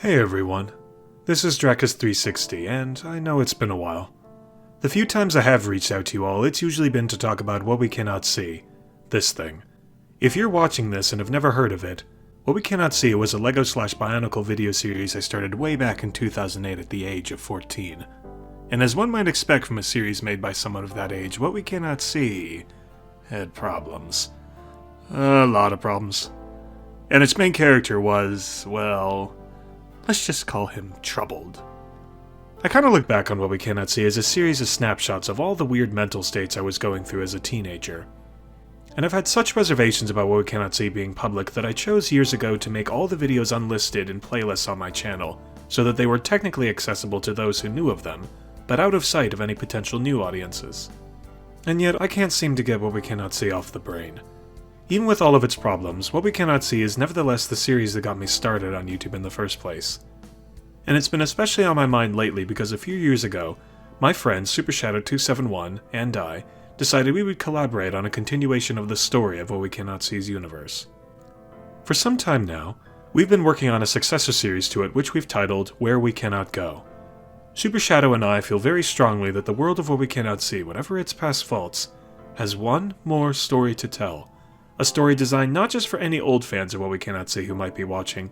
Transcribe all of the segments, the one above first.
Hey everyone, this is Drakus360, and I know it's been a while. The few times I have reached out to you all, it's usually been to talk about What We Cannot See, this thing. If you're watching this and have never heard of it, What We Cannot See was a LEGO/Bionicle video series I started way back in 2008 at the age of 14. And as one might expect from a series made by someone of that age, What We Cannot See had problems. A lot of problems. And its main character was, well, let's just call him troubled. I kinda look back on What We Cannot See as a series of snapshots of all the weird mental states I was going through as a teenager. And I've had such reservations about What We Cannot See being public that I chose years ago to make all the videos unlisted in playlists on my channel, so that they were technically accessible to those who knew of them, but out of sight of any potential new audiences. And yet, I can't seem to get What We Cannot See off the brain. Even with all of its problems, What We Cannot See is nevertheless the series that got me started on YouTube in the first place. And it's been especially on my mind lately because a few years ago, my friend SuperShadow271 and I decided we would collaborate on a continuation of the story of What We Cannot See's universe. For some time now, we've been working on a successor series to it which we've titled Where We Cannot Go. SuperShadow and I feel very strongly that the world of What We Cannot See, whatever its past faults, has one more story to tell. A story designed not just for any old fans of What We Cannot See who might be watching,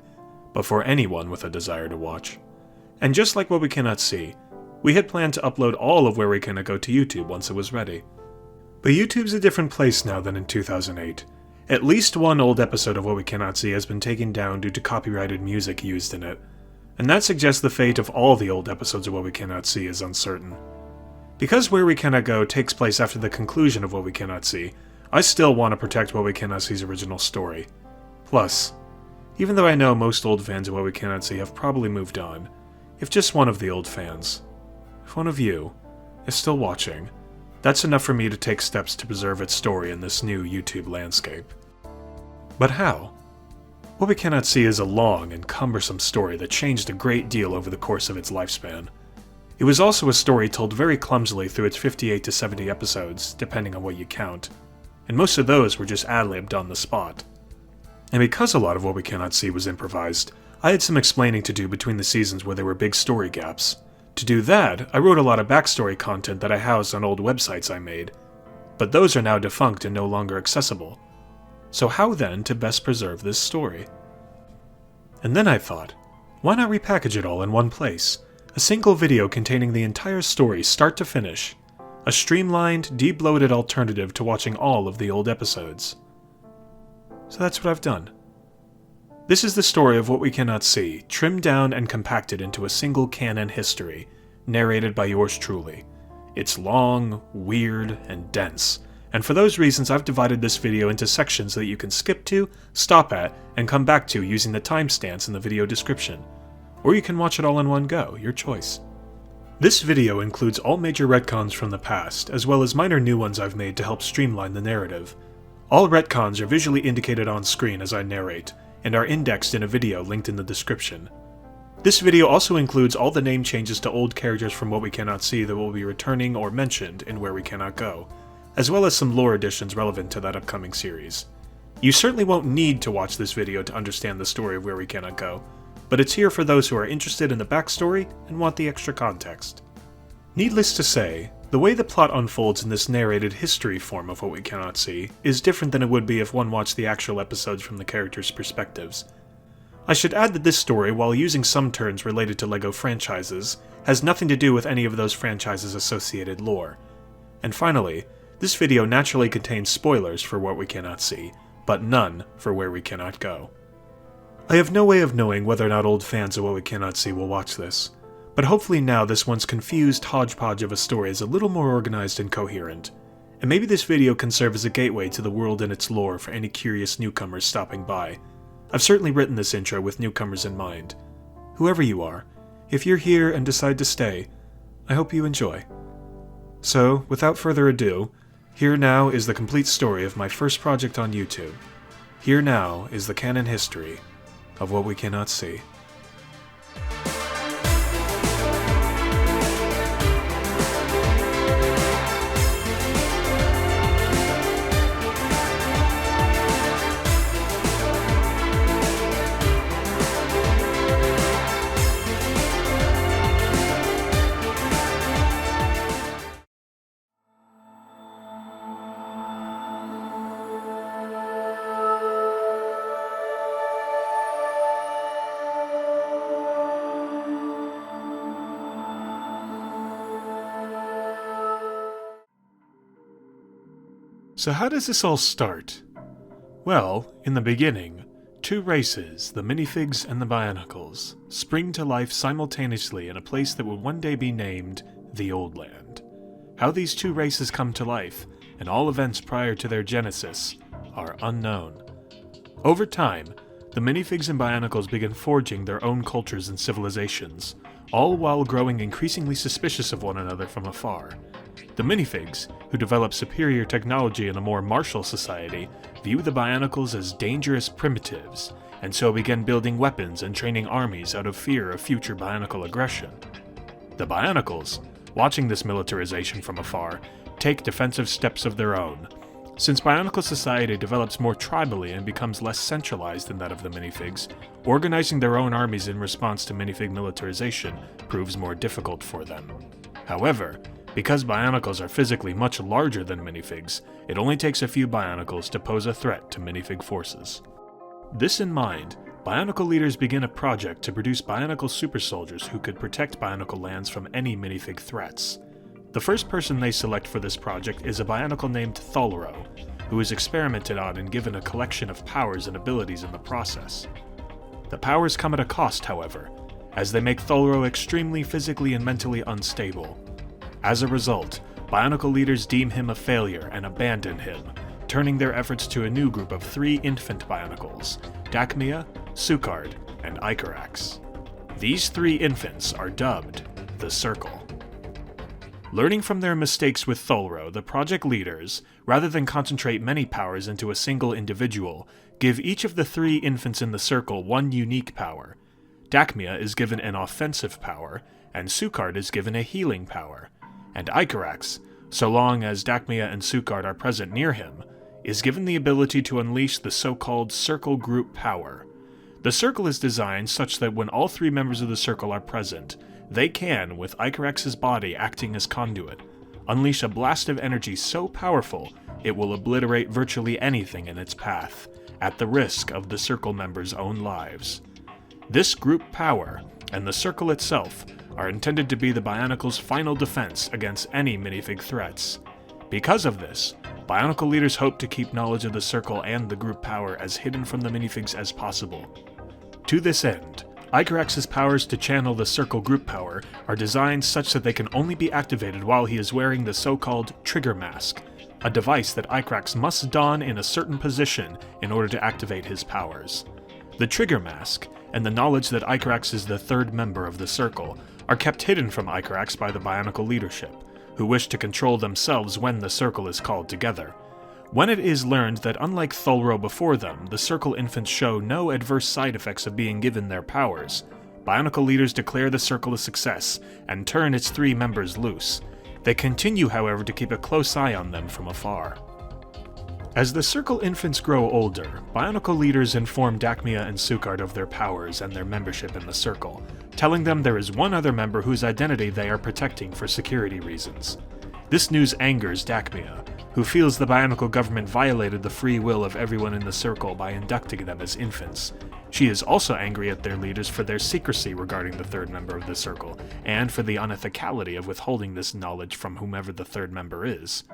but for anyone with a desire to watch. And just like What We Cannot See, we had planned to upload all of Where We Cannot Go to YouTube once it was ready. But YouTube's a different place now than in 2008. At least one old episode of What We Cannot See has been taken down due to copyrighted music used in it, and that suggests the fate of all the old episodes of What We Cannot See is uncertain. Because Where We Cannot Go takes place after the conclusion of What We Cannot See, I still want to protect What We Cannot See's original story. Plus, even though I know most old fans of What We Cannot See have probably moved on, if just one of the old fans, if one of you, is still watching, that's enough for me to take steps to preserve its story in this new YouTube landscape. But how? What We Cannot See is a long and cumbersome story that changed a great deal over the course of its lifespan. It was also a story told very clumsily through its 58 to 70 episodes, depending on what you count, and most of those were just ad-libbed on the spot. And because a lot of What We Cannot See was improvised, I had some explaining to do between the seasons where there were big story gaps. To do that, I wrote a lot of backstory content that I housed on old websites I made, but those are now defunct and no longer accessible. So how then to best preserve this story? And then I thought, why not repackage it all in one place? A single video containing the entire story start to finish. A streamlined, de-bloated alternative to watching all of the old episodes. So that's what I've done. This is the story of What We Cannot See, trimmed down and compacted into a single canon history, narrated by yours truly. It's long, weird, and dense, and for those reasons I've divided this video into sections that you can skip to, stop at, and come back to using the timestamps in the video description. Or you can watch it all in one go, your choice. This video includes all major retcons from the past, as well as minor new ones I've made to help streamline the narrative. All retcons are visually indicated on screen as I narrate, and are indexed in a video linked in the description. This video also includes all the name changes to old characters from What We Cannot See that will be returning or mentioned in Where We Cannot Go, as well as some lore additions relevant to that upcoming series. You certainly won't need to watch this video to understand the story of Where We Cannot Go, but it's here for those who are interested in the backstory and want the extra context. Needless to say, the way the plot unfolds in this narrated history form of What We Cannot See is different than it would be if one watched the actual episodes from the characters' perspectives. I should add that this story, while using some terms related to LEGO franchises, has nothing to do with any of those franchises' associated lore. And finally, this video naturally contains spoilers for What We Cannot See, but none for Where We Cannot Go. I have no way of knowing whether or not old fans of What We Cannot See will watch this, but hopefully now this once confused hodgepodge of a story is a little more organized and coherent, and maybe this video can serve as a gateway to the world and its lore for any curious newcomers stopping by. I've certainly written this intro with newcomers in mind. Whoever you are, if you're here and decide to stay, I hope you enjoy. So, without further ado, here now is the complete story of my first project on YouTube. Here now is the canon history of What We Cannot See. So how does this all start? Well, in the beginning, two races, the minifigs and the Bionicles, spring to life simultaneously in a place that will one day be named the Old Land. How these two races come to life, and all events prior to their genesis, are unknown. Over time, the minifigs and Bionicles begin forging their own cultures and civilizations, all while growing increasingly suspicious of one another from afar. The minifigs, who develop superior technology in a more martial society, view the Bionicles as dangerous primitives, and so begin building weapons and training armies out of fear of future Bionicle aggression. The Bionicles, watching this militarization from afar, take defensive steps of their own. Since Bionicle society develops more tribally and becomes less centralized than that of the minifigs, organizing their own armies in response to minifig militarization proves more difficult for them. However, because Bionicles are physically much larger than minifigs, it only takes a few Bionicles to pose a threat to minifig forces. This in mind, Bionicle leaders begin a project to produce Bionicle super soldiers who could protect Bionicle lands from any minifig threats. The first person they select for this project is a Bionicle named Tholro, who is experimented on and given a collection of powers and abilities in the process. The powers come at a cost, however, as they make Tholro extremely physically and mentally unstable. As a result, Bionicle leaders deem him a failure and abandon him, turning their efforts to a new group of 3 infant Bionicles, Dakmia, Sukard, and Icarax. These 3 infants are dubbed the Circle. Learning from their mistakes with Tholro, the project leaders, rather than concentrate many powers into a single individual, give each of the 3 infants in the Circle one unique power. Dakmia is given an offensive power, and Sukard is given a healing power. And Icarax, so long as Dakmia and Sukard are present near him, is given the ability to unleash the so-called Circle Group power. The Circle is designed such that when all 3 members of the Circle are present, they can, with Icarax's body acting as conduit, unleash a blast of energy so powerful it will obliterate virtually anything in its path, at the risk of the Circle members' own lives. This group power, and the Circle itself, are intended to be the Bionicle's final defense against any minifig threats. Because of this, Bionicle leaders hope to keep knowledge of the Circle and the group power as hidden from the minifigs as possible. To this end, Icarax's powers to channel the Circle group power are designed such that they can only be activated while he is wearing the so-called Trigger Mask, a device that Icarax must don in a certain position in order to activate his powers. The Trigger Mask, and the knowledge that Icarax is the 3rd member of the Circle, are kept hidden from Icarax by the Bionicle leadership, who wish to control themselves when the Circle is called together. When it is learned that unlike Tholro before them, the Circle infants show no adverse side effects of being given their powers, Bionicle leaders declare the Circle a success and turn its 3 members loose. They continue, however, to keep a close eye on them from afar. As the Circle infants grow older, Bionicle leaders inform Dakmia and Sukard of their powers and their membership in the Circle, telling them there is one other member whose identity they are protecting for security reasons. This news angers Dakmia, who feels the Bionicle government violated the free will of everyone in the Circle by inducting them as infants. She is also angry at their leaders for their secrecy regarding the 3rd member of the Circle, and for the unethicality of withholding this knowledge from whomever the 3rd member is.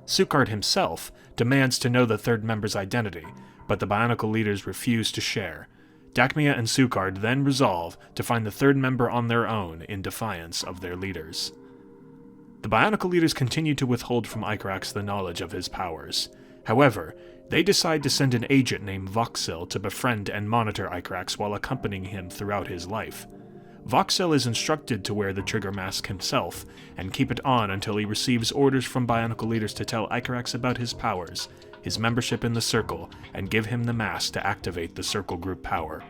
Sukard himself demands to know the 3rd member's identity, but the Bionicle leaders refuse to share. Dakmia and Sukard then resolve to find the 3rd member on their own in defiance of their leaders. The Bionicle leaders continue to withhold from Icarax the knowledge of his powers. However, they decide to send an agent named Voxel to befriend and monitor Icarax while accompanying him throughout his life. Voxel is instructed to wear the Trigger Mask himself, and keep it on until he receives orders from Bionicle leaders to tell Icarax about his powers, his membership in the Circle, and give him the mask to activate the Circle group power.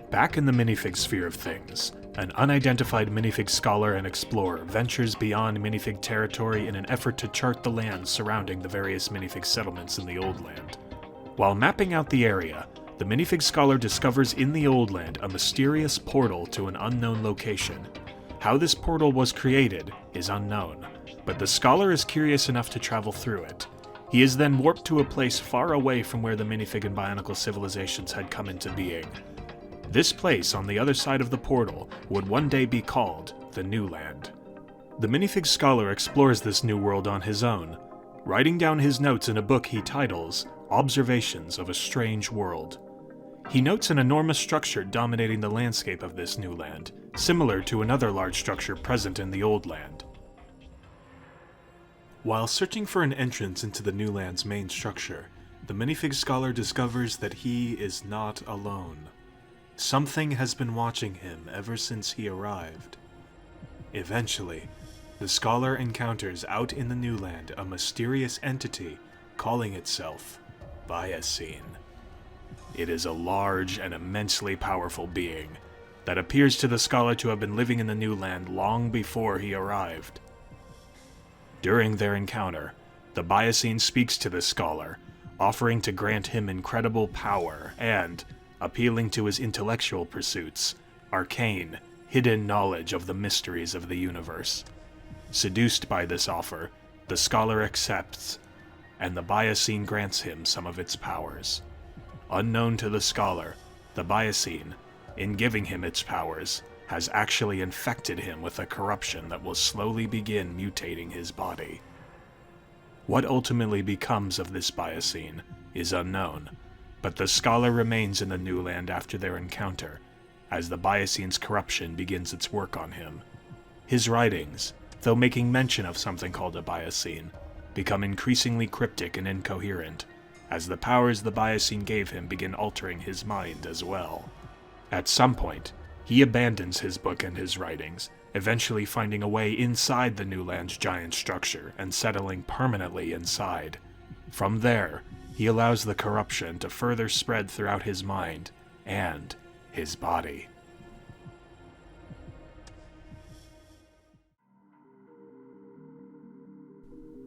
Back in the minifig sphere of things, an unidentified minifig scholar and explorer ventures beyond minifig territory in an effort to chart the lands surrounding the various minifig settlements in the Old Land. While mapping out the area, the minifig scholar discovers in the Old Land a mysterious portal to an unknown location. How this portal was created is unknown, but the scholar is curious enough to travel through it. He is then warped to a place far away from where the minifig and Bionicle civilizations had come into being. This place on the other side of the portal would one day be called the New Land. The minifig scholar explores this new world on his own. writing down his notes in a book he titles Observations of a Strange World. He notes an enormous structure dominating the landscape of this new land, similar to another large structure present in the old land. While searching for an entrance into the new land's main structure, the minifig scholar discovers that he is not alone. Something has been watching him ever since he arrived. Eventually, the scholar encounters out in the new land a mysterious entity calling itself Bionicle. It is a large and immensely powerful being that appears to the scholar to have been living in the new land long before he arrived. During their encounter, the Bionicle speaks to the scholar, offering to grant him incredible power and, appealing to his intellectual pursuits, arcane, hidden knowledge of the mysteries of the universe. Seduced by this offer, the scholar accepts, and the Bionicle grants him some of its powers. Unknown to the scholar, the Bionicle, in giving him its powers, has actually infected him with a corruption that will slowly begin mutating his body. What ultimately becomes of this Bionicle is unknown, but the scholar remains in the new land after their encounter, as the Bionicle's corruption begins its work on him. His writings, though making mention of something called a Bionicle, become increasingly cryptic and incoherent, as the powers the Bionicle gave him begin altering his mind as well. At some point, he abandons his book and his writings, eventually finding a way inside the new land's giant structure and settling permanently inside. From there, he allows the corruption to further spread throughout his mind and his body.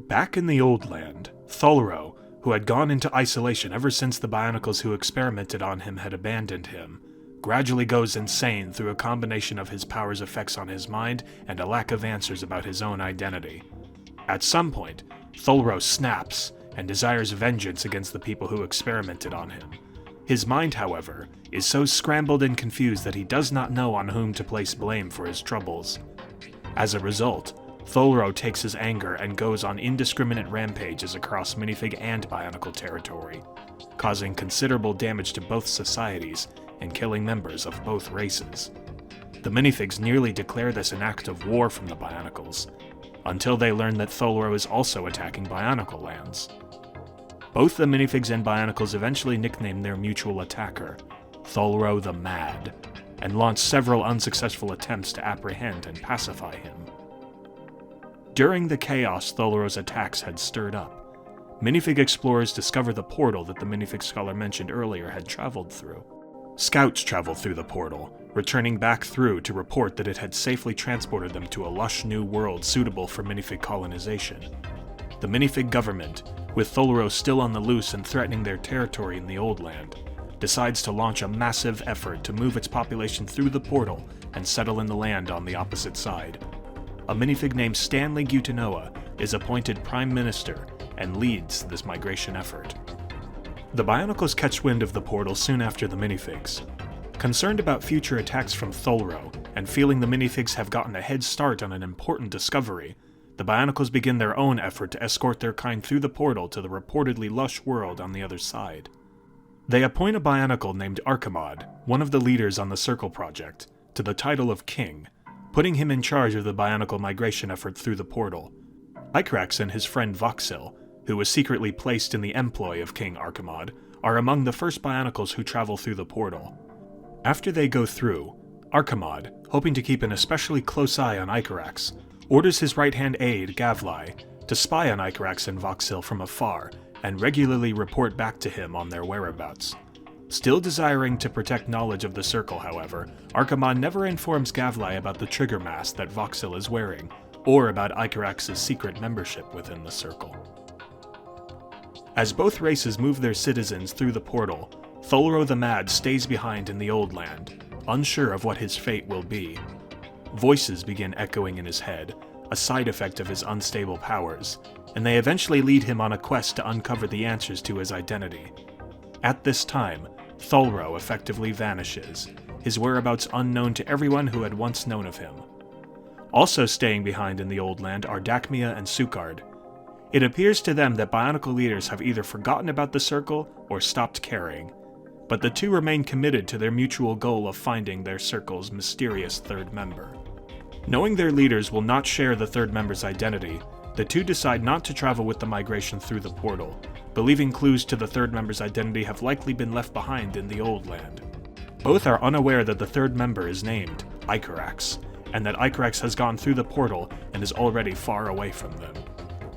Back in the old land, Tholro, who had gone into isolation ever since the Bionicles who experimented on him had abandoned him, gradually goes insane through a combination of his power's effects on his mind and a lack of answers about his own identity. At some point, Tholro snaps and desires vengeance against the people who experimented on him. His mind, however, is so scrambled and confused that he does not know on whom to place blame for his troubles. As a result, Tholro takes his anger and goes on indiscriminate rampages across minifig and Bionicle territory, causing considerable damage to both societies and killing members of both races. The minifigs nearly declare this an act of war from the Bionicles, until they learn that Tholro is also attacking Bionicle lands. Both the minifigs and Bionicles eventually nickname their mutual attacker, Tholro the Mad, and launch several unsuccessful attempts to apprehend and pacify him. During the chaos Tholro's attacks had stirred up, minifig explorers discover the portal that the minifig scholar mentioned earlier had traveled through. Scouts travel through the portal, returning back through to report that it had safely transported them to a lush new world suitable for minifig colonization. The minifig government, with Tholro still on the loose and threatening their territory in the old land, decides to launch a massive effort to move its population through the portal and settle in the land on the opposite side. A minifig named Stanley Gutanoa is appointed Prime Minister and leads this migration effort. The Bionicles catch wind of the portal soon after the minifigs. Concerned about future attacks from Tholro, and feeling the minifigs have gotten a head start on an important discovery, the Bionicles begin their own effort to escort their kind through the portal to the reportedly lush world on the other side. They appoint a Bionicle named Archimod, one of the leaders on the Circle Project, to the title of King, putting him in charge of the Bionicle migration effort through the portal. Icrax and his friend Voxel, who was secretly placed in the employ of King Archimod, are among the first Bionicles who travel through the portal. After they go through, Archimod, hoping to keep an especially close eye on Icrax, orders his right-hand aide, Gavlai, to spy on Icrax and Voxel from afar and regularly report back to him on their whereabouts. Still desiring to protect knowledge of the Circle, however, Archimod never informs Gavlai about the trigger mask that Voxel is wearing, or about Icrax's secret membership within the Circle. As both races move their citizens through the portal, Tholro the Mad stays behind in the old land, unsure of what his fate will be. Voices begin echoing in his head, a side effect of his unstable powers, and they eventually lead him on a quest to uncover the answers to his identity. At this time, Tholro effectively vanishes, his whereabouts unknown to everyone who had once known of him. Also staying behind in the old land are Dakmia and Sukard. It appears to them that Bionicle leaders have either forgotten about the Circle or stopped caring, but the two remain committed to their mutual goal of finding their Circle's mysterious third member. Knowing their leaders will not share the third member's identity, the two decide not to travel with the migration through the portal, believing clues to the third member's identity have likely been left behind in the old land. Both are unaware that the third member is named Icarax, and that Icarax has gone through the portal and is already far away from them.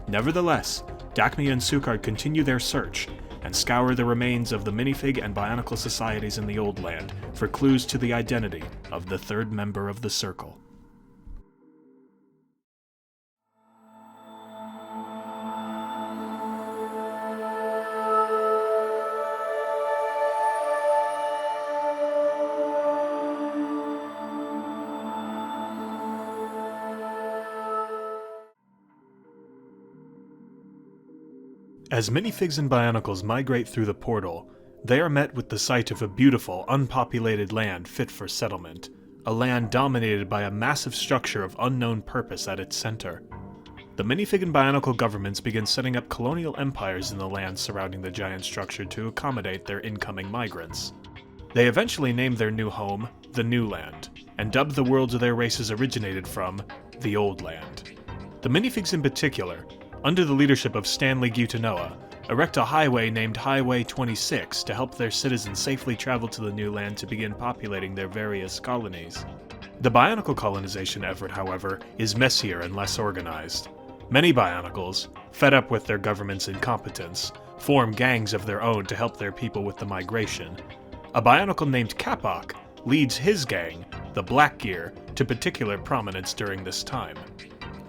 Nevertheless, Dacmia and Sukard continue their search, and scour the remains of the minifig and Bionicle societies in the old land for clues to the identity of the third member of the Circle. As minifigs and Bionicles migrate through the portal, they are met with the sight of a beautiful, unpopulated land fit for settlement, a land dominated by a massive structure of unknown purpose at its center. The minifig and Bionicle governments begin setting up colonial empires in the land surrounding the giant structure to accommodate their incoming migrants. They eventually name their new home the New Land, and dub the worlds their races originated from the Old Land. The minifigs in particular, under the leadership of Stanley Gutanoa, erect a highway named Highway 26 to help their citizens safely travel to the new land to begin populating their various colonies. The Bionicle colonization effort, however, is messier and less organized. Many Bionicles, fed up with their government's incompetence, form gangs of their own to help their people with the migration. A Bionicle named Capoc leads his gang, the Blackgear, to particular prominence during this time.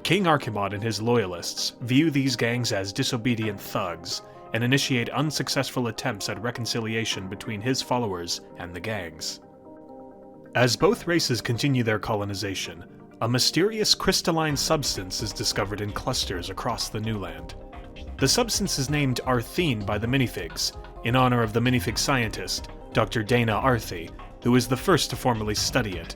King Archimod and his loyalists view these gangs as disobedient thugs and initiate unsuccessful attempts at reconciliation between his followers and the gangs. As both races continue their colonization, a mysterious crystalline substance is discovered in clusters across the new land. The substance is named Arthene by the minifigs, in honor of the minifig scientist, Dr. Dana Arthi, who was the first to formally study it.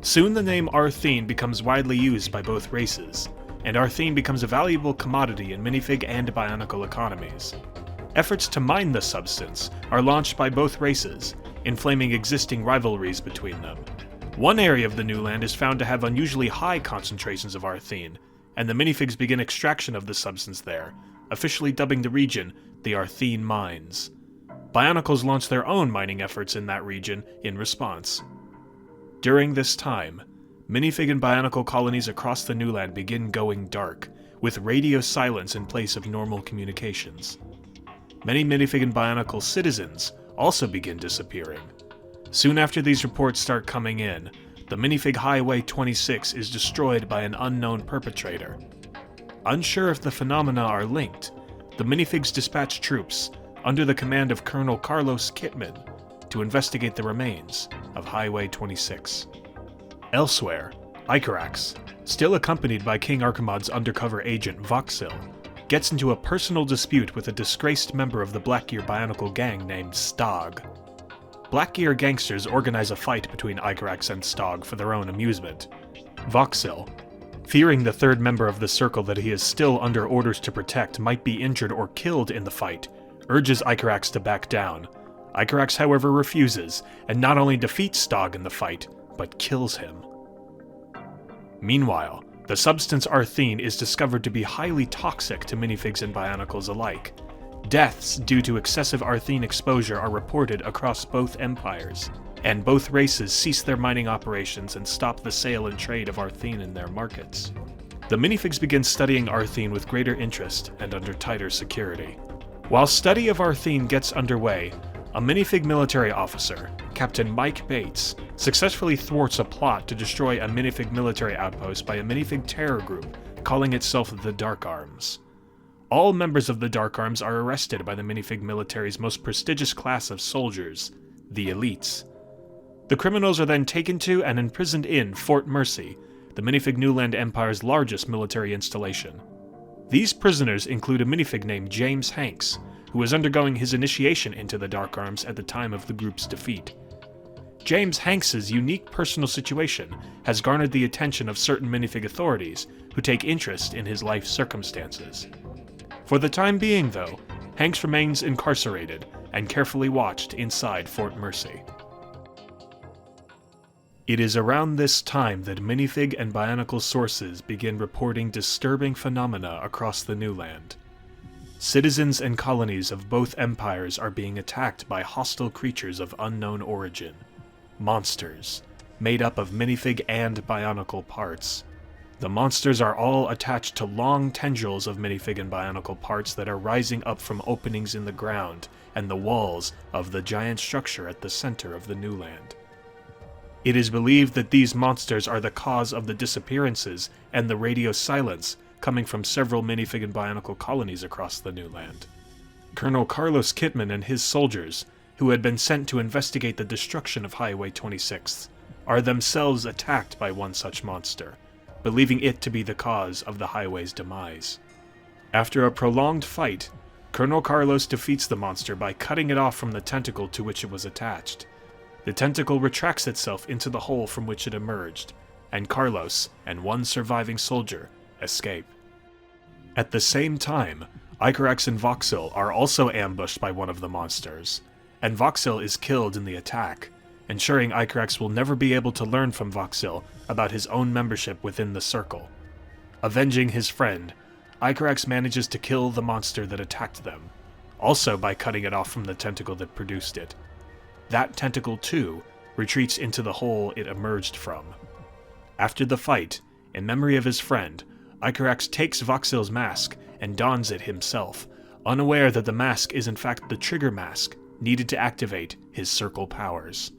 Soon the name Arthene becomes widely used by both races, and Arthene becomes a valuable commodity in minifig and Bionicle economies. Efforts to mine the substance are launched by both races, inflaming existing rivalries between them. One area of the new land is found to have unusually high concentrations of Arthene, and the minifigs begin extraction of the substance there, officially dubbing the region the Arthene Mines. Bionicles launch their own mining efforts in that region in response. During this time, minifig and Bionicle colonies across the new land begin going dark, with radio silence in place of normal communications. Many minifig and Bionicle citizens also begin disappearing. Soon after these reports start coming in, the minifig Highway 26 is destroyed by an unknown perpetrator. Unsure if the phenomena are linked, the minifigs dispatch troops, under the command of Colonel Carlos Kitman, to investigate the remains of Highway 26. Elsewhere, Icarax, still accompanied by King Archimod's undercover agent Voxil, gets into a personal dispute with a disgraced member of the Blackgear Bionicle gang named Stog. Blackgear gangsters organize a fight between Icarax and Stog for their own amusement. Voxil, fearing the third member of the Circle that he is still under orders to protect might be injured or killed in the fight, urges Icarax to back down. Icarax, however, refuses, and not only defeats Stog in the fight, but kills him. Meanwhile, the substance Arthene is discovered to be highly toxic to minifigs and Bionicles alike. Deaths due to excessive Arthene exposure are reported across both empires, and both races cease their mining operations and stop the sale and trade of Arthene in their markets. The minifigs begin studying Arthene with greater interest and under tighter security. While study of Arthene gets underway, a minifig military officer, Captain Mike Bates, successfully thwarts a plot to destroy a minifig military outpost by a minifig terror group calling itself the Dark Arms. All members of the Dark Arms are arrested by the minifig military's most prestigious class of soldiers, the Elites. The criminals are then taken to and imprisoned in Fort Mercy, the minifig New Land Empire's largest military installation. These prisoners include a minifig named James Hanks, who was undergoing his initiation into the Dark Arms at the time of the group's defeat. James Hanks's unique personal situation has garnered the attention of certain minifig authorities who take interest in his life circumstances. For the time being, though, Hanks remains incarcerated and carefully watched inside Fort Mercy. It is around this time that minifig and Bionicle sources begin reporting disturbing phenomena across the New Land. Citizens and colonies of both empires are being attacked by hostile creatures of unknown origin. Monsters, made up of minifig and Bionicle parts. The monsters are all attached to long tendrils of minifig and Bionicle parts that are rising up from openings in the ground and the walls of the giant structure at the center of the New Land. It is believed that these monsters are the cause of the disappearances and the radio silence coming from several minifig and Bionicle colonies across the New Land. Colonel Carlos Kidman and his soldiers, who had been sent to investigate the destruction of Highway 26, are themselves attacked by one such monster, believing it to be the cause of the highway's demise. After a prolonged fight, Colonel Carlos defeats the monster by cutting it off from the tentacle to which it was attached. The tentacle retracts itself into the hole from which it emerged, and Carlos and one surviving soldier escape. At the same time, Icarax and Voxel are also ambushed by one of the monsters, and Voxel is killed in the attack, ensuring Icarax will never be able to learn from Voxel about his own membership within the Circle. Avenging his friend, Icarax manages to kill the monster that attacked them, also by cutting it off from the tentacle that produced it. That tentacle, too, retreats into the hole it emerged from. After the fight, in memory of his friend, Icarax takes Voxel's mask and dons it himself, unaware that the mask is in fact the trigger mask needed to activate his Circle powers.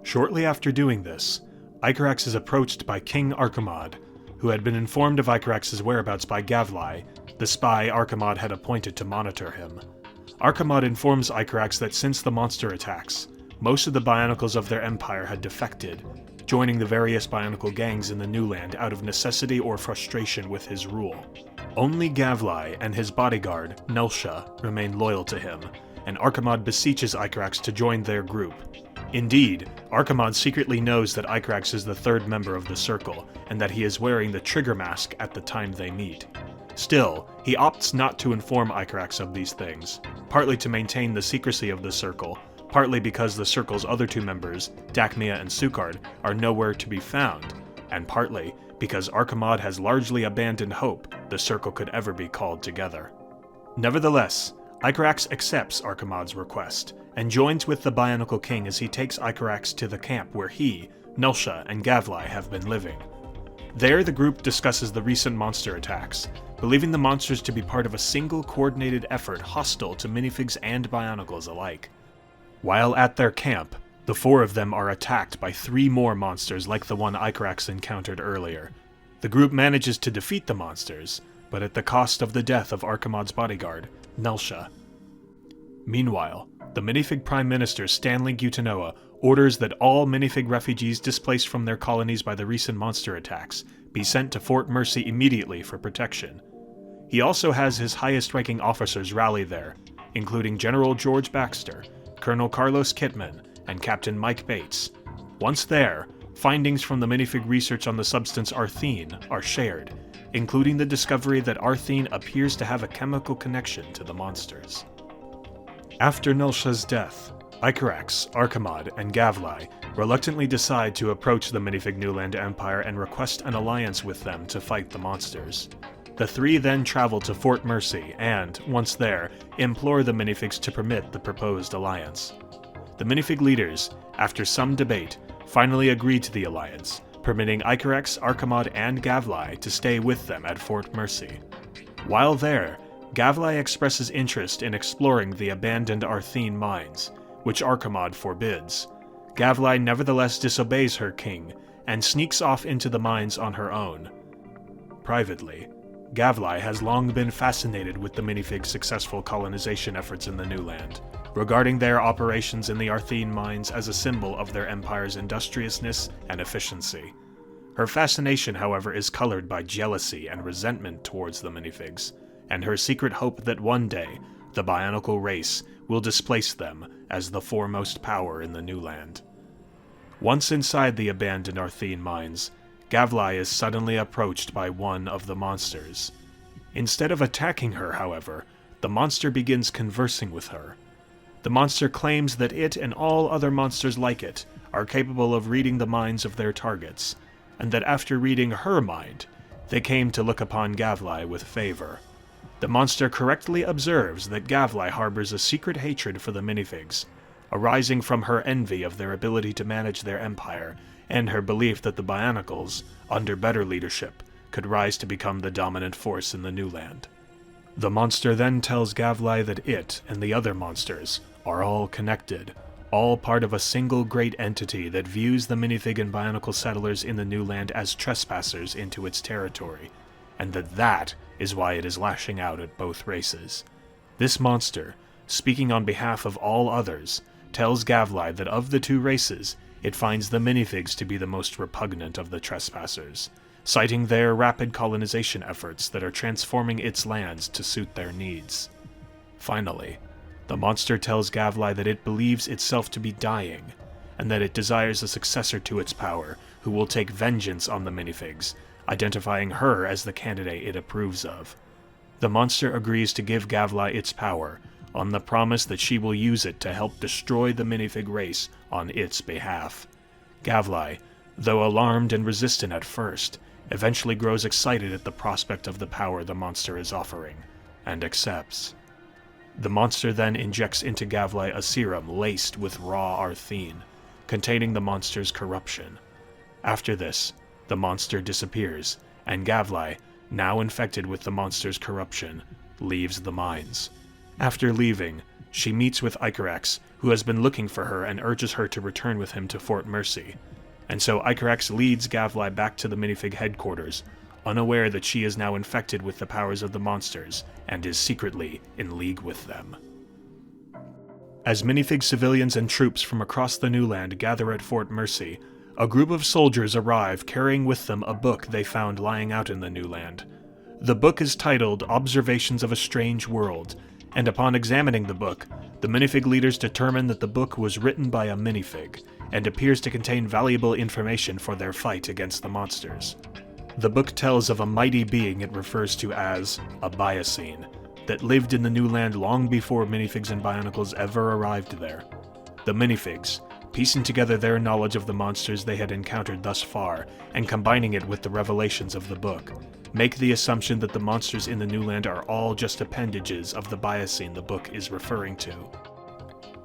Shortly after doing this, Icarax is approached by King Archimod, who had been informed of Icarax's whereabouts by Gavlai, the spy Archimod had appointed to monitor him. Archimod informs Icarax that since the monster attacks, most of the Bionicles of their empire had defected, joining the various Bionicle gangs in the New Land out of necessity or frustration with his rule. Only Gavlai and his bodyguard, Nelsha, remain loyal to him, and Archimod beseeches Icarax to join their group. Indeed, Archimod secretly knows that Icarax is the third member of the Circle, and that he is wearing the trigger mask at the time they meet. Still, he opts not to inform Icarax of these things, partly to maintain the secrecy of the Circle, partly because the Circle's other two members, Dakmia and Sukard, are nowhere to be found, and partly because Archimod has largely abandoned hope the Circle could ever be called together. Nevertheless, Icarax accepts Archimod's request, and joins with the Bionicle King as he takes Icarax to the camp where he, Nelsha, and Gavlai have been living. There, the group discusses the recent monster attacks, believing the monsters to be part of a single coordinated effort hostile to minifigs and Bionicles alike. While at their camp, the four of them are attacked by three more monsters like the one Icarax encountered earlier. The group manages to defeat the monsters, but at the cost of the death of Archimod's bodyguard, Nelsha. Meanwhile, the minifig Prime Minister Stanley Gutanoa orders that all minifig refugees displaced from their colonies by the recent monster attacks be sent to Fort Mercy immediately for protection. He also has his highest-ranking officers rally there, including General George Baxter, Colonel Carlos Kidman, and Captain Mike Bates. Once there, findings from the minifig research on the substance arthene are shared, including the discovery that arthene appears to have a chemical connection to the monsters. After Nelsha's death, Icarax, Archimod, and Gavlai reluctantly decide to approach the minifig New Land Empire and request an alliance with them to fight the monsters. The three then travel to Fort Mercy and, once there, implore the minifigs to permit the proposed alliance. The minifig leaders, after some debate, finally agree to the alliance, permitting Icarax, Archimod, and Gavlai to stay with them at Fort Mercy. While there, Gavlai expresses interest in exploring the abandoned arthene mines, which Archimod forbids. Gavlai nevertheless disobeys her king, and sneaks off into the mines on her own. Privately, Gavlai has long been fascinated with the minifig's successful colonization efforts in the New Land, regarding their operations in the arthene mines as a symbol of their empire's industriousness and efficiency. Her fascination, however, is colored by jealousy and resentment towards the minifigs, and her secret hope that one day, the Bionicle race will displace them as the foremost power in the New Land. Once inside the abandoned arthene mines, Gavlai is suddenly approached by one of the monsters. Instead of attacking her, however, the monster begins conversing with her. The monster claims that it and all other monsters like it are capable of reading the minds of their targets, and that after reading her mind, they came to look upon Gavlai with favor. The monster correctly observes that Gavlai harbors a secret hatred for the minifigs, arising from her envy of their ability to manage their empire, and her belief that the Bionicles, under better leadership, could rise to become the dominant force in the new land. The monster then tells Gavlai that it and the other monsters are all connected, all part of a single great entity that views the minifig and Bionicle settlers in the new land as trespassers into its territory, and that is why it is lashing out at both races. This monster, speaking on behalf of all others, tells Gavlai that of the two races, it finds the minifigs to be the most repugnant of the trespassers, citing their rapid colonization efforts that are transforming its lands to suit their needs. Finally, the monster tells Gavlai that it believes itself to be dying, and that it desires a successor to its power who will take vengeance on the minifigs, identifying her as the candidate it approves of. The monster agrees to give Gavlai its power, on the promise that she will use it to help destroy the minifig race on its behalf. Gavlai, though alarmed and resistant at first, eventually grows excited at the prospect of the power the monster is offering, and accepts. The monster then injects into Gavlai a serum laced with raw arthene, containing the monster's corruption. After this, the monster disappears, and Gavlai, now infected with the monster's corruption, leaves the mines. After leaving, she meets with Icarax, who has been looking for her and urges her to return with him to Fort Mercy. And so Icarax leads Gavlai back to the minifig headquarters, unaware that she is now infected with the powers of the monsters and is secretly in league with them. As minifig civilians and troops from across the new land gather at Fort Mercy, a group of soldiers arrive carrying with them a book they found lying out in the new land. The book is titled Observations of a Strange World, and upon examining the book, the minifig leaders determine that the book was written by a minifig, and appears to contain valuable information for their fight against the monsters. The book tells of a mighty being it refers to as a Biocene, that lived in the new land long before minifigs and Bionicles ever arrived there. The minifigs, piecing together their knowledge of the monsters they had encountered thus far, and combining it with the revelations of the book, make the assumption that the monsters in the new land are all just appendages of the Biocene the book is referring to.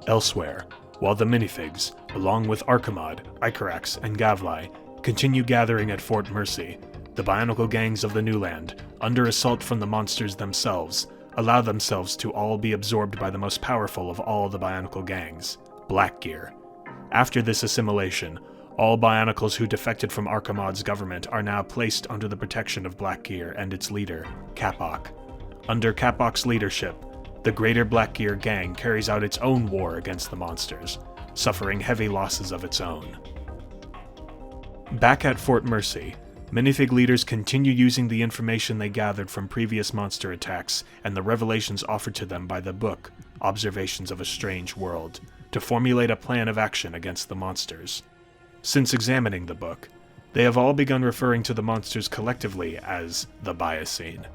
Elsewhere, while the minifigs, along with Archimod, Icarax, and Gavlai, continue gathering at Fort Mercy, the Bionicle gangs of the new land, under assault from the monsters themselves, allow themselves to all be absorbed by the most powerful of all the Bionicle gangs, Blackgear. After this assimilation, all Bionicles who defected from Archimod's government are now placed under the protection of Blackgear and its leader, Kapok. Under Kapok's leadership, the Greater Blackgear gang carries out its own war against the monsters, suffering heavy losses of its own. Back at Fort Mercy, minifig leaders continue using the information they gathered from previous monster attacks and the revelations offered to them by the book, Observations of a Strange World, to formulate a plan of action against the monsters. Since examining the book, they have all begun referring to the monsters collectively as the Biocene.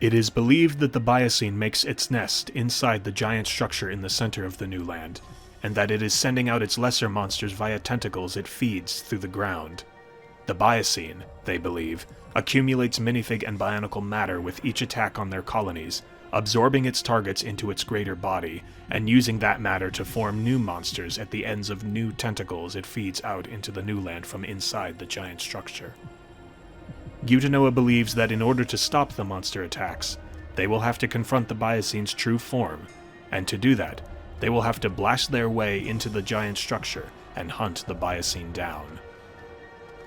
It is believed that the Biocene makes its nest inside the giant structure in the center of the new land, and that it is sending out its lesser monsters via tentacles it feeds through the ground. The Biocene, they believe, accumulates minifig and Bionicle matter with each attack on their colonies, absorbing its targets into its greater body, and using that matter to form new monsters at the ends of new tentacles it feeds out into the new land from inside the giant structure. Utanoa believes that in order to stop the monster attacks, they will have to confront the Biocene's true form, and to do that, they will have to blast their way into the giant structure and hunt the Biocene down.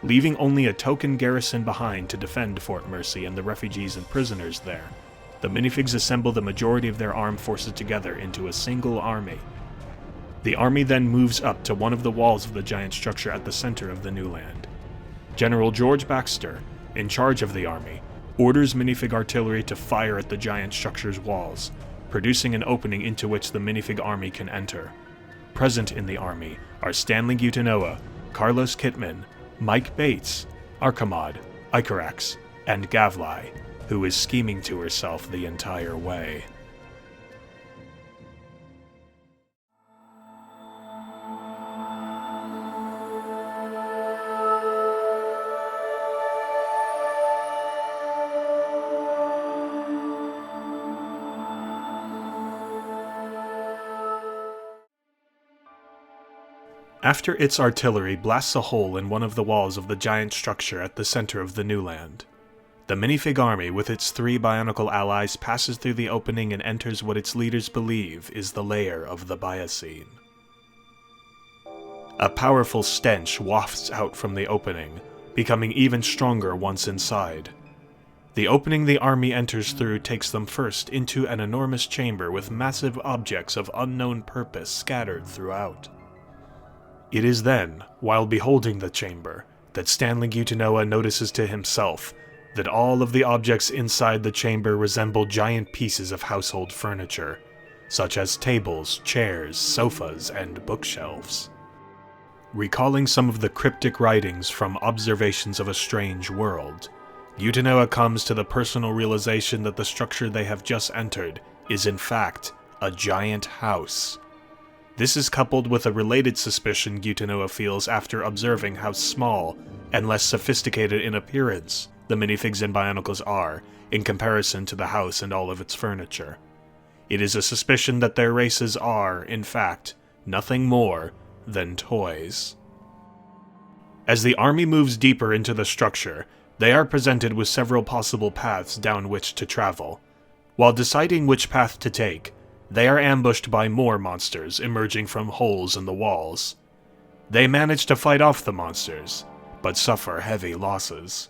Leaving only a token garrison behind to defend Fort Mercy and the refugees and prisoners there, the minifigs assemble the majority of their armed forces together into a single army. The army then moves up to one of the walls of the giant structure at the center of the new land. General George Baxter, in charge of the army, orders minifig artillery to fire at the giant structure's walls, producing an opening into which the minifig army can enter. Present in the army are Stanley Utanoa, Carlos Kittman, Mike Bates, Archimod, Icarax, and Gavlai. who is scheming to herself the entire way. After its artillery blasts a hole in one of the walls of the giant structure at the center of the new land, the minifig army with its 3 Bionicle allies passes through the opening and enters what its leaders believe is the lair of the Biocene. A powerful stench wafts out from the opening, becoming even stronger once inside. The opening the army enters through takes them first into an enormous chamber with massive objects of unknown purpose scattered throughout. It is then, while beholding the chamber, that Stanley Gutinoa notices to himself that all of the objects inside the chamber resemble giant pieces of household furniture, such as tables, chairs, sofas, and bookshelves. Recalling some of the cryptic writings from Observations of a Strange World, Gutinoa comes to the personal realization that the structure they have just entered is in fact a giant house. This is coupled with a related suspicion Gutinoa feels after observing how small and less sophisticated in appearance the minifigs and Bionicles are in comparison to the house and all of its furniture. It is a suspicion that their races are, in fact, nothing more than toys. As the army moves deeper into the structure, they are presented with several possible paths down which to travel. While deciding which path to take, they are ambushed by more monsters emerging from holes in the walls. They manage to fight off the monsters, but suffer heavy losses.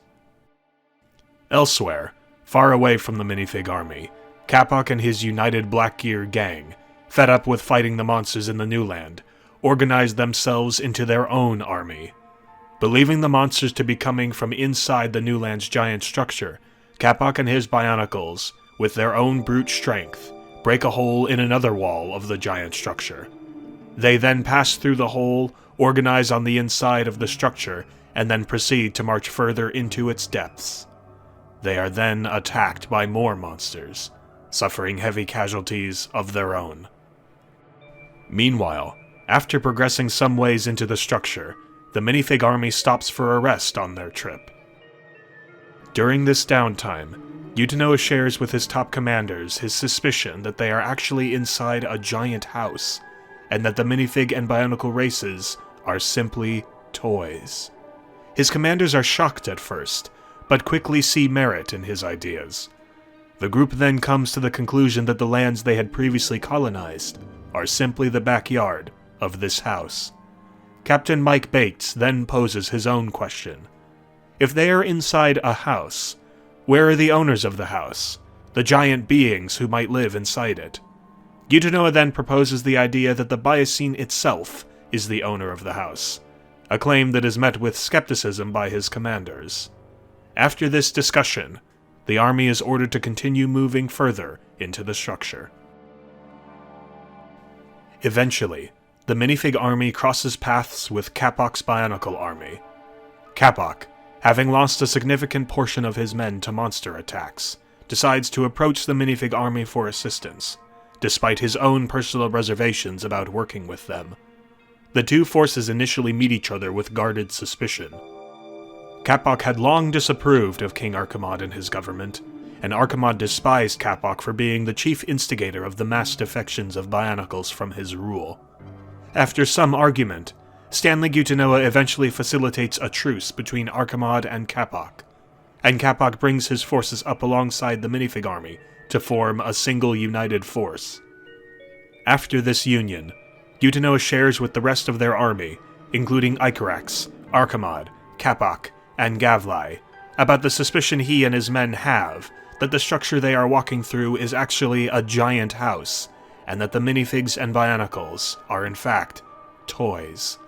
Elsewhere, far away from the minifig army, Capoc and his united Blackgear gang, fed up with fighting the monsters in the new land, organize themselves into their own army. Believing the monsters to be coming from inside the new land's giant structure, Capoc and his Bionicles, with their own brute strength, break a hole in another wall of the giant structure. They then pass through the hole, organize on the inside of the structure, and then proceed to march further into its depths. They are then attacked by more monsters, suffering heavy casualties of their own. Meanwhile, after progressing some ways into the structure, the minifig army stops for a rest on their trip. During this downtime, Gutinoa shares with his top commanders his suspicion that they are actually inside a giant house, and that the minifig and Bionicle races are simply toys. His commanders are shocked at first, but quickly see merit in his ideas. The group then comes to the conclusion that the lands they had previously colonized are simply the backyard of this house. Captain Mike Bates then poses his own question. If they are inside a house, where are the owners of the house, the giant beings who might live inside it? Gutinoa then proposes the idea that the Biocene itself is the owner of the house, a claim that is met with skepticism by his commanders. After this discussion, the army is ordered to continue moving further into the structure. Eventually, the minifig army crosses paths with Capoc's Bionicle army. Capoc, having lost a significant portion of his men to monster attacks, decides to approach the minifig army for assistance, despite his own personal reservations about working with them. The two forces initially meet each other with guarded suspicion. Capoc had long disapproved of King Archimod and his government, and Archimod despised Capoc for being the chief instigator of the mass defections of Bionicles from his rule. After some argument, Stanley Gutinoa eventually facilitates a truce between Archimod and Capoc brings his forces up alongside the minifig army to form a single united force. After this union, Gutinoa shares with the rest of their army, including Icarax, Archimod, Capoc, and Gavlai, about the suspicion he and his men have that the structure they are walking through is actually a giant house, and that the minifigs and Bionicles are in fact toys.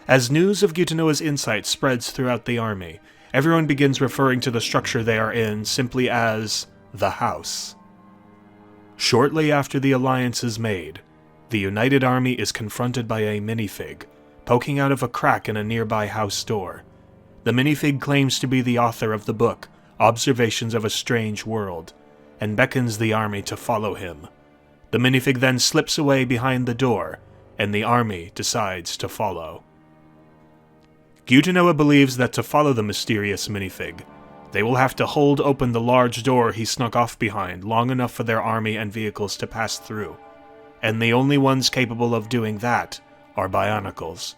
As news of Gutinoa's insight spreads throughout the army, everyone begins referring to the structure they are in simply as the house. Shortly after the alliance is made, the united army is confronted by a minifig, poking out of a crack in a nearby house door. The minifig claims to be the author of the book, Observations of a Strange World, and beckons the army to follow him. The minifig then slips away behind the door, and the army decides to follow. Gyutenoa believes that to follow the mysterious minifig, they will have to hold open the large door he snuck off behind long enough for their army and vehicles to pass through, and the only ones capable of doing that are Bionicles.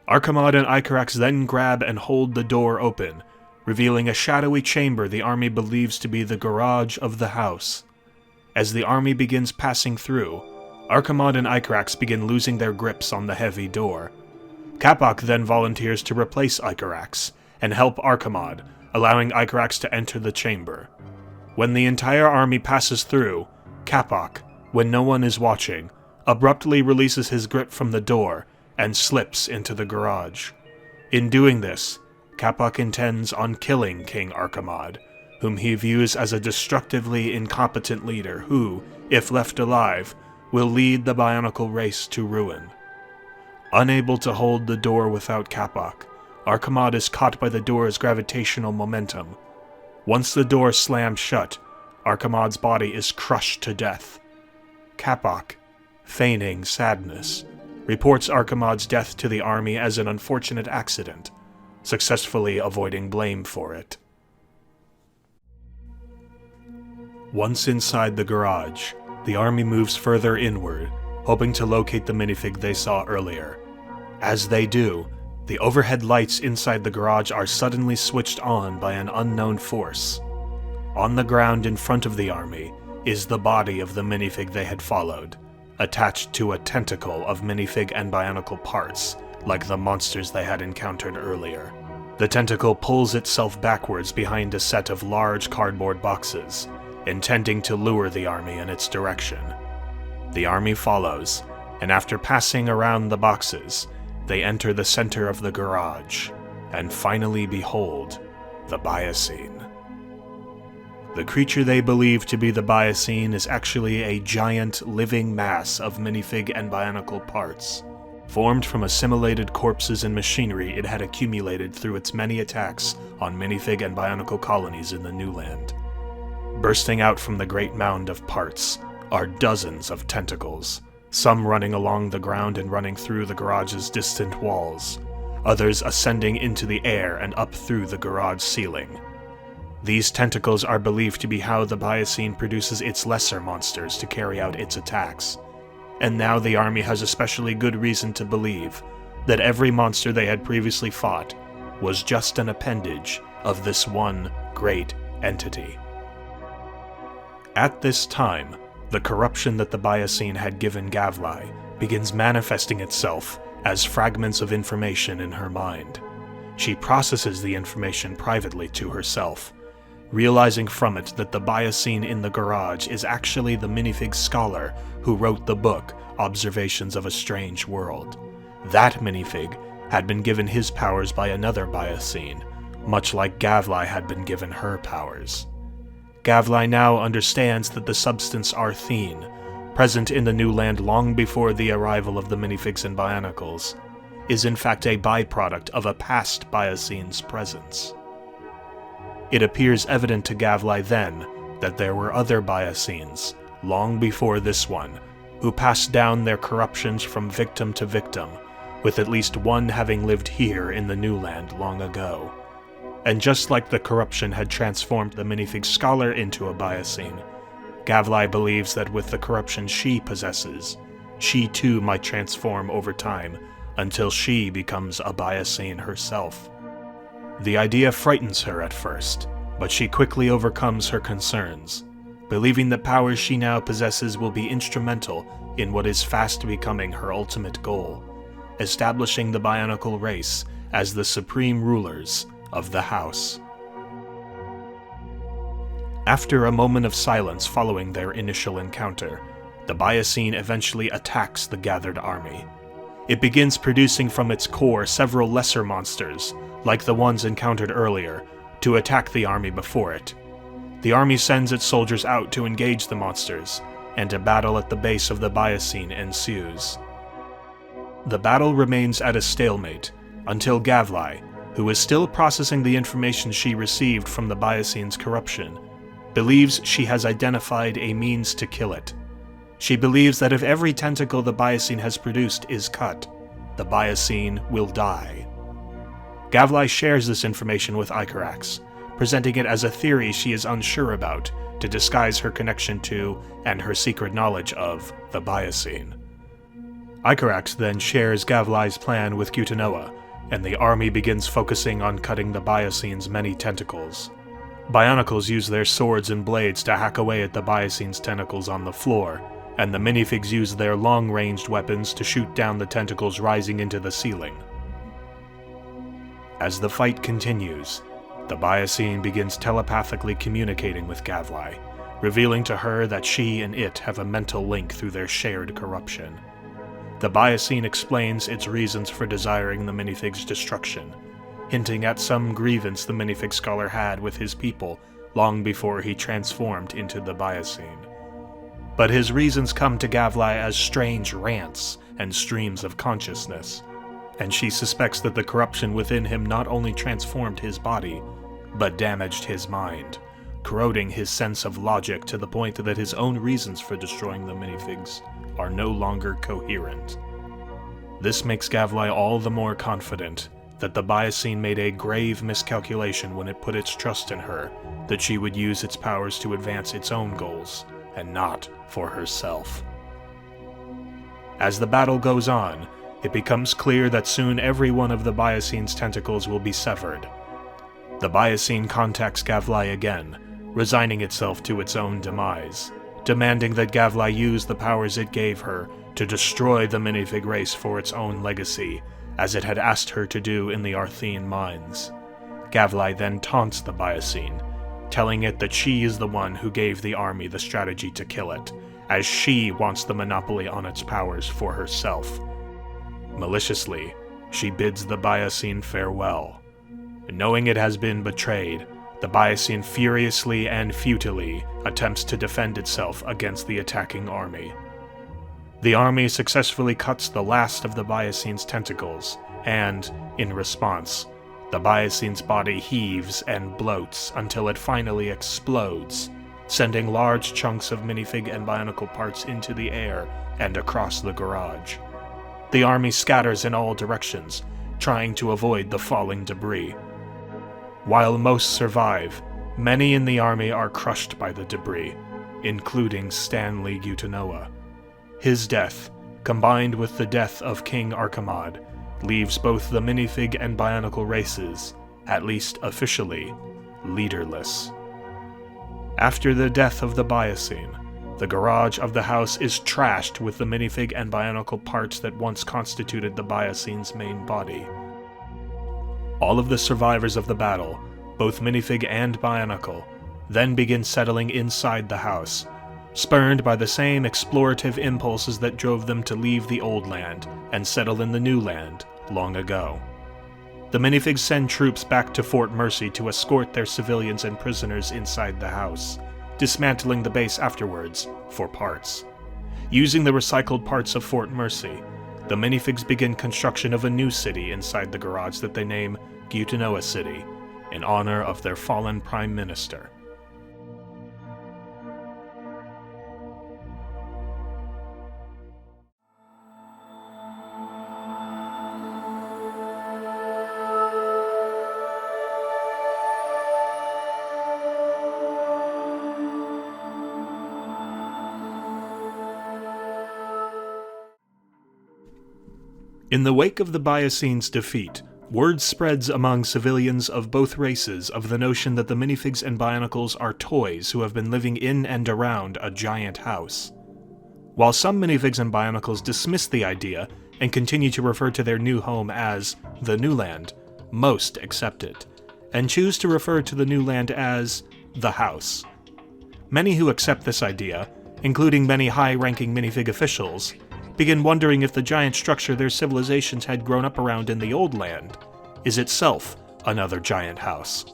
Archimod and Icarax then grab and hold the door open, revealing a shadowy chamber the army believes to be the garage of the house. As the army begins passing through, Archimod and Icarax begin losing their grips on the heavy door. Capoc then volunteers to replace Icarax and help Archimod, allowing Icarax to enter the chamber. When the entire army passes through, Capoc, when no one is watching, abruptly releases his grip from the door and slips into the garage. In doing this, Capoc intends on killing King Archimod, whom he views as a destructively incompetent leader who, if left alive, will lead the Bionicle race to ruin. Unable to hold the door without Capoc, Archimod is caught by the door's gravitational momentum. Once the door slams shut, Archimod's body is crushed to death. Capoc, feigning sadness, reports Archimod's death to the army as an unfortunate accident, successfully avoiding blame for it. Once inside the garage, the army moves further inward, hoping to locate the minifig they saw earlier. As they do, the overhead lights inside the garage are suddenly switched on by an unknown force. On the ground in front of the army is the body of the minifig they had followed, attached to a tentacle of minifig and Bionicle parts, like the monsters they had encountered earlier. The tentacle pulls itself backwards behind a set of large cardboard boxes, intending to lure the army in its direction. The army follows, and after passing around the boxes, they enter the center of the garage, and finally behold the Biocene. The creature they believe to be the Biocene is actually a giant living mass of minifig and Bionicle parts, formed from assimilated corpses and machinery it had accumulated through its many attacks on minifig and Bionicle colonies in the New Land. Bursting out from the great mound of parts are dozens of tentacles, some running along the ground and running through the garage's distant walls, others ascending into the air and up through the garage ceiling. These tentacles are believed to be how the Biocene produces its lesser monsters to carry out its attacks, and now the army has especially good reason to believe that every monster they had previously fought was just an appendage of this one great entity. At this time, the corruption that the Biocene had given Gavlai begins manifesting itself as fragments of information in her mind. She processes the information privately to herself, realizing from it that the Biocene in the garage is actually the minifig scholar who wrote the book Observations of a Strange World. That minifig had been given his powers by another Biocene, much like Gavlai had been given her powers. Gavlai now understands that the substance Arthene, present in the New Land long before the arrival of the minifigs and Bionicles, is in fact a byproduct of a past Biocene's presence. It appears evident to Gavlai then that there were other Biocenes, long before this one, who passed down their corruptions from victim to victim, with at least one having lived here in the New Land long ago. And just like the corruption had transformed the minifig scholar into a Biocene, Gavlai believes that with the corruption she possesses, she too might transform over time until she becomes a Biocene herself. The idea frightens her at first, but she quickly overcomes her concerns, believing that powers she now possesses will be instrumental in what is fast becoming her ultimate goal, establishing the Bionicle race as the supreme rulers of the house. After a moment of silence following their initial encounter, the Biocene eventually attacks the gathered army. It begins producing from its core several lesser monsters, like the ones encountered earlier, to attack the army before it. The army sends its soldiers out to engage the monsters, and a battle at the base of the Biocene ensues. The battle remains at a stalemate until Gavlai, who is still processing the information she received from the Biocene's corruption, believes she has identified a means to kill it. She believes that if every tentacle the Biocene has produced is cut, the Biocene will die. Gavlai shares this information with Icarax, presenting it as a theory she is unsure about to disguise her connection to and her secret knowledge of the Biocene. Icarax then shares Gavlai's plan with Gutanoa, and the army begins focusing on cutting the Biocene's many tentacles. Bionicles use their swords and blades to hack away at the Biocene's tentacles on the floor, and the minifigs use their long-ranged weapons to shoot down the tentacles rising into the ceiling. As the fight continues, the Biocene begins telepathically communicating with Gavlai, revealing to her that she and it have a mental link through their shared corruption. The Biocene explains its reasons for desiring the minifig's destruction, hinting at some grievance the minifig scholar had with his people long before he transformed into the Biocene. But his reasons come to Gavlai as strange rants and streams of consciousness, and she suspects that the corruption within him not only transformed his body, but damaged his mind, corroding his sense of logic to the point that his own reasons for destroying the minifigs are no longer coherent. This makes Gavlai all the more confident that the Biocene made a grave miscalculation when it put its trust in her, that she would use its powers to advance its own goals, and not for herself. As the battle goes on, it becomes clear that soon every one of the Biocene's tentacles will be severed. The Biocene contacts Gavlai again, resigning itself to its own demise, demanding that Gavlai use the powers it gave her to destroy the minifig race for its own legacy, as it had asked her to do in the Arthene mines. Gavlai then taunts the Biocene, telling it that she is the one who gave the army the strategy to kill it, as she wants the monopoly on its powers for herself. Maliciously, she bids the Biocene farewell. Knowing it has been betrayed, the Biocene furiously and futilely attempts to defend itself against the attacking army. The army successfully cuts the last of the Biocene's tentacles, and, in response, the Biocene's body heaves and bloats until it finally explodes, sending large chunks of minifig and Bionicle parts into the air and across the garage. The army scatters in all directions, trying to avoid the falling debris. While most survive, many in the army are crushed by the debris, including Stanley Gutanoa. His death, combined with the death of King Archimad, leaves both the minifig and Bionicle races, at least officially, leaderless. After the death of the Biocene, the garage of the house is trashed with the minifig and Bionicle parts that once constituted the Biocene's main body. All of the survivors of the battle, both minifig and Bionicle, then begin settling inside the house, spurned by the same explorative impulses that drove them to leave the old land and settle in the new land long ago. The minifigs send troops back to Fort Mercy to escort their civilians and prisoners inside the house, dismantling the base afterwards for parts. Using the recycled parts of Fort Mercy, the minifigs begin construction of a new city inside the garage that they name Gutanoa City, in honor of their fallen Prime Minister. In the wake of the Biocene's defeat, word spreads among civilians of both races of the notion that the minifigs and Bionicles are toys who have been living in and around a giant house. While some minifigs and Bionicles dismiss the idea and continue to refer to their new home as the New Land, most accept it, and choose to refer to the New Land as the House. Many who accept this idea, including many high-ranking minifig officials, begin wondering if the giant structure their civilizations had grown up around in the Old Land is itself another giant house.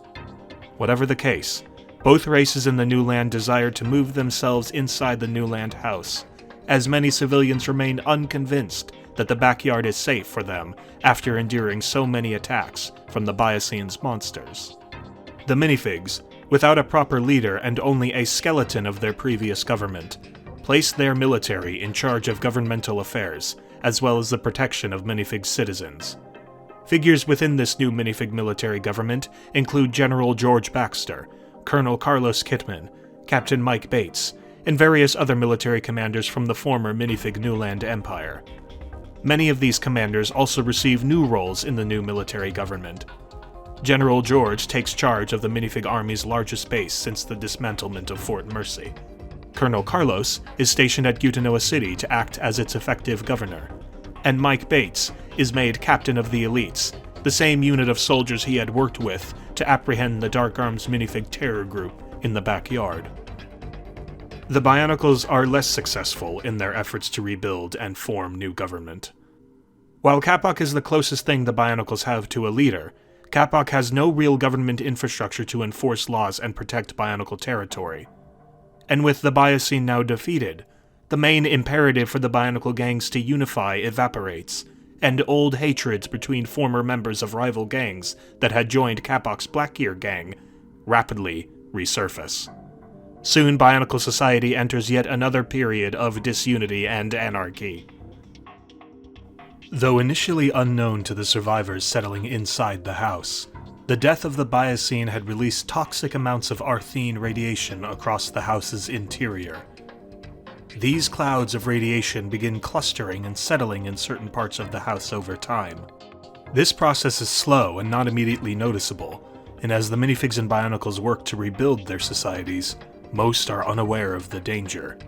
Whatever the case, both races in the New Land desire to move themselves inside the New Land house, as many civilians remain unconvinced that the backyard is safe for them after enduring so many attacks from the Biocine's monsters. The minifigs, without a proper leader and only a skeleton of their previous government, placed their military in charge of governmental affairs, as well as the protection of minifig citizens. Figures within this new minifig military government include General George Baxter, Colonel Carlos Kittman, Captain Mike Bates, and various other military commanders from the former minifig Newland Empire. Many of these commanders also receive new roles in the new military government. General George takes charge of the minifig army's largest base since the dismantlement of Fort Mercy. Colonel Carlos is stationed at Gutanoa City to act as its effective governor, and Mike Bates is made captain of the Elites, the same unit of soldiers he had worked with to apprehend the Dark Arms minifig terror group in the backyard. The Bionicles are less successful in their efforts to rebuild and form new government. While Capoc is the closest thing the Bionicles have to a leader, Capoc has no real government infrastructure to enforce laws and protect Bionicle territory. And with the Biocene now defeated, the main imperative for the Bionicle gangs to unify evaporates, and old hatreds between former members of rival gangs that had joined Capoc's Blackgear gang rapidly resurface. Soon Bionicle society enters yet another period of disunity and anarchy. Though initially unknown to the survivors settling inside the house, the death of the Biocene had released toxic amounts of arthene radiation across the house's interior. These clouds of radiation begin clustering and settling in certain parts of the house over time. This process is slow and not immediately noticeable, and as the minifigs and Bionicles work to rebuild their societies, most are unaware of the danger.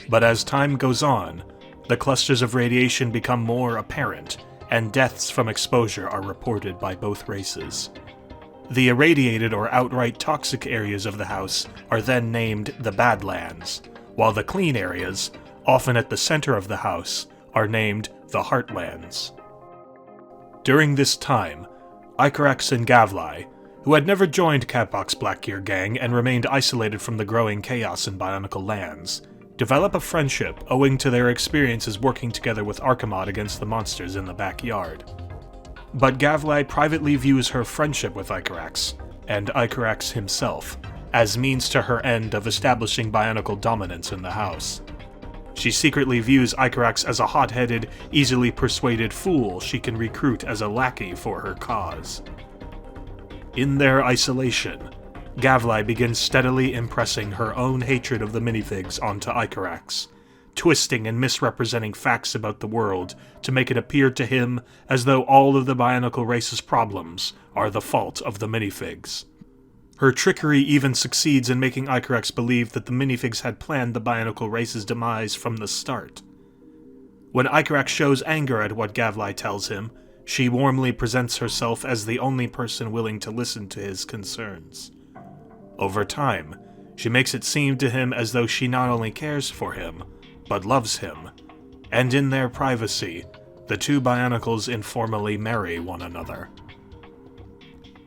But as time goes on, the clusters of radiation become more apparent, and deaths from exposure are reported by both races. The irradiated or outright toxic areas of the house are then named the Badlands, while the clean areas, often at the center of the house, are named the Heartlands. During this time, Icarax and Gavlai, who had never joined Capoc's Blackgear gang and remained isolated from the growing chaos in Bionicle lands, develop a friendship owing to their experiences working together with Archimod against the monsters in the backyard. But Gavlai privately views her friendship with Icarax, and Icarax himself, as means to her end of establishing Bionicle dominance in the house. She secretly views Icarax as a hot-headed, easily persuaded fool she can recruit as a lackey for her cause. In their isolation, Gavlai begins steadily impressing her own hatred of the minifigs onto Icarax, twisting and misrepresenting facts about the world to make it appear to him as though all of the Bionicle race's problems are the fault of the minifigs. Her trickery even succeeds in making Icarax believe that the minifigs had planned the Bionicle race's demise from the start. When Icarax shows anger at what Gavlai tells him, she warmly presents herself as the only person willing to listen to his concerns. Over time, she makes it seem to him as though she not only cares for him, but loves him, and in their privacy, the two Bionicles informally marry one another.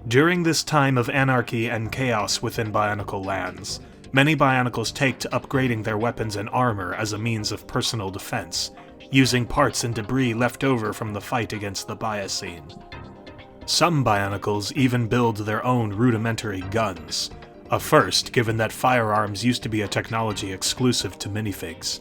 During this time of anarchy and chaos within Bionicle lands, many Bionicles take to upgrading their weapons and armor as a means of personal defense, using parts and debris left over from the fight against the Biocene. Some Bionicles even build their own rudimentary guns, a first given that firearms used to be a technology exclusive to minifigs.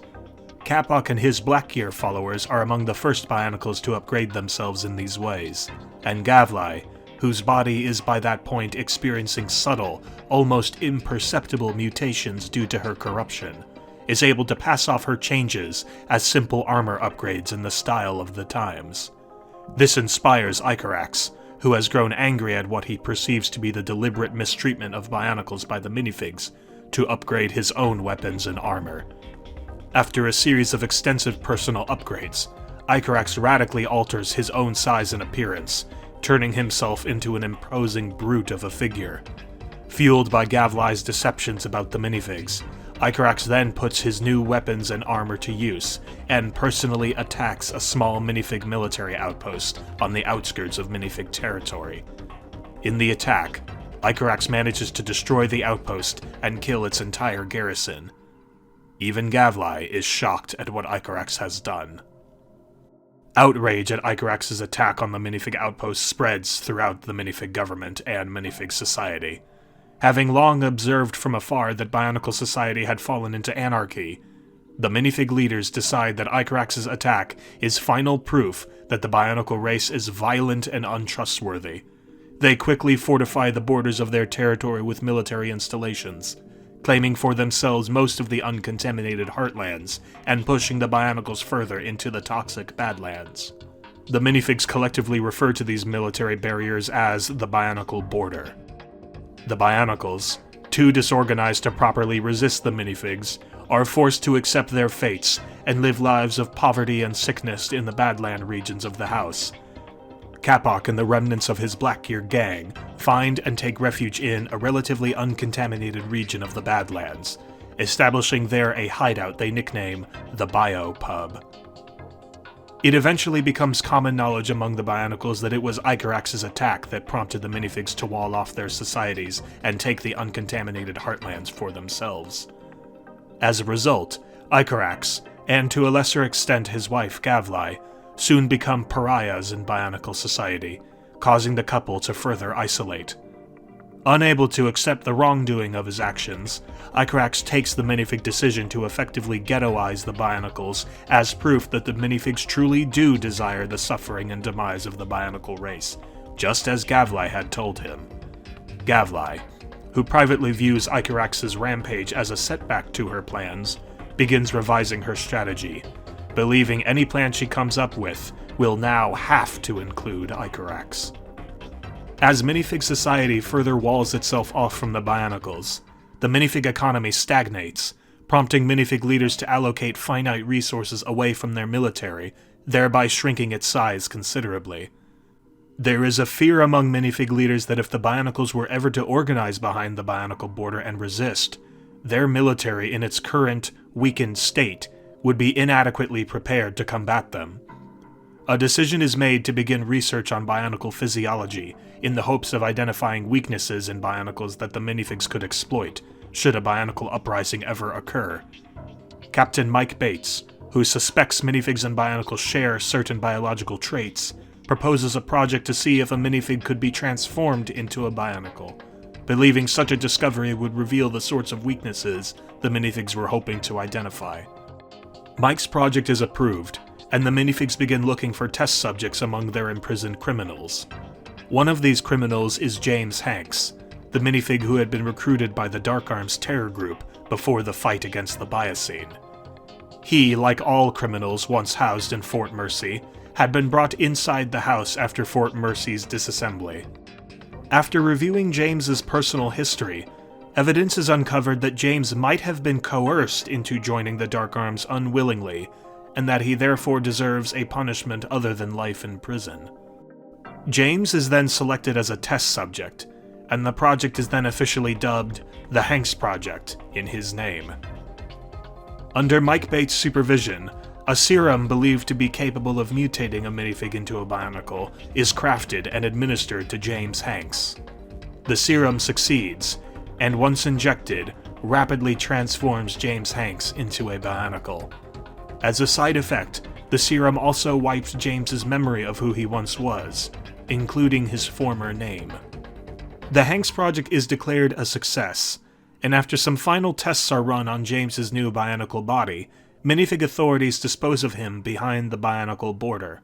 Capoc and his Blackgear followers are among the first Bionicles to upgrade themselves in these ways, and Gavlai, whose body is by that point experiencing subtle, almost imperceptible mutations due to her corruption, is able to pass off her changes as simple armor upgrades in the style of the times. This inspires Icarax, who has grown angry at what he perceives to be the deliberate mistreatment of Bionicles by the minifigs, to upgrade his own weapons and armor. After a series of extensive personal upgrades, Icarax radically alters his own size and appearance, turning himself into an imposing brute of a figure. Fueled by Gavlai's deceptions about the minifigs, Icarax then puts his new weapons and armor to use, and personally attacks a small minifig military outpost on the outskirts of minifig territory. In the attack, Icarax manages to destroy the outpost and kill its entire garrison. Even Gavlai is shocked at what Icarax has done. Outrage at Icarax's attack on the minifig outpost spreads throughout the minifig government and minifig society. Having long observed from afar that Bionicle society had fallen into anarchy, the minifig leaders decide that Icarax's attack is final proof that the Bionicle race is violent and untrustworthy. They quickly fortify the borders of their territory with military installations, claiming for themselves most of the uncontaminated heartlands and pushing the Bionicles further into the toxic Badlands. The minifigs collectively refer to these military barriers as the Bionicle border. The Bionicles, too disorganized to properly resist the minifigs, are forced to accept their fates and live lives of poverty and sickness in the Badland regions of the house. Kapok and the remnants of his Blackgear gang find and take refuge in a relatively uncontaminated region of the Badlands, establishing there a hideout they nickname the Bio Pub. It eventually becomes common knowledge among the Bionicles that it was Icarax's attack that prompted the minifigs to wall off their societies and take the uncontaminated heartlands for themselves. As a result, Icarax, and to a lesser extent his wife Gavlai, soon become pariahs in Bionicle society, causing the couple to further isolate. Unable to accept the wrongdoing of his actions, Icarax takes the minifig decision to effectively ghettoize the Bionicles as proof that the minifigs truly do desire the suffering and demise of the Bionicle race, just as Gavlai had told him. Gavlai, who privately views Icarax's rampage as a setback to her plans, begins revising her strategy, believing any plan she comes up with will now have to include Icarax. As minifig society further walls itself off from the Bionicles, the minifig economy stagnates, prompting minifig leaders to allocate finite resources away from their military, thereby shrinking its size considerably. There is a fear among minifig leaders that if the Bionicles were ever to organize behind the Bionicle border and resist, their military in its current, weakened state would be inadequately prepared to combat them. A decision is made to begin research on Bionicle physiology in the hopes of identifying weaknesses in Bionicles that the minifigs could exploit, should a Bionicle Uprising ever occur. Captain Mike Bates, who suspects minifigs and Bionicles share certain biological traits, proposes a project to see if a minifig could be transformed into a Bionicle, believing such a discovery would reveal the sorts of weaknesses the minifigs were hoping to identify. Mike's project is approved, and the minifigs begin looking for test subjects among their imprisoned criminals. One of these criminals is James Hanks, the minifig who had been recruited by the Dark Arms terror group before the fight against the Biocene. He, like all criminals once housed in Fort Mercy, had been brought inside the house after Fort Mercy's disassembly. After reviewing James's personal history, evidence is uncovered that James might have been coerced into joining the Dark Arms unwillingly, and that he therefore deserves a punishment other than life in prison. James is then selected as a test subject, and the project is then officially dubbed the Hanks Project in his name. Under Mike Bates' supervision, a serum believed to be capable of mutating a minifig into a Bionicle is crafted and administered to James Hanks. The serum succeeds, and once injected, rapidly transforms James Hanks into a Bionicle. As a side effect, the serum also wipes James's memory of who he once was, including his former name. The Hanks Project is declared a success, and after some final tests are run on James's new Bionicle body, minifig authorities dispose of him behind the Bionicle border.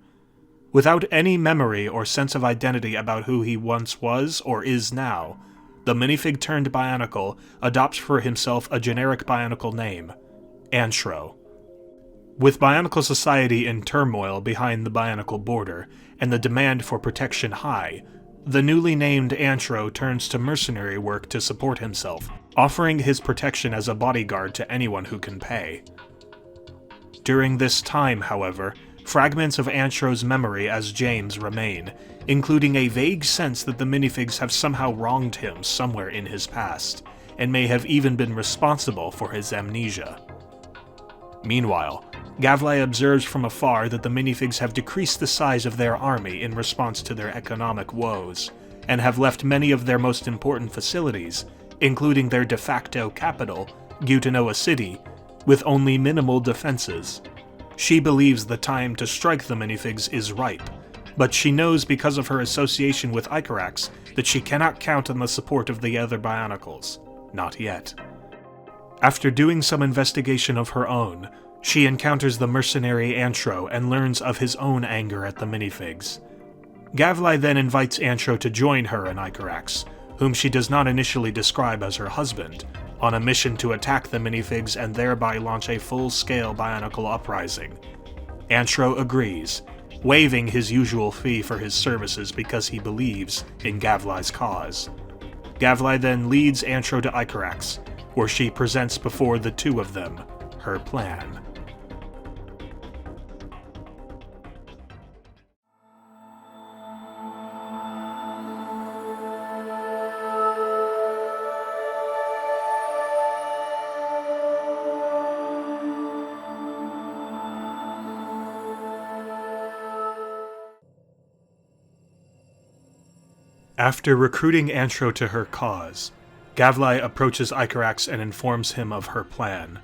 Without any memory or sense of identity about who he once was or is now, the minifig turned Bionicle adopts for himself a generic Bionicle name, Anshro. With Bionicle society in turmoil behind the Bionicle border, and the demand for protection high, the newly named Anshro turns to mercenary work to support himself, offering his protection as a bodyguard to anyone who can pay. During this time, however, fragments of Anshro's memory as James remain, including a vague sense that the minifigs have somehow wronged him somewhere in his past, and may have even been responsible for his amnesia. Meanwhile, Gavlai observes from afar that the minifigs have decreased the size of their army in response to their economic woes, and have left many of their most important facilities, including their de facto capital, Gutanoa City, with only minimal defenses. She believes the time to strike the minifigs is ripe, but she knows because of her association with Icarax that she cannot count on the support of the other Bionicles. Not yet. After doing some investigation of her own, she encounters the mercenary Antro and learns of his own anger at the minifigs. Gavlai then invites Antro to join her and Icarax, whom she does not initially describe as her husband, on a mission to attack the minifigs and thereby launch a full-scale Bionicle Uprising. Antro agrees, waiving his usual fee for his services because he believes in Gavlai's cause. Gavlai then leads Antro to Icarax, where she presents before the two of them her plan. After recruiting Antro to her cause, Gavlai approaches Icarax and informs him of her plan.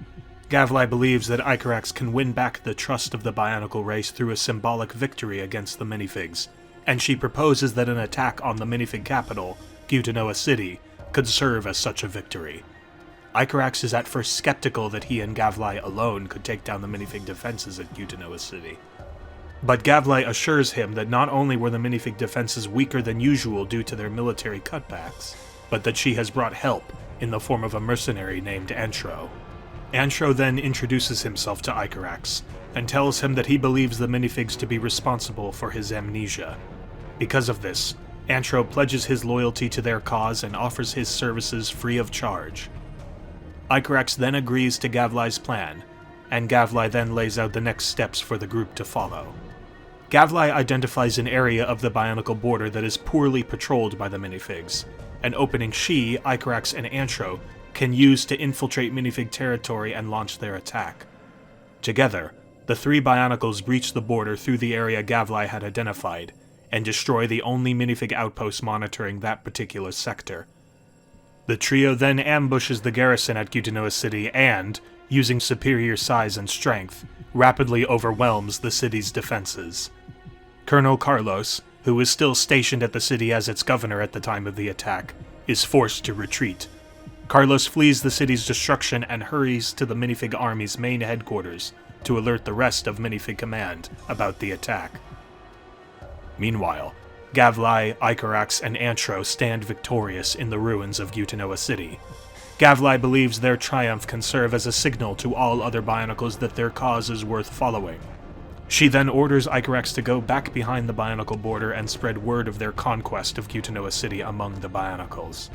Gavlai believes that Icarax can win back the trust of the Bionicle race through a symbolic victory against the minifigs, and she proposes that an attack on the minifig capital, Gutanoa City, could serve as such a victory. Icarax is at first skeptical that he and Gavlai alone could take down the minifig defenses at Gutanoa City. But Gavlai assures him that not only were the minifig defenses weaker than usual due to their military cutbacks, but that she has brought help in the form of a mercenary named Antro. Antro then introduces himself to Icarax, and tells him that he believes the minifigs to be responsible for his amnesia. Because of this, Antro pledges his loyalty to their cause and offers his services free of charge. Icarax then agrees to Gavlai's plan, and Gavlai then lays out the next steps for the group to follow. Gavlai identifies an area of the Bionicle border that is poorly patrolled by the minifigs, an opening she, Icarax, and Antro can use to infiltrate minifig territory and launch their attack. Together, the three Bionicles breach the border through the area Gavlai had identified, and destroy the only minifig outpost monitoring that particular sector. The trio then ambushes the garrison at Gutanoa City and, using superior size and strength, rapidly overwhelms the city's defenses. Colonel Carlos, who is still stationed at the city as its governor at the time of the attack, is forced to retreat. Carlos flees the city's destruction and hurries to the minifig army's main headquarters to alert the rest of minifig command about the attack. Meanwhile, Gavlai, Icarax, and Antro stand victorious in the ruins of Gutanoa City. Gavlai believes their triumph can serve as a signal to all other Bionicles that their cause is worth following. She then orders Icarax to go back behind the Bionicle border and spread word of their conquest of Gutanoa City among the Bionicles.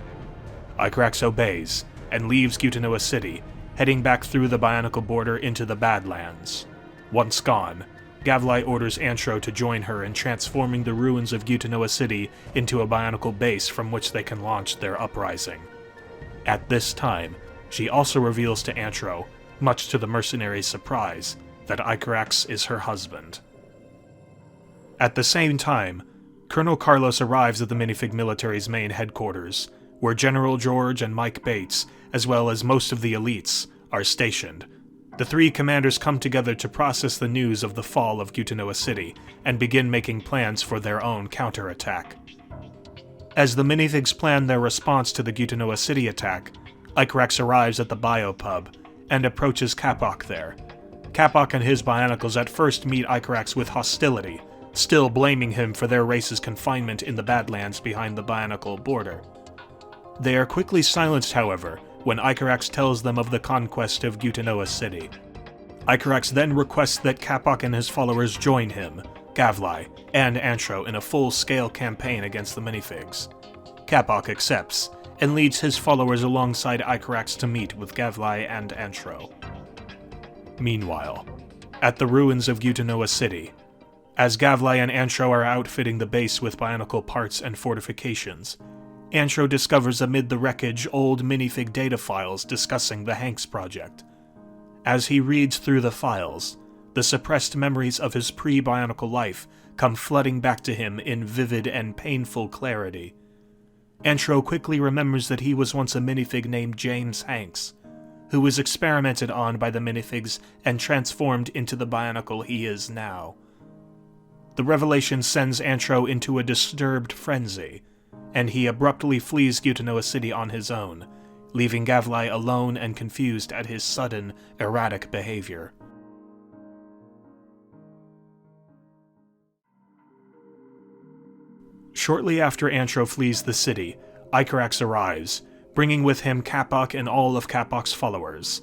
Icarax obeys, and leaves Gutanoa City, heading back through the Bionicle border into the Badlands. Once gone, Gavlai orders Antro to join her in transforming the ruins of Gutanoa City into a Bionicle base from which they can launch their uprising. At this time, she also reveals to Antro, much to the mercenary's surprise, that Icarax is her husband. At the same time, Colonel Carlos arrives at the minifig military's main headquarters, where General George and Mike Bates, as well as most of the elites, are stationed. The three commanders come together to process the news of the fall of Gutanoa City, and begin making plans for their own counterattack. As the minifigs plan their response to the Gutanoa City attack, Icarax arrives at the Biopub, and approaches Capoc there. Capoc and his Bionicles at first meet Icarax with hostility, still blaming him for their race's confinement in the Badlands behind the Bionicle border. They are quickly silenced, however, when Icarax tells them of the conquest of Gutanoa City. Icarax then requests that Capoc and his followers join him, Gavlai, and Antro in a full-scale campaign against the minifigs. Capoc accepts, and leads his followers alongside Icarax to meet with Gavlai and Antro. Meanwhile, at the ruins of Gutanoa City, as Gavlai and Antro are outfitting the base with Bionicle parts and fortifications, Antro discovers amid the wreckage old minifig data files discussing the Hanks Project. As he reads through the files, the suppressed memories of his pre-Bionicle life come flooding back to him in vivid and painful clarity. Antro quickly remembers that he was once a minifig named James Hanks, who was experimented on by the minifigs and transformed into the Bionicle he is now. The revelation sends Antro into a disturbed frenzy, and he abruptly flees Gutanoa City on his own, leaving Gavlai alone and confused at his sudden, erratic behavior. Shortly after Antro flees the city, Icarax arrives, bringing with him Capoc and all of Capoc's followers.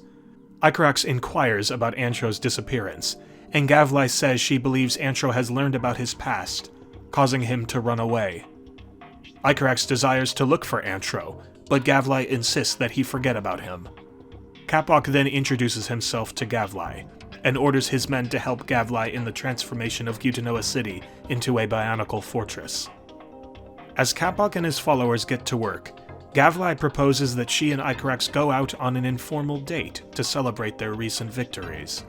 Icarax inquires about Antro's disappearance, and Gavlai says she believes Antro has learned about his past, causing him to run away. Icarax desires to look for Antro, but Gavlai insists that he forget about him. Capoc then introduces himself to Gavlai, and orders his men to help Gavlai in the transformation of Gutanoa City into a Bionicle fortress. As Capoc and his followers get to work, Gavlai proposes that she and Icarax go out on an informal date to celebrate their recent victories.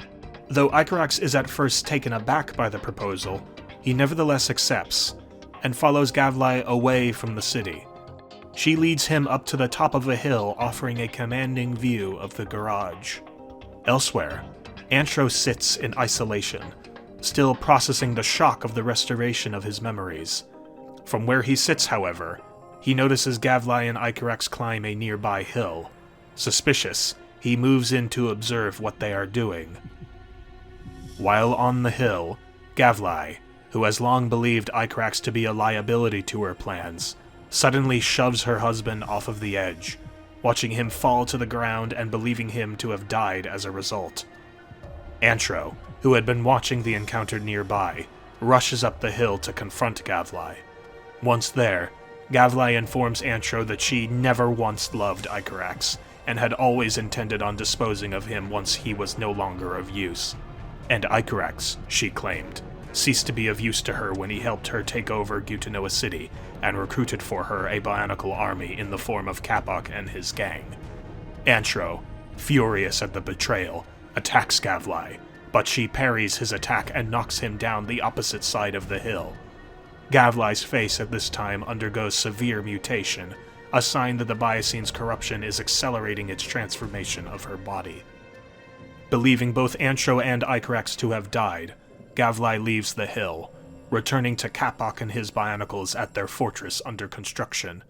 Though Icarax is at first taken aback by the proposal, he nevertheless accepts, and follows Gavlai away from the city. She leads him up to the top of a hill, offering a commanding view of the garage. Elsewhere, Antro sits in isolation, still processing the shock of the restoration of his memories. From where he sits, however, he notices Gavlai and Icarax climb a nearby hill. Suspicious, he moves in to observe what they are doing. While on the hill, Gavlai, who has long believed Icarax to be a liability to her plans, suddenly shoves her husband off of the edge, watching him fall to the ground and believing him to have died as a result. Antro, who had been watching the encounter nearby, rushes up the hill to confront Gavlai. Once there, Gavlai informs Antro that she never once loved Icarax, and had always intended on disposing of him once he was no longer of use. And Icarax, she claimed, ceased to be of use to her when he helped her take over Gutanoa City and recruited for her a Bionicle army in the form of Capoc and his gang. Antro, furious at the betrayal, attacks Gavlai, but she parries his attack and knocks him down the opposite side of the hill. Gavlai's face at this time undergoes severe mutation, a sign that the Biocine's corruption is accelerating its transformation of her body. Believing both Antro and Icarax to have died, Gavlai leaves the hill, returning to Capoc and his Bionicles at their fortress under construction.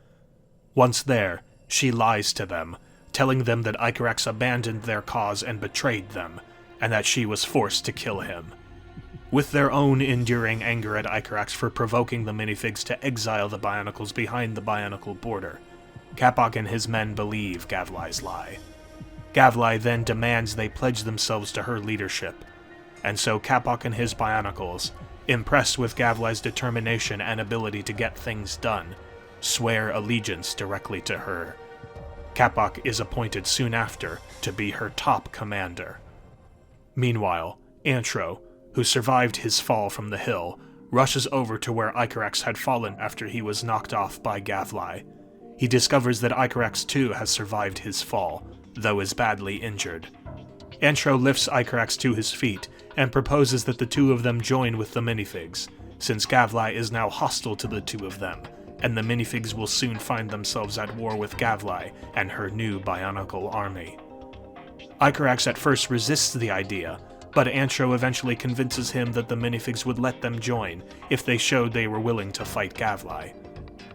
Once there, she lies to them, telling them that Icarax abandoned their cause and betrayed them, and that she was forced to kill him. With their own enduring anger at Icarax for provoking the minifigs to exile the Bionicles behind the Bionicle border, Capoc and his men believe Gavlai's lie. Gavlai then demands they pledge themselves to her leadership, and so Capoc and his Bionicles, impressed with Gavlai's determination and ability to get things done, swear allegiance directly to her. Capoc is appointed soon after to be her top commander. Meanwhile, Antro, who survived his fall from the hill, rushes over to where Icarax had fallen after he was knocked off by Gavlai. He discovers that Icarax too has survived his fall, though is badly injured. Antro lifts Icarax to his feet and proposes that the two of them join with the minifigs, since Gavlai is now hostile to the two of them, and the minifigs will soon find themselves at war with Gavlai and her new Bionicle army. Icarax at first resists the idea, but Antro eventually convinces him that the minifigs would let them join if they showed they were willing to fight Gavlai.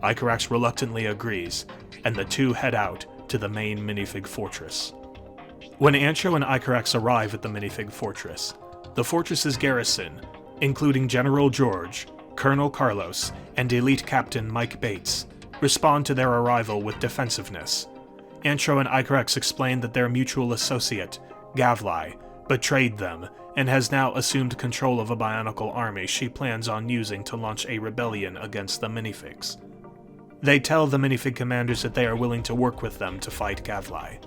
Icarax reluctantly agrees, and the two head out to the main minifig fortress. When Antro and Icarax arrive at the minifig fortress, the fortress's garrison, including General George, Colonel Carlos, and Elite Captain Mike Bates, respond to their arrival with defensiveness. Antro and Icarax explain that their mutual associate, Gavlai, betrayed them and has now assumed control of a Bionicle army she plans on using to launch a rebellion against the minifigs. They tell the minifig commanders that they are willing to work with them to fight Gavlai.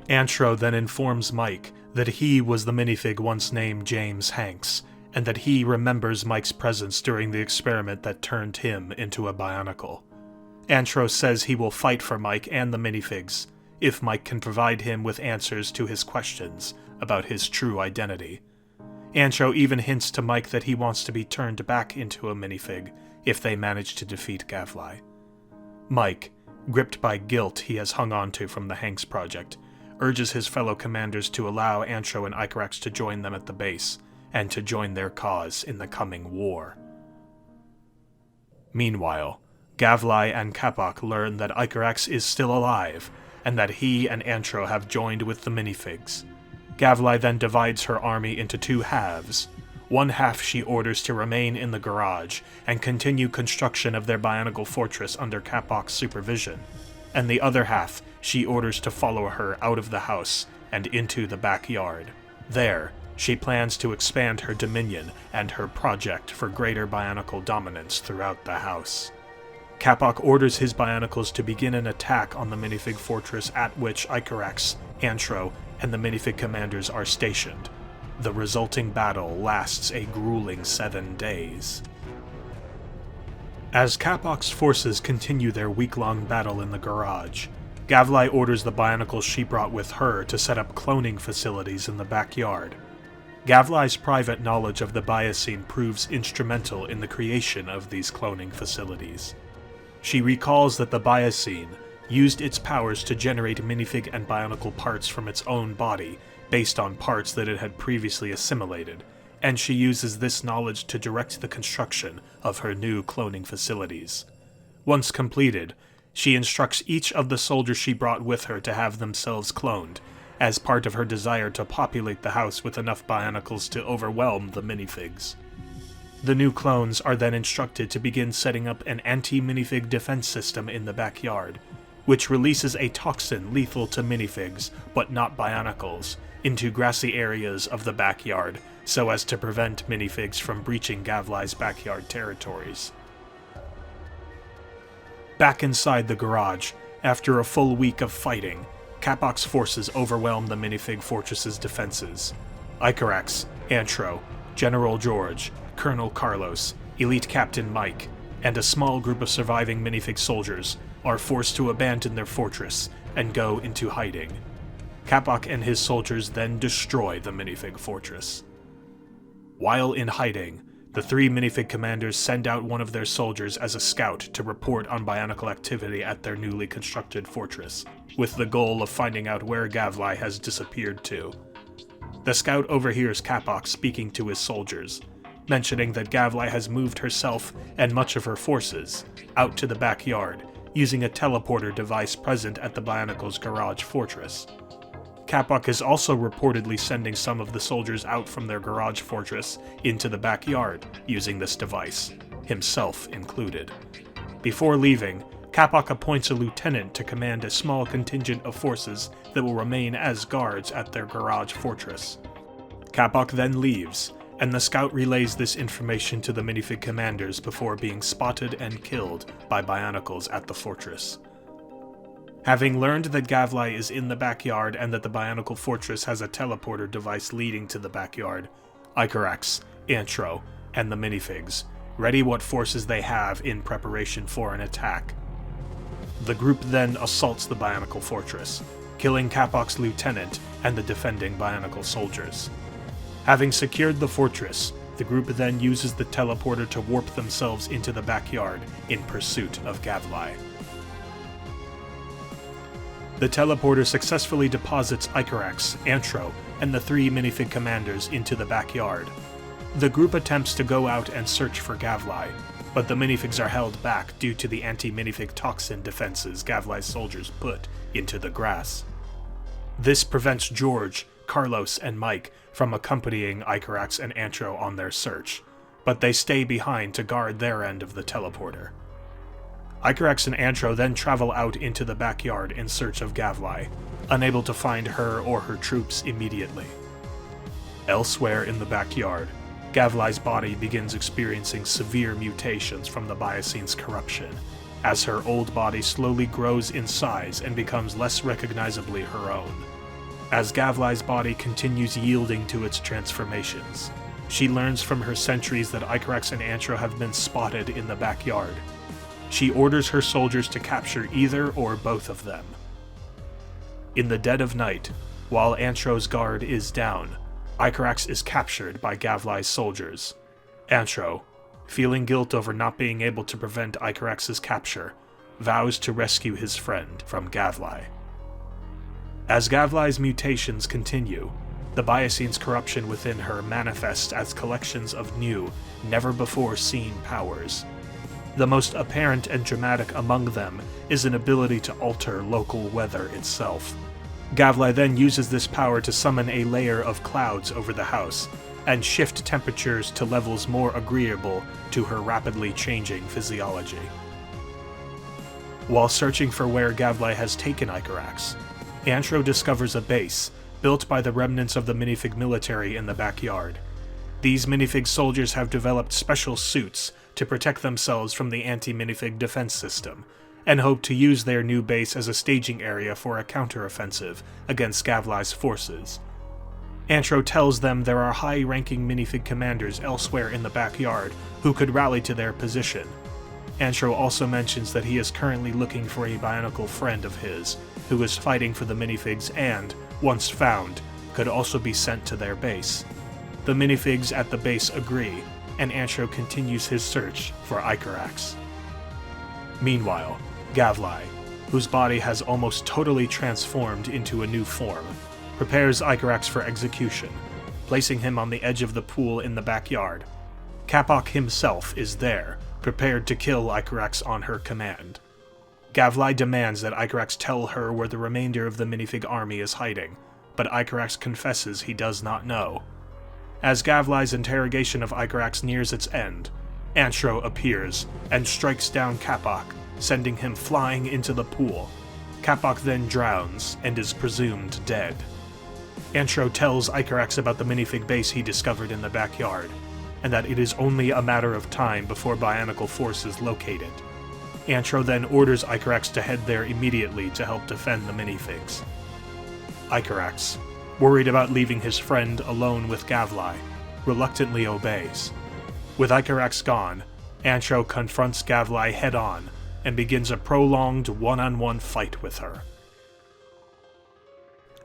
Antro then informs Mike that he was the minifig once named James Hanks, and that he remembers Mike's presence during the experiment that turned him into a Bionicle. Antro says he will fight for Mike and the minifigs if Mike can provide him with answers to his questions about his true identity. Antro even hints to Mike that he wants to be turned back into a minifig if they manage to defeat Gavlai. Mike, gripped by guilt he has hung on to from the Hanks project, urges his fellow commanders to allow Antro and Icarax to join them at the base, and to join their cause in the coming war. Meanwhile, Gavlai and Capoc learn that Icarax is still alive, and that he and Antro have joined with the minifigs. Gavlai then divides her army into two halves. One half she orders to remain in the garage and continue construction of their Bionicle fortress under Capoc's supervision, and the other half she orders to follow her out of the house and into the backyard. There, she plans to expand her dominion and her project for greater Bionicle dominance throughout the house. Capoc orders his Bionicles to begin an attack on the minifig fortress at which Icarax, Antro, and the minifig commanders are stationed. The resulting battle lasts a grueling 7 days. As Capoc's forces continue their week-long battle in the garage, Gavlai orders the Bionicles she brought with her to set up cloning facilities in the backyard. Gavlai's private knowledge of the Biocene proves instrumental in the creation of these cloning facilities. She recalls that the Biocene used its powers to generate minifig and Bionicle parts from its own body, based on parts that it had previously assimilated, and she uses this knowledge to direct the construction of her new cloning facilities. Once completed, she instructs each of the soldiers she brought with her to have themselves cloned, as part of her desire to populate the house with enough Bionicles to overwhelm the minifigs. The new clones are then instructed to begin setting up an anti-minifig defense system in the backyard, which releases a toxin lethal to minifigs, but not Bionicles, into grassy areas of the backyard, so as to prevent minifigs from breaching Gavlai's backyard territories. Back inside the garage, after a full week of fighting, Capoc's forces overwhelm the minifig fortress's defenses. Icarax, Antro, General George, Colonel Carlos, Elite Captain Mike, and a small group of surviving minifig soldiers are forced to abandon their fortress and go into hiding. Capoc and his soldiers then destroy the minifig fortress. While in hiding, the three minifig commanders send out one of their soldiers as a scout to report on Bionicle activity at their newly constructed fortress, with the goal of finding out where Gavlai has disappeared to. The scout overhears Capoc speaking to his soldiers, mentioning that Gavlai has moved herself and much of her forces out to the backyard, using a teleporter device present at the Bionicle's garage fortress. Capoc is also reportedly sending some of the soldiers out from their garage fortress into the backyard using this device, himself included. Before leaving, Capoc appoints a lieutenant to command a small contingent of forces that will remain as guards at their garage fortress. Capoc then leaves, and the scout relays this information to the minifig commanders before being spotted and killed by Bionicles at the fortress. Having learned that Gavlai is in the backyard and that the Bionicle fortress has a teleporter device leading to the backyard, Icarax, Antro, and the minifigs ready what forces they have in preparation for an attack. The group then assaults the Bionicle fortress, killing Capoc's lieutenant and the defending Bionicle soldiers. Having secured the fortress, the group then uses the teleporter to warp themselves into the backyard in pursuit of Gavlai. The teleporter successfully deposits Icarax, Antro, and the three minifig commanders into the backyard. The group attempts to go out and search for Gavlai, but the minifigs are held back due to the anti-minifig toxin defenses Gavlai's soldiers put into the grass. This prevents George, Carlos, and Mike from accompanying Icarax and Antro on their search, but they stay behind to guard their end of the teleporter. Icarax and Antro then travel out into the backyard in search of Gavlai, unable to find her or her troops immediately. Elsewhere in the backyard, Gavlai's body begins experiencing severe mutations from the Biocene's corruption, as her old body slowly grows in size and becomes less recognizably her own. As Gavlai's body continues yielding to its transformations, she learns from her sentries that Icarax and Antro have been spotted in the backyard. She orders her soldiers to capture either or both of them. In the dead of night, while Antro's guard is down, Icarax is captured by Gavlai's soldiers. Antro, feeling guilt over not being able to prevent Icarax's capture, vows to rescue his friend from Gavlai. As Gavlai's mutations continue, the Biocine's corruption within her manifests as collections of new, never-before-seen powers. The most apparent and dramatic among them is an ability to alter local weather itself. Gavlai then uses this power to summon a layer of clouds over the house, and shift temperatures to levels more agreeable to her rapidly changing physiology. While searching for where Gavlai has taken Icarax, Antro discovers a base built by the remnants of the minifig military in the backyard. These minifig soldiers have developed special suits to protect themselves from the anti-minifig defense system, and hope to use their new base as a staging area for a counteroffensive against Gavlai's forces. Antro tells them there are high-ranking minifig commanders elsewhere in the backyard who could rally to their position. Antro also mentions that he is currently looking for a Bionicle friend of his, who is fighting for the minifigs and, once found, could also be sent to their base. The minifigs at the base agree, and Antro continues his search for Icarax. Meanwhile, Gavlai, whose body has almost totally transformed into a new form, prepares Icarax for execution, placing him on the edge of the pool in the backyard. Capoc himself is there, prepared to kill Icarax on her command. Gavlai demands that Icarax tell her where the remainder of the minifig army is hiding, but Icarax confesses he does not know. As Gavlai's interrogation of Icarax nears its end, Antro appears and strikes down Capoc, sending him flying into the pool. Capoc then drowns and is presumed dead. Antro tells Icarax about the minifig base he discovered in the backyard, and that it is only a matter of time before Bionicle forces locate it. Antro then orders Icarax to head there immediately to help defend the minifigs. Icarax, worried about leaving his friend alone with Gavlai, reluctantly obeys. With Icarax gone, Antro confronts Gavlai head-on and begins a prolonged one-on-one fight with her.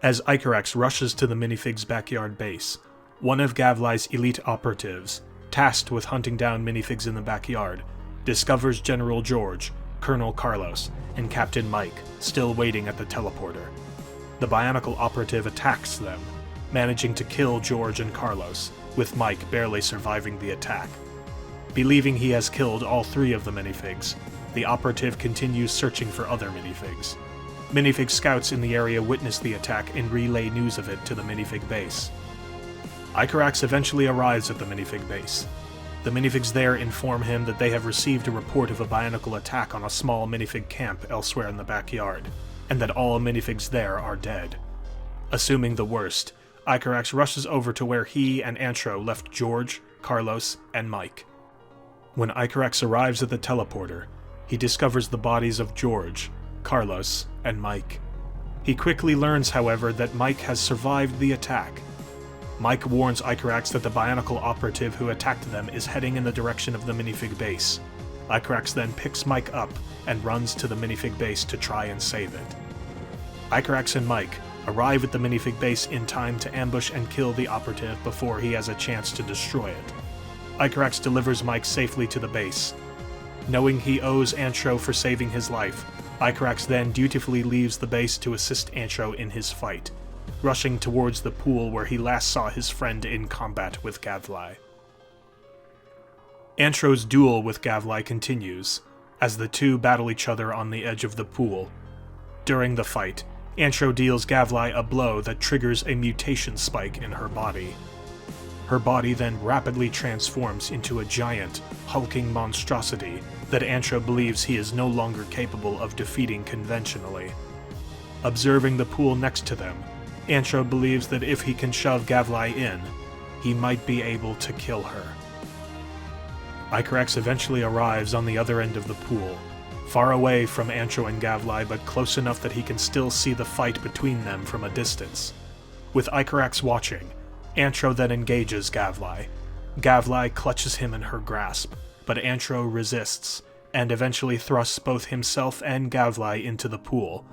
As Icarax rushes to the minifig's backyard base, one of Gavlai's elite operatives, tasked with hunting down minifigs in the backyard, discovers General George, Colonel Carlos, and Captain Mike still waiting at the teleporter. The Bionicle operative attacks them, managing to kill George and Carlos, with Mike barely surviving the attack. Believing he has killed all three of the minifigs, the operative continues searching for other minifigs. Minifig scouts in the area witness the attack and relay news of it to the minifig base. Icarax eventually arrives at the minifig base. The minifigs there inform him that they have received a report of a Bionicle attack on a small minifig camp elsewhere in the backyard, and that all minifigs there are dead. Assuming the worst, Icarax rushes over to where he and Antro left George, Carlos, and Mike. When Icarax arrives at the teleporter, he discovers the bodies of George, Carlos, and Mike. He quickly learns, however, that Mike has survived the attack. Mike warns Icarax that the Bionicle operative who attacked them is heading in the direction of the minifig base. Icarax then picks Mike up and runs to the minifig base to try and save it. Icarax and Mike arrive at the minifig base in time to ambush and kill the operative before he has a chance to destroy it. Icarax delivers Mike safely to the base. Knowing he owes Antro for saving his life, Icarax then dutifully leaves the base to assist Antro in his fight, rushing towards the pool where he last saw his friend in combat with Gavlai. Antro's duel with Gavlai continues, as the two battle each other on the edge of the pool. During the fight, Antro deals Gavlai a blow that triggers a mutation spike in her body. Her body then rapidly transforms into a giant, hulking monstrosity that Antro believes he is no longer capable of defeating conventionally. Observing the pool next to them, Antro believes that if he can shove Gavlai in, he might be able to kill her. Icarax eventually arrives on the other end of the pool, far away from Antro and Gavlai but close enough that he can still see the fight between them from a distance. With Icarax watching, Antro then engages Gavlai. Gavlai clutches him in her grasp, but Antro resists, and eventually thrusts both himself and Gavlai into the pool,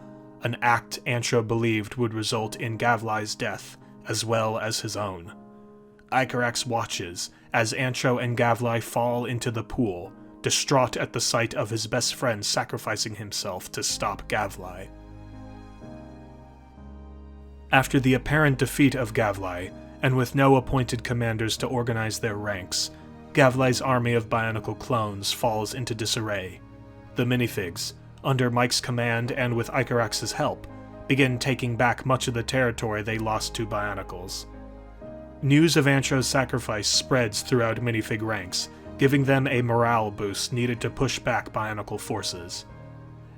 an act Antro believed would result in Gavlai's death, as well as his own. Icarax watches as Antro and Gavlai fall into the pool, distraught at the sight of his best friend sacrificing himself to stop Gavlai. After the apparent defeat of Gavlai, and with no appointed commanders to organize their ranks, Gavlai's army of Bionicle clones falls into disarray. The minifigs, under Mike's command and with Icarax's help, begin taking back much of the territory they lost to Bionicles. News of Antro's sacrifice spreads throughout minifig ranks, giving them a morale boost needed to push back Bionicle forces.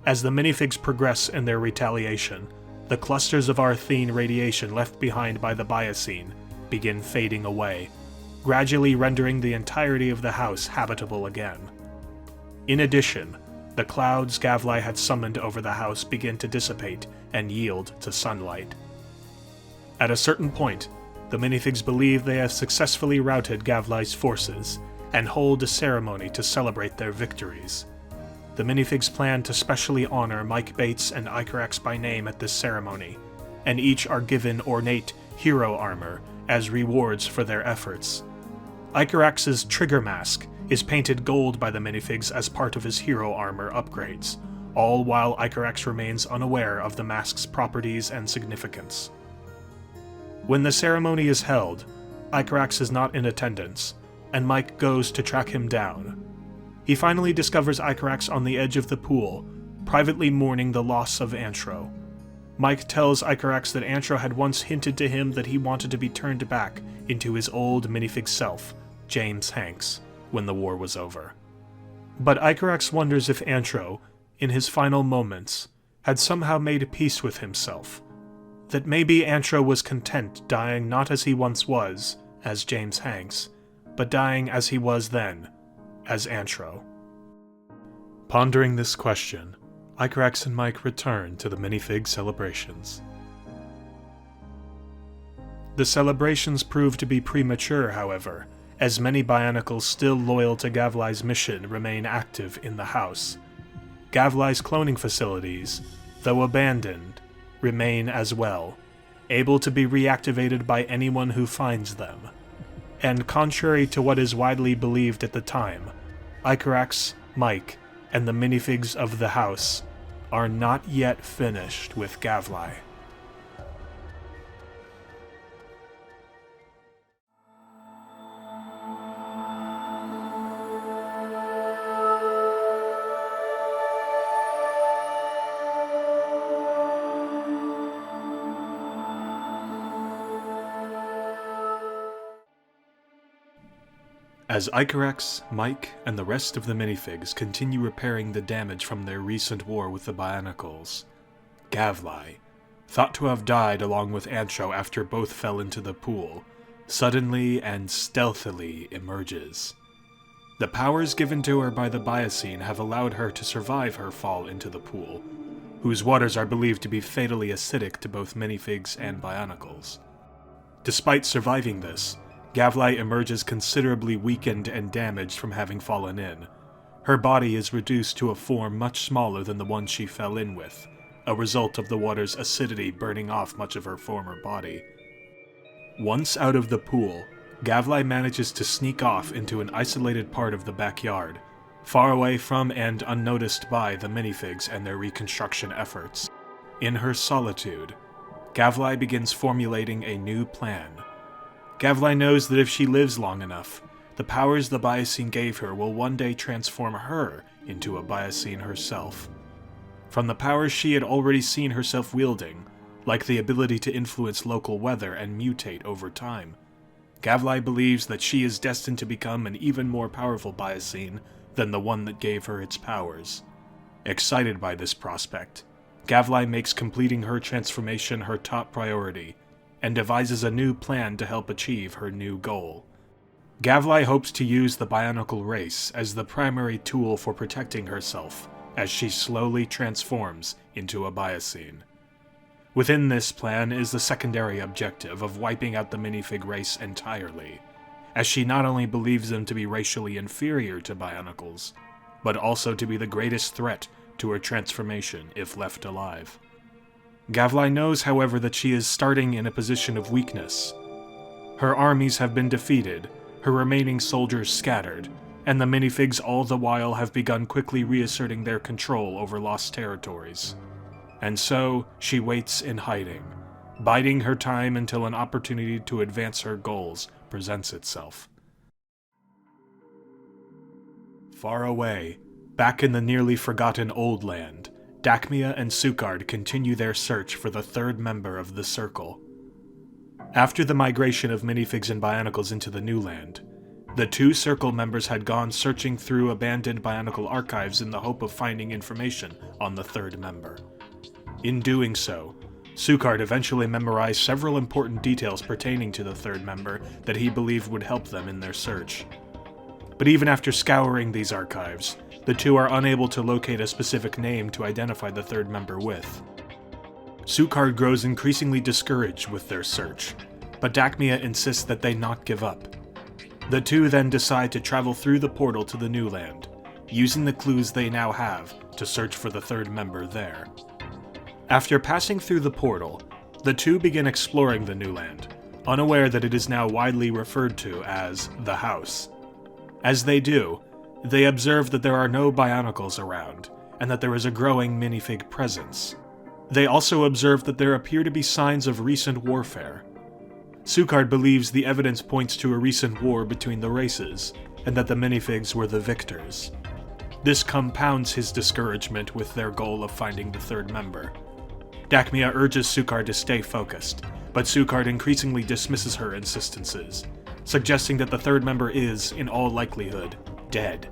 As the minifigs progress in their retaliation, the clusters of Arthene radiation left behind by the Biocene begin fading away, gradually rendering the entirety of the house habitable again. In addition, the clouds Gavlai had summoned over the house begin to dissipate and yield to sunlight. At a certain point, the minifigs believe they have successfully routed Gavlai's forces and hold a ceremony to celebrate their victories. The minifigs plan to specially honor Mike Bates and Icarax by name at this ceremony, and each are given ornate hero armor as rewards for their efforts. Icarax's trigger mask is painted gold by the minifigs as part of his hero armor upgrades, all while Icarax remains unaware of the mask's properties and significance. When the ceremony is held, Icarax is not in attendance, and Mike goes to track him down. He finally discovers Icarax on the edge of the pool, privately mourning the loss of Antro. Mike tells Icarax that Antro had once hinted to him that he wanted to be turned back into his old minifig self, James Hanks, when the war was over. But Icarax wonders if Antro, in his final moments, had somehow made peace with himself. That maybe Antro was content dying not as he once was, as James Hanks, but dying as he was then, as Antro. Pondering this question, Icarax and Mike return to the minifig celebrations. The celebrations prove to be premature, however, as many Bionicles still loyal to Gavlai's mission remain active in the house. Gavlai's cloning facilities, though abandoned, remain as well, able to be reactivated by anyone who finds them. And contrary to what is widely believed at the time, Icarax, Mike, and the minifigs of the house are not yet finished with Gavlai. As Icarax, Mike, and the rest of the minifigs continue repairing the damage from their recent war with the Bionicles, Gavlai, thought to have died along with Antro after both fell into the pool, suddenly and stealthily emerges. The powers given to her by the Biocene have allowed her to survive her fall into the pool, whose waters are believed to be fatally acidic to both minifigs and Bionicles. Despite surviving this, Gavlai emerges considerably weakened and damaged from having fallen in. Her body is reduced to a form much smaller than the one she fell in with, a result of the water's acidity burning off much of her former body. Once out of the pool, Gavlai manages to sneak off into an isolated part of the backyard, far away from and unnoticed by the minifigs and their reconstruction efforts. In her solitude, Gavlai begins formulating a new plan. Gavlai knows that if she lives long enough, the powers the Biocene gave her will one day transform her into a Biocene herself. From the powers she had already seen herself wielding, like the ability to influence local weather and mutate over time, Gavlai believes that she is destined to become an even more powerful Biocene than the one that gave her its powers. Excited by this prospect, Gavlai makes completing her transformation her top priority, and devises a new plan to help achieve her new goal. Gavlai hopes to use the Bionicle race as the primary tool for protecting herself as she slowly transforms into a Biocene. Within this plan is the secondary objective of wiping out the minifig race entirely, as she not only believes them to be racially inferior to Bionicles, but also to be the greatest threat to her transformation if left alive. Gavlai knows, however, that she is starting in a position of weakness. Her armies have been defeated, her remaining soldiers scattered, and the minifigs all the while have begun quickly reasserting their control over lost territories. And so, she waits in hiding, biding her time until an opportunity to advance her goals presents itself. Far away, back in the nearly forgotten Old Land, Dachmia and Sukard continue their search for the third member of the Circle. After the migration of minifigs and Bionicles into the New Land, the two Circle members had gone searching through abandoned Bionicle archives in the hope of finding information on the third member. In doing so, Sukard eventually memorized several important details pertaining to the third member that he believed would help them in their search. But even after scouring these archives, the two are unable to locate a specific name to identify the third member with. Sukard grows increasingly discouraged with their search, but Dachmia insists that they not give up. The two then decide to travel through the portal to the New Land, using the clues they now have to search for the third member there. After passing through the portal, the two begin exploring the New Land, unaware that it is now widely referred to as the House. As they do, they observe that there are no Bionicles around, and that there is a growing minifig presence. They also observe that there appear to be signs of recent warfare. Sukard believes the evidence points to a recent war between the races, and that the minifigs were the victors. This compounds his discouragement with their goal of finding the third member. Dachmia urges Sukard to stay focused, but Sukard increasingly dismisses her insistences, suggesting that the third member is, in all likelihood, dead.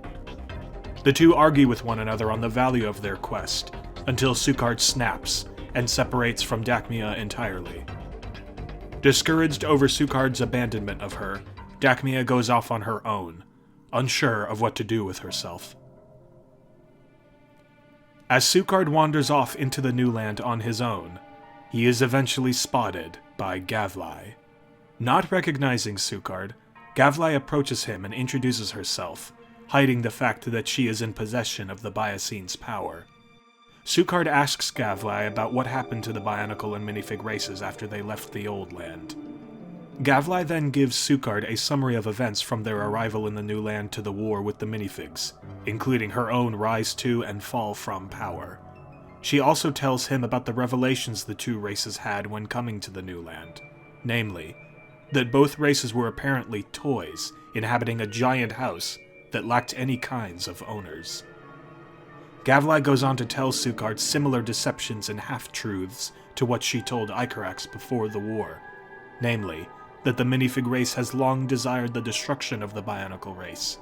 The two argue with one another on the value of their quest, until Sukard snaps and separates from Dachmia entirely. Discouraged over Sukard's abandonment of her, Dachmia goes off on her own, unsure of what to do with herself. As Sukard wanders off into the New Land on his own, he is eventually spotted by Gavlai. Not recognizing Sukard, Gavlai approaches him and introduces herself, hiding the fact that she is in possession of the Biocene's power. Sukard asks Gavlai about what happened to the Bionicle and minifig races after they left the Old Land. Gavlai then gives Sukard a summary of events from their arrival in the New Land to the war with the minifigs, including her own rise to and fall from power. She also tells him about the revelations the two races had when coming to the New Land, namely, that both races were apparently toys inhabiting a giant house that lacked any kinds of owners. Gavlai goes on to tell Sukard similar deceptions and half-truths to what she told Icarax before the war, namely, that the minifig race has long desired the destruction of the Bionicle race,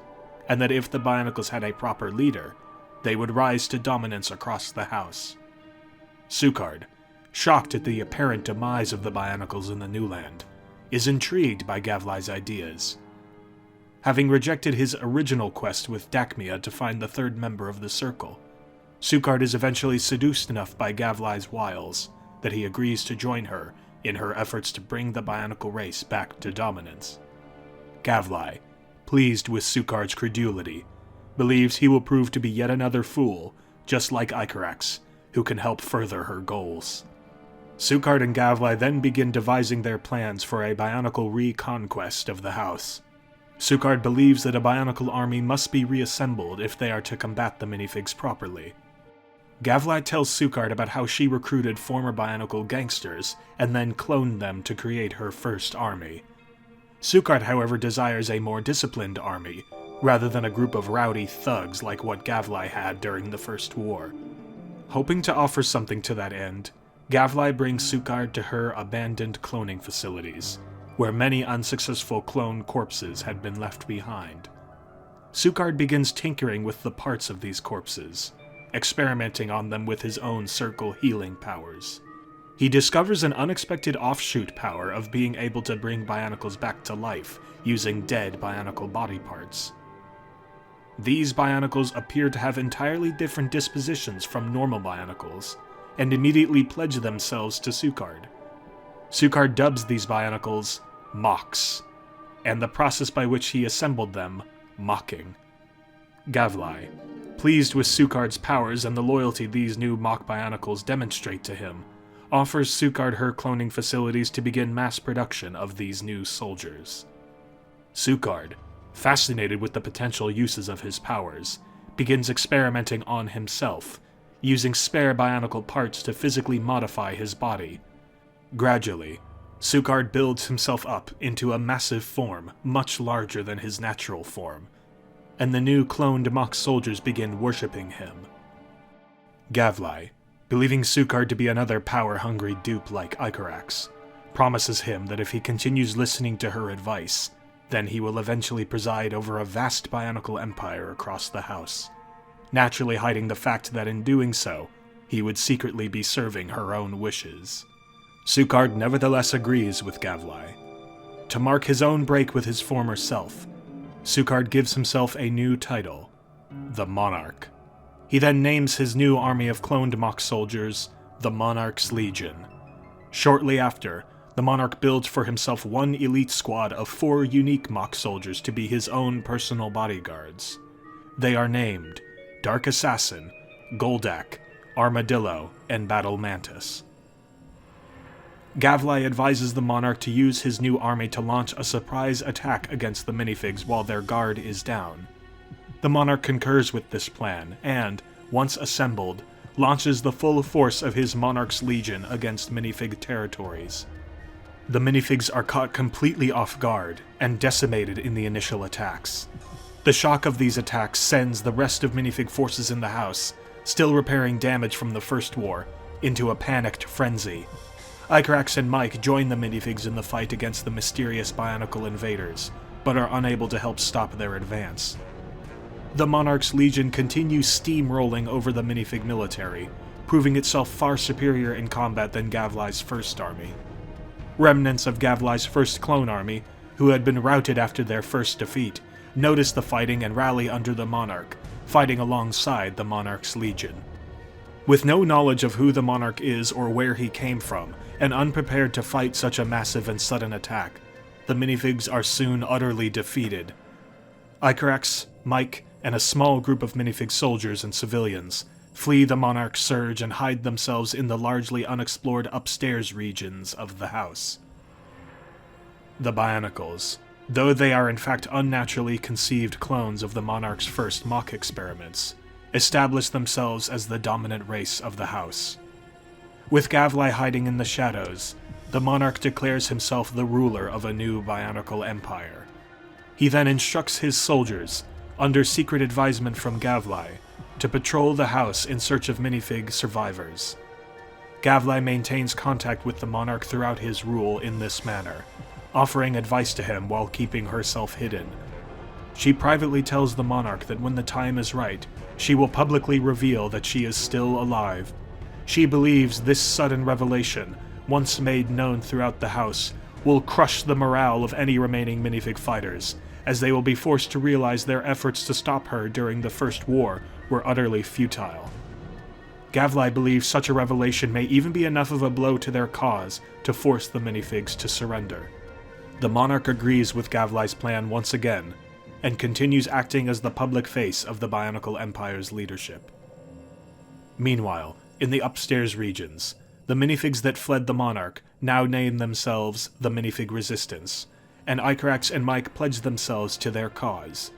and that if the Bionicles had a proper leader, they would rise to dominance across the house. Sukard, shocked at the apparent demise of the Bionicles in the New Land, is intrigued by Gavlai's ideas. Having rejected his original quest with Dachmia to find the third member of the Circle, Sukard is eventually seduced enough by Gavlai's wiles that he agrees to join her in her efforts to bring the Bionicle race back to dominance. Gavlai, pleased with Sukard's credulity, believes he will prove to be yet another fool, just like Icarax, who can help further her goals. Sukard and Gavlai then begin devising their plans for a Bionicle reconquest of the house. Sukard believes that a Bionicle army must be reassembled if they are to combat the minifigs properly. Gavlai tells Sukard about how she recruited former Bionicle gangsters and then cloned them to create her first army. Sukard, however, desires a more disciplined army, rather than a group of rowdy thugs like what Gavlai had during the First War. Hoping to offer something to that end, Gavlai brings Sukard to her abandoned cloning facilities, where many unsuccessful clone corpses had been left behind. Sukard begins tinkering with the parts of these corpses, experimenting on them with his own circle healing powers. He discovers an unexpected offshoot power of being able to bring Bionicles back to life using dead Bionicle body parts. These Bionicles appear to have entirely different dispositions from normal Bionicles, and immediately pledge themselves to Sukard. Sukard dubs these Bionicles Mocks, and the process by which he assembled them, Mocking. Gavlai, pleased with Sukard's powers and the loyalty these new mock Bionicles demonstrate to him, offers Sukard her cloning facilities to begin mass production of these new soldiers. Sukard, fascinated with the potential uses of his powers, begins experimenting on himself, using spare Bionicle parts to physically modify his body. Gradually, Sukard builds himself up into a massive form much larger than his natural form, and the new cloned mock soldiers begin worshipping him. Gavlai, believing Sukard to be another power-hungry dupe like Icarax, promises him that if he continues listening to her advice, then he will eventually preside over a vast Bionicle Empire across the house, naturally hiding the fact that in doing so, he would secretly be serving her own wishes. Sukard nevertheless agrees with Gavlai. To mark his own break with his former self, Sukard gives himself a new title, the Monarch. He then names his new army of cloned mock soldiers the Monarch's Legion. Shortly after, the Monarch builds for himself one elite squad of 4 unique mock soldiers to be his own personal bodyguards. They are named Dark Assassin, Goldak, Armadillo, and Battle Mantis. Gavlai advises the Monarch to use his new army to launch a surprise attack against the minifigs while their guard is down. The Monarch concurs with this plan and, once assembled, launches the full force of his Monarch's Legion against minifig territories. The minifigs are caught completely off guard and decimated in the initial attacks. The shock of these attacks sends the rest of minifig forces in the house, still repairing damage from the First War, into a panicked frenzy. Icarax and Mike join the minifigs in the fight against the mysterious Bionicle invaders, but are unable to help stop their advance. The Monarch's Legion continues steamrolling over the minifig military, proving itself far superior in combat than Gavlai's first army. Remnants of Gavlai's first clone army, who had been routed after their first defeat, notice the fighting and rally under the Monarch, fighting alongside the Monarch's Legion. With no knowledge of who the Monarch is or where he came from, and unprepared to fight such a massive and sudden attack, the minifigs are soon utterly defeated. Icarax, Mike, and a small group of minifig soldiers and civilians flee the Monarch's surge and hide themselves in the largely unexplored upstairs regions of the house. The Bionicles, though they are in fact unnaturally conceived clones of the Monarch's first mock experiments, establish themselves as the dominant race of the house. With Gavlai hiding in the shadows, the Monarch declares himself the ruler of a new Bionicle Empire. He then instructs his soldiers, under secret advisement from Gavlai, to patrol the house in search of minifig survivors. Gavlai maintains contact with the Monarch throughout his rule in this manner, offering advice to him while keeping herself hidden. She privately tells the Monarch that when the time is right, she will publicly reveal that she is still alive. She believes this sudden revelation, once made known throughout the house, will crush the morale of any remaining minifig fighters, as they will be forced to realize their efforts to stop her during the First War were utterly futile. Gavlai believes such a revelation may even be enough of a blow to their cause to force the minifigs to surrender. The Monarch agrees with Gavlai's plan once again, and continues acting as the public face of the Bionicle Empire's leadership. Meanwhile, in the upstairs regions, the minifigs that fled the Monarch now name themselves the Minifig Resistance, and Icarax and Mike pledge themselves to their cause.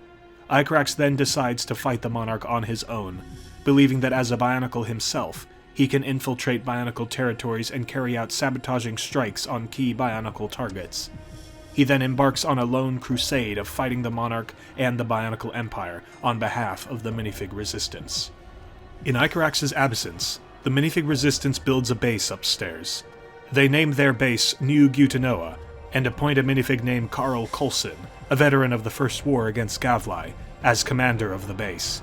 Icarax then decides to fight the Monarch on his own, believing that as a Bionicle himself, he can infiltrate Bionicle territories and carry out sabotaging strikes on key Bionicle targets. He then embarks on a lone crusade of fighting the Monarch and the Bionicle Empire on behalf of the Minifig Resistance. In Icarax's absence, the Minifig Resistance builds a base upstairs. They name their base New Gutanoa, and appoint a minifig named Carl Coulson, a veteran of the First War against Gavlai, as commander of the base.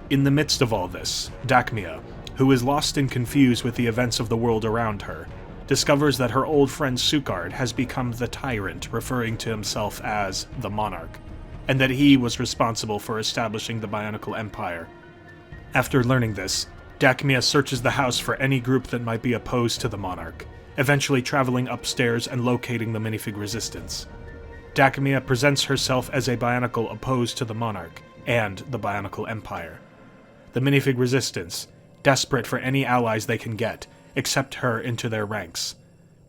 In the midst of all this, Dakmia, who is lost and confused with the events of the world around her, discovers that her old friend Sukard has become the Tyrant, referring to himself as the Monarch, and that he was responsible for establishing the Bionicle Empire. After learning this, Dakmia searches the house for any group that might be opposed to the Monarch, eventually traveling upstairs and locating the Minifig Resistance. Dakmia presents herself as a Bionicle opposed to the Monarch and the Bionicle Empire. The Minifig Resistance, desperate for any allies they can get, accept her into their ranks.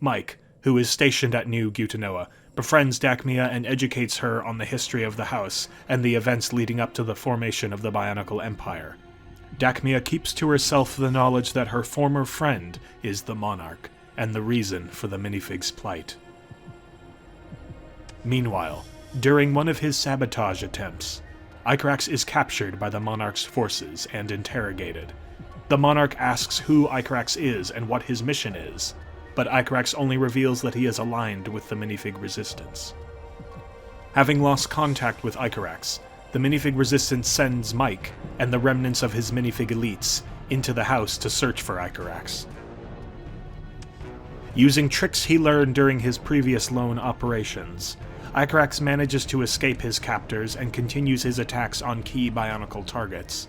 Mike, who is stationed at New Gutanoa, befriends Dakmia and educates her on the history of the house and the events leading up to the formation of the Bionicle Empire. Dakmia keeps to herself the knowledge that her former friend is the Monarch, and the reason for the minifig's plight. Meanwhile, during one of his sabotage attempts, Icarax is captured by the Monarch's forces and interrogated. The Monarch asks who Icarax is and what his mission is, but Icarax only reveals that he is aligned with the minifig resistance. Having lost contact with Icarax, the minifig resistance sends Mike and the remnants of his minifig elites into the house to search for Icarax. Using tricks he learned during his previous lone operations, Icarax manages to escape his captors and continues his attacks on key Bionicle targets.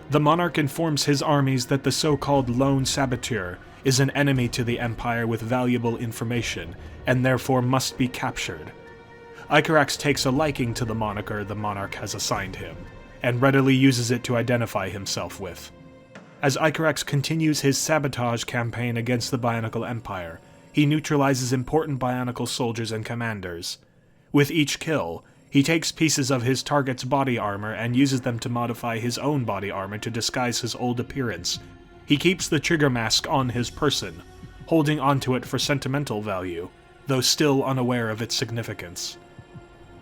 The Monarch informs his armies that the so-called Lone Saboteur is an enemy to the Empire with valuable information, and therefore must be captured. Icarax takes a liking to the moniker the Monarch has assigned him, and readily uses it to identify himself with. As Icarax continues his sabotage campaign against the Bionicle Empire, he neutralizes important Bionicle soldiers and commanders. With each kill, he takes pieces of his target's body armor and uses them to modify his own body armor to disguise his old appearance. He keeps the trigger mask on his person, holding onto it for sentimental value, though still unaware of its significance.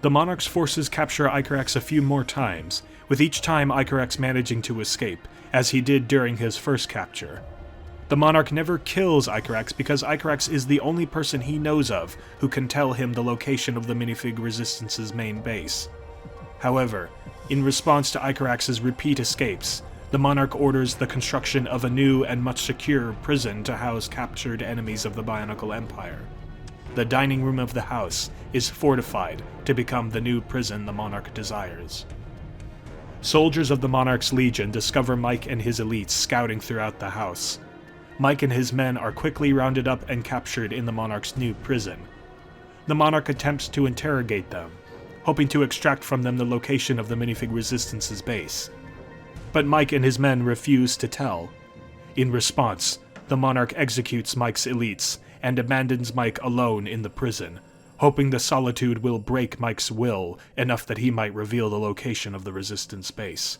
The Monarch's forces capture Icarax a few more times, with each time Icarax managing to escape, as he did during his first capture. The Monarch never kills Icarax because Icarax is the only person he knows of who can tell him the location of the minifig resistance's main base. However, in response to Icarax's repeat escapes, the Monarch orders the construction of a new and much secure prison to house captured enemies of the Bionicle Empire. The dining room of the house is fortified to become the new prison the Monarch desires. Soldiers of the Monarch's Legion discover Mike and his elites scouting throughout the house. Mike and his men are quickly rounded up and captured in the Monarch's new prison. The Monarch attempts to interrogate them, hoping to extract from them the location of the minifig resistance's base. But Mike and his men refuse to tell. In response, the Monarch executes Mike's elites and abandons Mike alone in the prison, hoping the solitude will break Mike's will enough that he might reveal the location of the resistance base.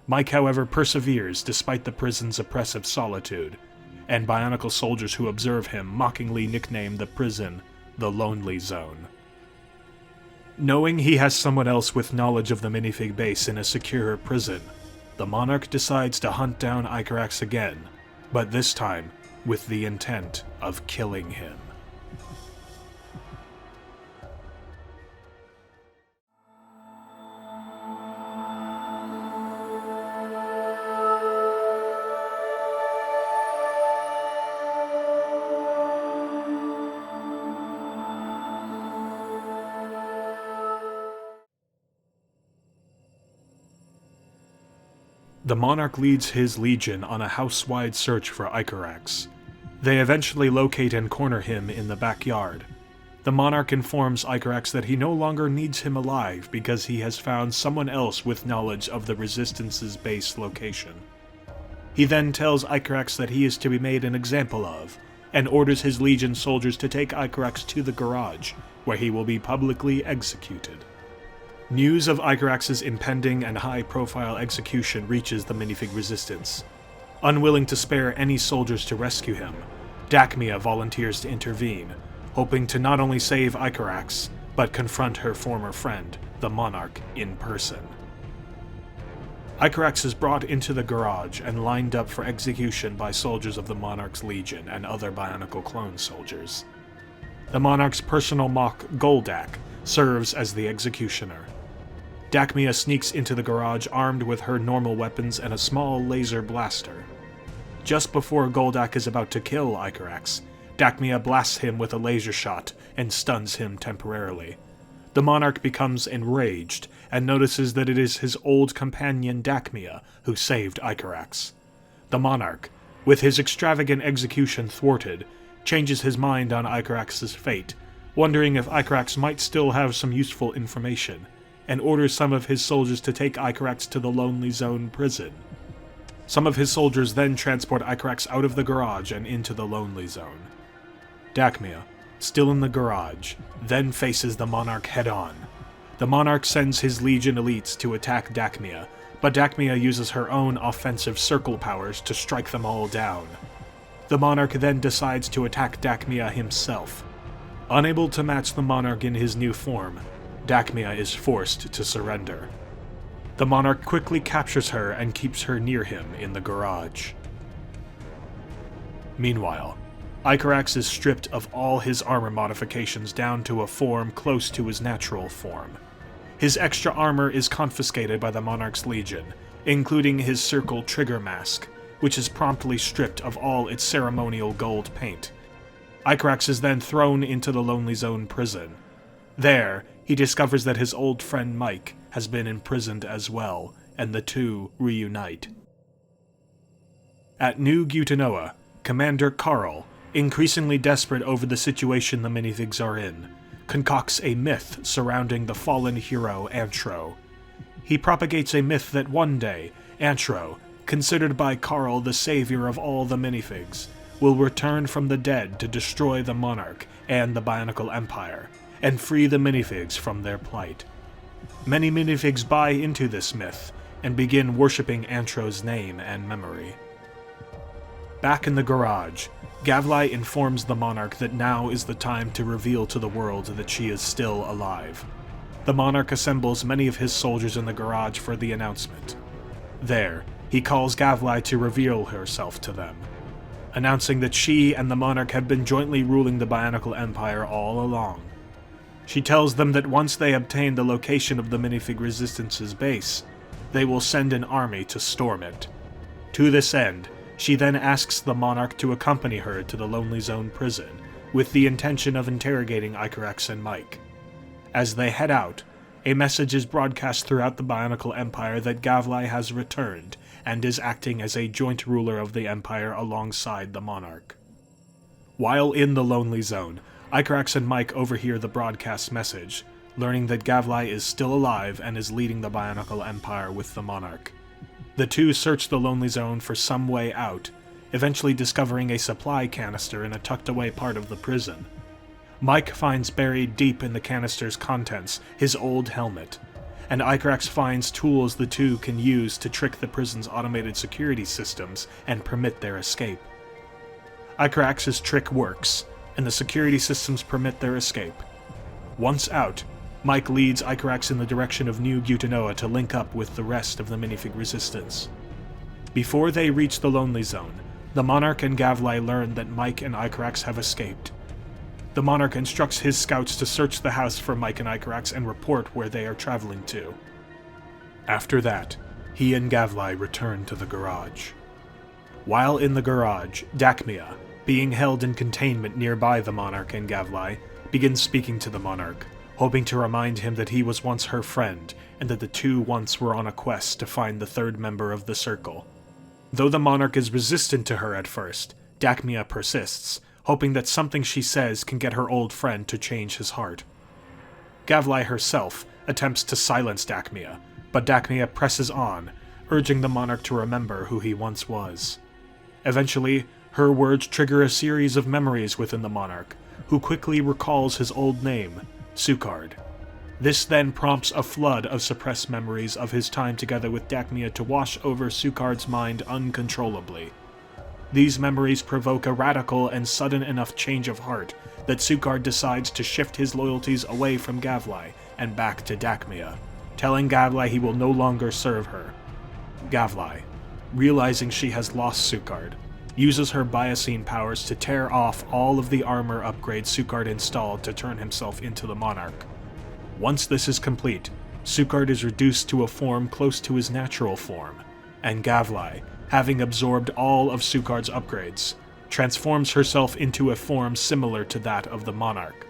Mike, however, perseveres despite the prison's oppressive solitude, and Bionicle soldiers who observe him mockingly nickname the prison the Lonely Zone. Knowing he has someone else with knowledge of the minifig base in a secure prison, the Monarch decides to hunt down Icarax again, but this time with the intent of killing him. The Monarch leads his legion on a house-wide search for Icarax. They eventually locate and corner him in the backyard. The Monarch informs Icarax that he no longer needs him alive because he has found someone else with knowledge of the Resistance's base location. He then tells Icarax that he is to be made an example of, and orders his legion soldiers to take Icarax to the garage, where he will be publicly executed. News of Icarax's impending and high-profile execution reaches the minifig resistance. Unwilling to spare any soldiers to rescue him, Dacmia volunteers to intervene, hoping to not only save Icarax, but confront her former friend, the Monarch, in person. Icarax is brought into the garage and lined up for execution by soldiers of the Monarch's Legion and other Bionicle clone soldiers. The Monarch's personal mock, Goldak, serves as the executioner. Dacmia sneaks into the garage armed with her normal weapons and a small laser blaster. Just before Goldak is about to kill Icarax, Dacmia blasts him with a laser shot and stuns him temporarily. The Monarch becomes enraged and notices that it is his old companion Dacmia who saved Icarax. The Monarch, with his extravagant execution thwarted, changes his mind on Icarax's fate, wondering if Icarax might still have some useful information, and orders some of his soldiers to take Icarax to the Lonely Zone prison. Some of his soldiers then transport Icarax out of the garage and into the Lonely Zone. Dacmia, still in the garage, then faces the Monarch head-on. The Monarch sends his Legion elites to attack Dacmia, but Dacmia uses her own offensive circle powers to strike them all down. The Monarch then decides to attack Dacmia himself. Unable to match the Monarch in his new form, Dacmia is forced to surrender. The Monarch quickly captures her and keeps her near him in the garage. Meanwhile, Icarax is stripped of all his armor modifications down to a form close to his natural form. His extra armor is confiscated by the Monarch's Legion, including his circle trigger mask, which is promptly stripped of all its ceremonial gold paint. Icarax is then thrown into the Lonely Zone prison. There, he discovers that his old friend Mike has been imprisoned as well, and the two reunite. At New Gutanoa, Commander Carl, increasingly desperate over the situation the minifigs are in, concocts a myth surrounding the fallen hero Antro. He propagates a myth that one day, Antro, considered by Carl the savior of all the minifigs, will return from the dead to destroy the Monarch and the Bionicle Empire, and free the minifigs from their plight. Many minifigs buy into this myth, and begin worshipping Antro's name and memory. Back in the garage, Gavlai informs the Monarch that now is the time to reveal to the world that she is still alive. The Monarch assembles many of his soldiers in the garage for the announcement. There, he calls Gavlai to reveal herself to them, announcing that she and the Monarch have been jointly ruling the Bionicle Empire all along. She tells them that once they obtain the location of the Minifig Resistance's base, they will send an army to storm it. To this end, she then asks the Monarch to accompany her to the Lonely Zone prison, with the intention of interrogating Icarax and Mike. As they head out, a message is broadcast throughout the Bionicle Empire that Gavlai has returned, and is acting as a joint ruler of the Empire alongside the Monarch. While in the Lonely Zone, Icarax and Mike overhear the broadcast message, learning that Gavlai is still alive and is leading the Bionicle Empire with the Monarch. The two search the Lonely Zone for some way out, eventually discovering a supply canister in a tucked-away part of the prison. Mike finds buried deep in the canister's contents his old helmet, and Icarax finds tools the two can use to trick the prison's automated security systems and permit their escape. Icarax's trick works, and the security systems permit their escape. Once out, Mike leads Icarax in the direction of New Gutanoa to link up with the rest of the minifig resistance. Before they reach the Lonely Zone, the Monarch and Gavlai learn that Mike and Icarax have escaped. The Monarch instructs his scouts to search the house for Mike and Icarax and report where they are traveling to. After that, he and Gavlai return to the garage. While in the garage, Dacmia, being held in containment nearby the Monarch and Gavlai, begins speaking to the Monarch, hoping to remind him that he was once her friend, and that the two once were on a quest to find the third member of the Circle. Though the Monarch is resistant to her at first, Dacmia persists, hoping that something she says can get her old friend to change his heart. Gavlai herself attempts to silence Dacmia, but Dacmia presses on, urging the Monarch to remember who he once was. Eventually, her words trigger a series of memories within the Monarch, who quickly recalls his old name, Sukard. This then prompts a flood of suppressed memories of his time together with Dacmia to wash over Sukard's mind uncontrollably. These memories provoke a radical and sudden enough change of heart that Sukard decides to shift his loyalties away from Gavlai and back to Dacmia, telling Gavlai he will no longer serve her. Gavlai, realizing she has lost Sukard, uses her biocene powers to tear off all of the armor upgrades Sukard installed to turn himself into the Monarch. Once this is complete, Sukard is reduced to a form close to his natural form, and Gavlai, having absorbed all of Sukard's upgrades, transforms herself into a form similar to that of the Monarch.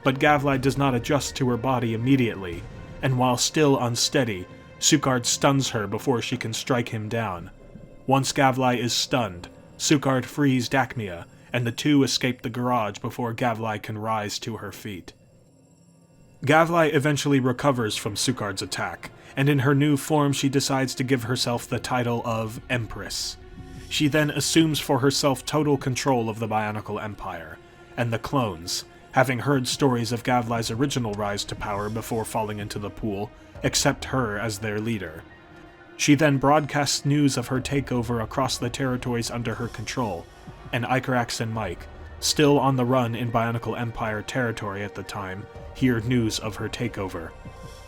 But Gavlai does not adjust to her body immediately, and while still unsteady, Sukard stuns her before she can strike him down. Once Gavlai is stunned, Sukard frees Dacmia, and the two escape the garage before Gavlai can rise to her feet. Gavlai eventually recovers from Sukard's attack, and in her new form she decides to give herself the title of Empress. She then assumes for herself total control of the Bionicle Empire, and the clones, having heard stories of Gavlai's original rise to power before falling into the pool, accept her as their leader. She then broadcasts news of her takeover across the territories under her control, and Icarax and Mike, still on the run in Bionicle Empire territory at the time, hear news of her takeover.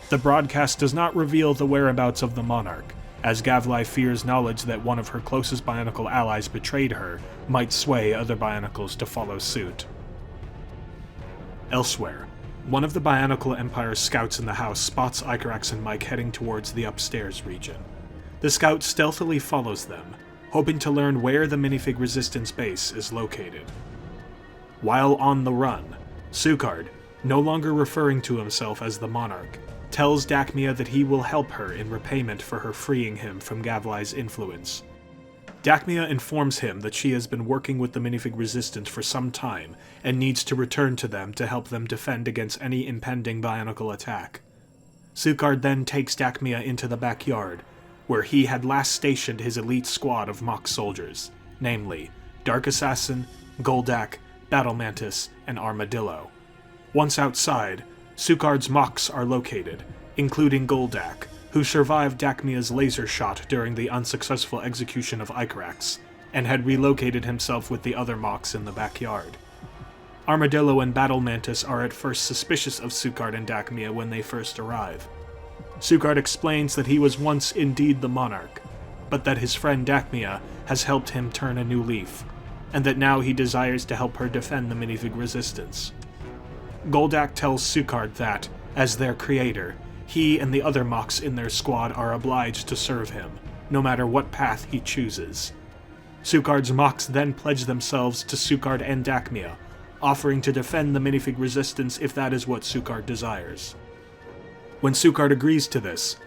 The broadcast does not reveal the whereabouts of the Monarch, as Gavlai fears knowledge that one of her closest Bionicle allies betrayed her might sway other Bionicles to follow suit. Elsewhere, one of the Bionicle Empire's scouts in the house spots Icarax and Mike heading towards the upstairs region. The scout stealthily follows them, hoping to learn where the minifig resistance base is located. While on the run, Sukard, no longer referring to himself as the Monarch, tells Dakmia that he will help her in repayment for her freeing him from Gavlai's influence. Dakmia informs him that she has been working with the minifig resistance for some time and needs to return to them to help them defend against any impending Bionicle attack. Sukard then takes Dakmia into the backyard, where he had last stationed his elite squad of mock soldiers, namely Dark Assassin, Goldak, Battle Mantis, and Armadillo. Once outside, Sukard's mocks are located, including Goldak, who survived Dakmia's laser shot during the unsuccessful execution of Icarax, and had relocated himself with the other mocks in the backyard. Armadillo and Battle Mantis are at first suspicious of Sukard and Dakmia when they first arrive. Sukard explains that he was once indeed the Monarch, but that his friend Dakmia has helped him turn a new leaf, and that now he desires to help her defend the minifig resistance. Goldak tells Sukard that, as their creator, he and the other mocks in their squad are obliged to serve him, no matter what path he chooses. Sukard's mocks then pledge themselves to Sukard and Dakmia, offering to defend the minifig resistance if that is what Sukard desires. When Sukard agrees to this,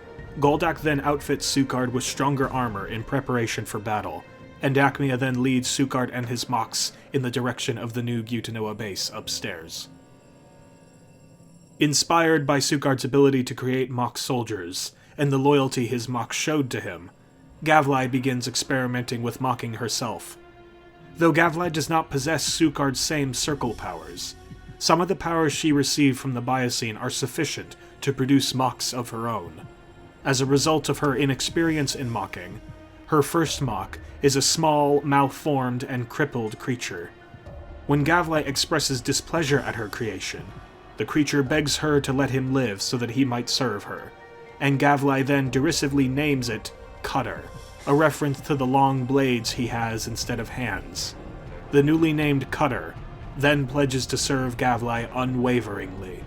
Goldak then outfits Sukard with stronger armor in preparation for battle, and Dakmia then leads Sukard and his mocks in the direction of the new Gyutanoa base upstairs. Inspired by Sukard's ability to create mock soldiers, and the loyalty his mocks showed to him, Gavlai begins experimenting with mocking herself. Though Gavlai does not possess Sukard's same circle powers, some of the powers she received from the Biocene are sufficient to produce mocks of her own. As a result of her inexperience in mocking, her first mock is a small, malformed, and crippled creature. When Gavlai expresses displeasure at her creation, the creature begs her to let him live so that he might serve her, and Gavlai then derisively names it Cutter, a reference to the long blades he has instead of hands. The newly named Cutter then pledges to serve Gavlai unwaveringly.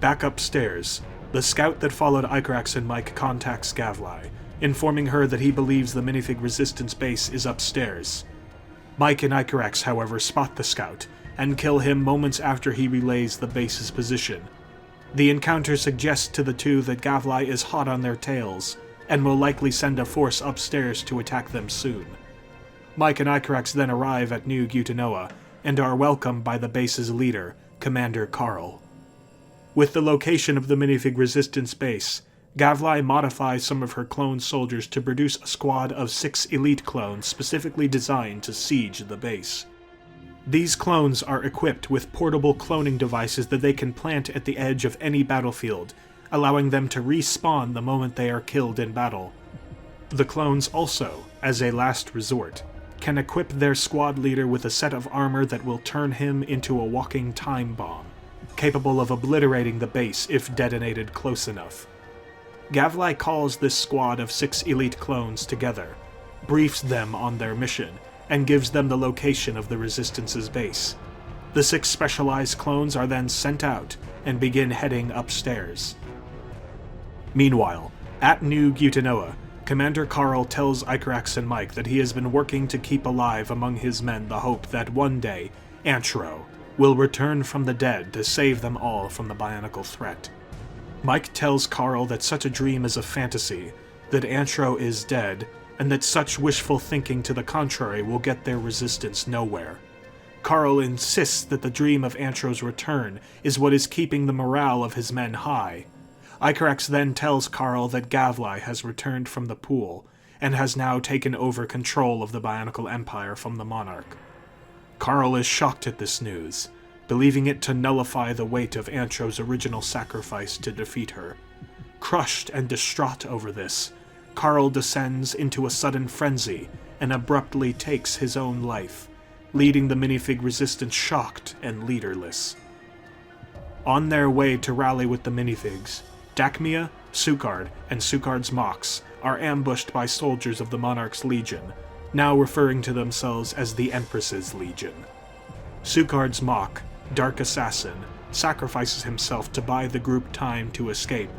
Back upstairs, the scout that followed Icarax and Mike contacts Gavlai, informing her that he believes the minifig resistance base is upstairs. Mike and Icarax, however, spot the scout, and kill him moments after he relays the base's position. The encounter suggests to the two that Gavlai is hot on their tails, and will likely send a force upstairs to attack them soon. Mike and Icarax then arrive at New Gyutanoa, and are welcomed by the base's leader, Commander Carl. With the location of the minifig resistance base, Gavlai modifies some of her clone soldiers to produce a squad of 6 elite clones specifically designed to siege the base. These clones are equipped with portable cloning devices that they can plant at the edge of any battlefield, allowing them to respawn the moment they are killed in battle. The clones also, as a last resort, can equip their squad leader with a set of armor that will turn him into a walking time bomb, capable of obliterating the base if detonated close enough. Gavlai calls this squad of 6 elite clones together, briefs them on their mission, and gives them the location of the Resistance's base. The 6 specialized clones are then sent out and begin heading upstairs. Meanwhile, at New Gyutanoa, Commander Carl tells Icarax and Mike that he has been working to keep alive among his men the hope that one day, Antro will return from the dead to save them all from the Bionicle threat. Mike tells Carl that such a dream is a fantasy, that Antro is dead, and that such wishful thinking to the contrary will get their resistance nowhere. Carl insists that the dream of Antro's return is what is keeping the morale of his men high. Icarax then tells Carl that Gavlai has returned from the pool, and has now taken over control of the Bionicle Empire from the Monarch. Carl is shocked at this news, believing it to nullify the weight of Antro's original sacrifice to defeat her. Crushed and distraught over this, Carl descends into a sudden frenzy and abruptly takes his own life, leading the minifig resistance shocked and leaderless. On their way to rally with the minifigs, Dakmia, Sukard, and Sukard's Mox are ambushed by soldiers of the Monarch's Legion, now referring to themselves as the Empress's Legion. Sukard's Mock, Dark Assassin, sacrifices himself to buy the group time to escape.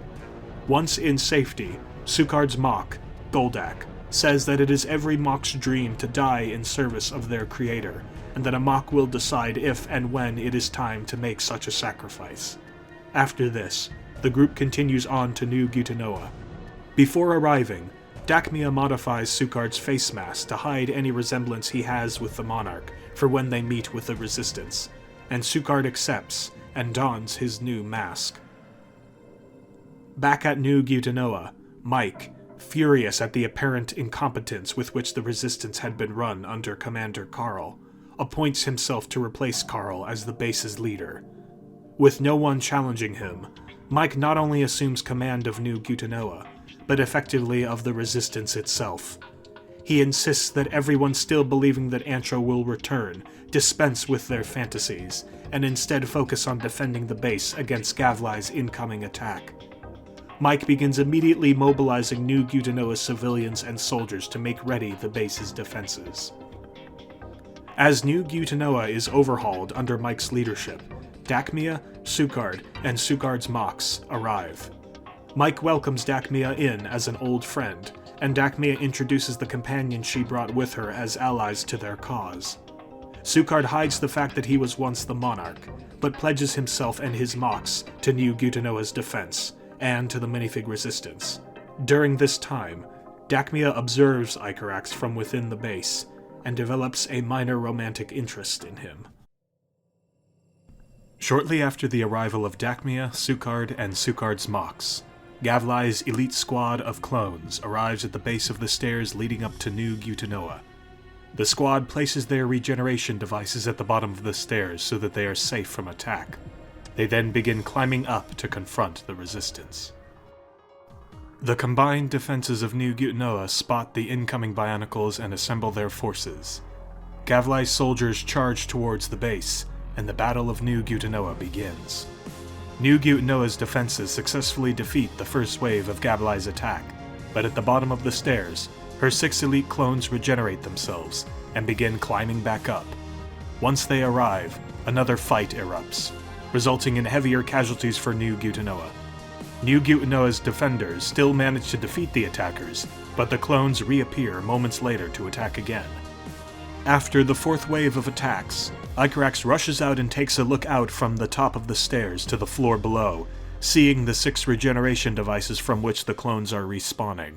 Once in safety, Sukard's Mock, Goldak, says that it is every Mock's dream to die in service of their creator, and that a Mock will decide if and when it is time to make such a sacrifice. After this, the group continues on to New Gutanoa. Before arriving, Dakmia modifies Sukard's face mask to hide any resemblance he has with the Monarch for when they meet with the Resistance, and Sukard accepts and dons his new mask. Back at New Gutanoa, Mike, furious at the apparent incompetence with which the Resistance had been run under Commander Carl, appoints himself to replace Carl as the base's leader. With no one challenging him, Mike not only assumes command of New Gutanoa, but effectively of the Resistance itself. He insists that everyone still believing that Antro will return dispense with their fantasies, and instead focus on defending the base against Gavlai's incoming attack. Mike begins immediately mobilizing New Gutanoa's civilians and soldiers to make ready the base's defenses. As New Gutanoa is overhauled under Mike's leadership, Dakmia, Sukard, and Sukard's Mox arrive. Mike welcomes Dakmia in as an old friend, and Dakmia introduces the companions she brought with her as allies to their cause. Sukard hides the fact that he was once the Monarch, but pledges himself and his Mox to New Gutanoa's defense, and to the minifig resistance. During this time, Dakmia observes Icarax from within the base, and develops a minor romantic interest in him. Shortly after the arrival of Dakmia, Sukard, and Sukard's Mox, Gavlai's elite squad of clones arrives at the base of the stairs leading up to New Gutanoa. The squad places their regeneration devices at the bottom of the stairs so that they are safe from attack. They then begin climbing up to confront the Resistance. The combined defenses of New Gutanoa spot the incoming Bionicles and assemble their forces. Gavlai's soldiers charge towards the base, and the Battle of New Gutanoa begins. New Gutanoa's defenses successfully defeat the first wave of Gavlai's attack, but at the bottom of the stairs, her 6 elite clones regenerate themselves and begin climbing back up. Once they arrive, another fight erupts, resulting in heavier casualties for New Gutanoa. New Gutanoa's defenders still manage to defeat the attackers, but the clones reappear moments later to attack again. After the 4th wave of attacks, Icarax rushes out and takes a look out from the top of the stairs to the floor below, seeing the 6 regeneration devices from which the clones are respawning.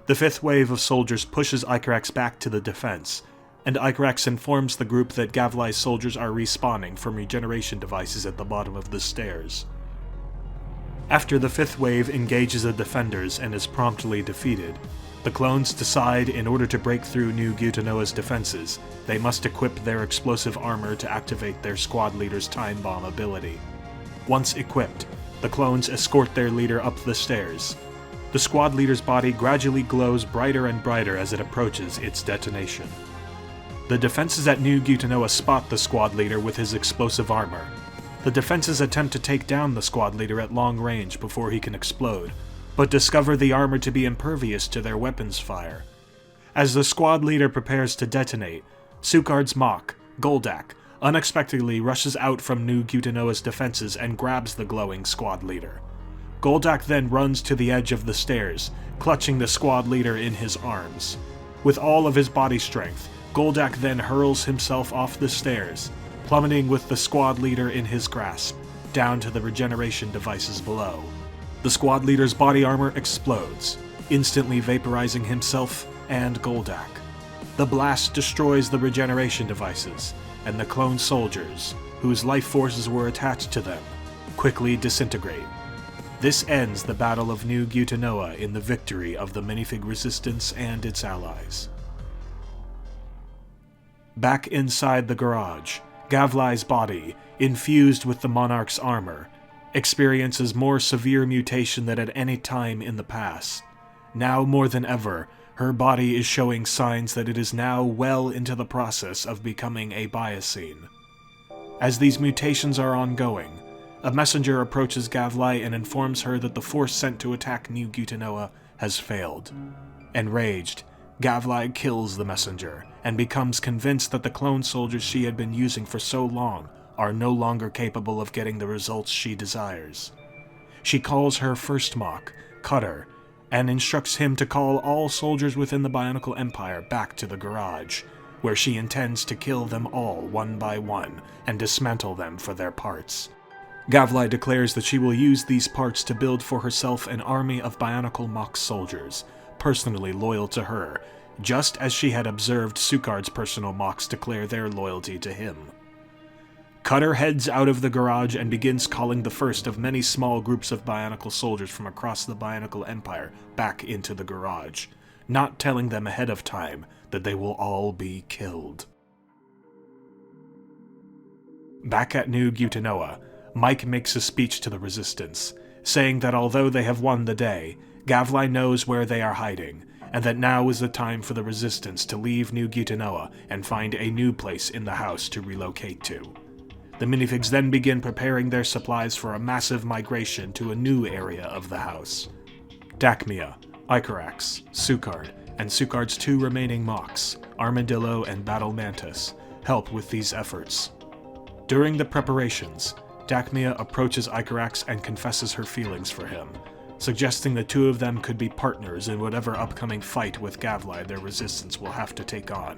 The 5th wave of soldiers pushes Icarax back to the defense, and Icarax informs the group that Gavlai's soldiers are respawning from regeneration devices at the bottom of the stairs. After the 5th wave engages the defenders and is promptly defeated, the clones decide in order to break through New Gutanoa's defenses, they must equip their explosive armor to activate their squad leader's time bomb ability. Once equipped, the clones escort their leader up the stairs. The squad leader's body gradually glows brighter and brighter as it approaches its detonation. The defenses at New Gutanoa spot the squad leader with his explosive armor. The defenses attempt to take down the squad leader at long range before he can explode, but discover the armor to be impervious to their weapons fire. As the squad leader prepares to detonate, Sukard's Mock, Goldak, unexpectedly rushes out from New Gutanoa's defenses and grabs the glowing squad leader. Goldak then runs to the edge of the stairs, clutching the squad leader in his arms. With all of his body strength, Goldak then hurls himself off the stairs, plummeting with the squad leader in his grasp, down to the regeneration devices below. The squad leader's body armor explodes, instantly vaporizing himself and Goldak. The blast destroys the regeneration devices, and the clone soldiers, whose life forces were attached to them, quickly disintegrate. This ends the Battle of New Gutanoa in the victory of the minifig resistance and its allies. Back inside the garage, Gavlai's body, infused with the Monarch's armor, experiences more severe mutation than at any time in the past. Now more than ever, Her body is showing signs that it is now well into the process of becoming a Biocene. As these mutations are ongoing, a messenger approaches Gavlai and informs her that the force sent to attack New Gutanoa has failed. Enraged, Gavlai kills the messenger and becomes convinced that the clone soldiers she had been using for so long are no longer capable of getting the results she desires. She calls her first Mock, Cutter, and instructs him to call all soldiers within the Bionicle Empire back to the garage, where she intends to kill them all one by one and dismantle them for their parts. Gavlai declares that she will use these parts to build for herself an army of Bionicle Mock soldiers, personally loyal to her, just as she had observed Sukard's personal Mocks declare their loyalty to him. Cutter heads out of the garage and begins calling the first of many small groups of Bionicle soldiers from across the Bionicle Empire back into the garage, not telling them ahead of time that they will all be killed. Back at New Gutanoa, Mike makes a speech to the Resistance, saying that although they have won the day, Gavlai knows where they are hiding, and that now is the time for the Resistance to leave New Gutanoa and find a new place in the house to relocate to. The minifigs then begin preparing their supplies for a massive migration to a new area of the house. Dakmia, Icarax, Sukard, and Sukard's two remaining Mocks, Armadillo and Battle Mantis, help with these efforts. During the preparations, Dakmia approaches Icarax and confesses her feelings for him, suggesting the two of them could be partners in whatever upcoming fight with Gavlai their resistance will have to take on.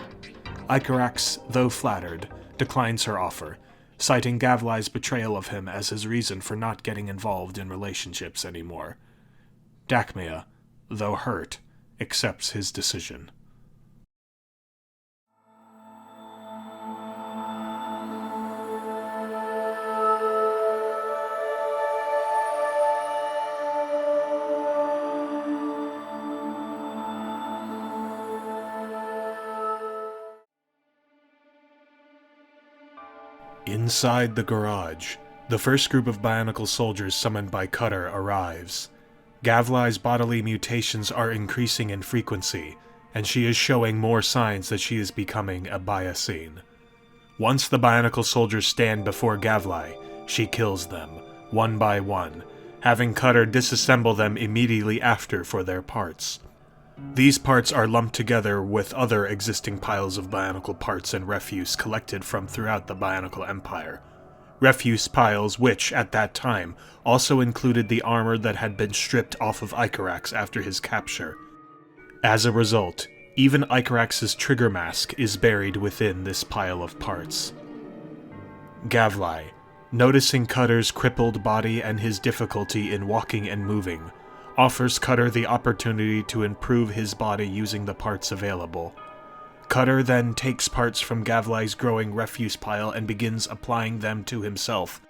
Icarax, though flattered, declines her offer, citing Gavlai's betrayal of him as his reason for not getting involved in relationships anymore. Dakmia, though hurt, accepts his decision. Inside the garage, the first group of Bionicle soldiers summoned by Cutter arrives. Gavlai's bodily mutations are increasing in frequency, and she is showing more signs that she is becoming a Biocene. Once the Bionicle soldiers stand before Gavlai, she kills them, one by one, having Cutter disassemble them immediately after for their parts. These parts are lumped together with other existing piles of Bionicle parts and refuse collected from throughout the Bionicle Empire. Refuse piles which, at that time, also included the armor that had been stripped off of Icarax after his capture. As a result, even Icarax's trigger mask is buried within this pile of parts. Gavlai, noticing Cutter's crippled body and his difficulty in walking and moving, offers Cutter the opportunity to improve his body using the parts available. Cutter then takes parts from Gavlai's growing refuse pile and begins applying them to himself.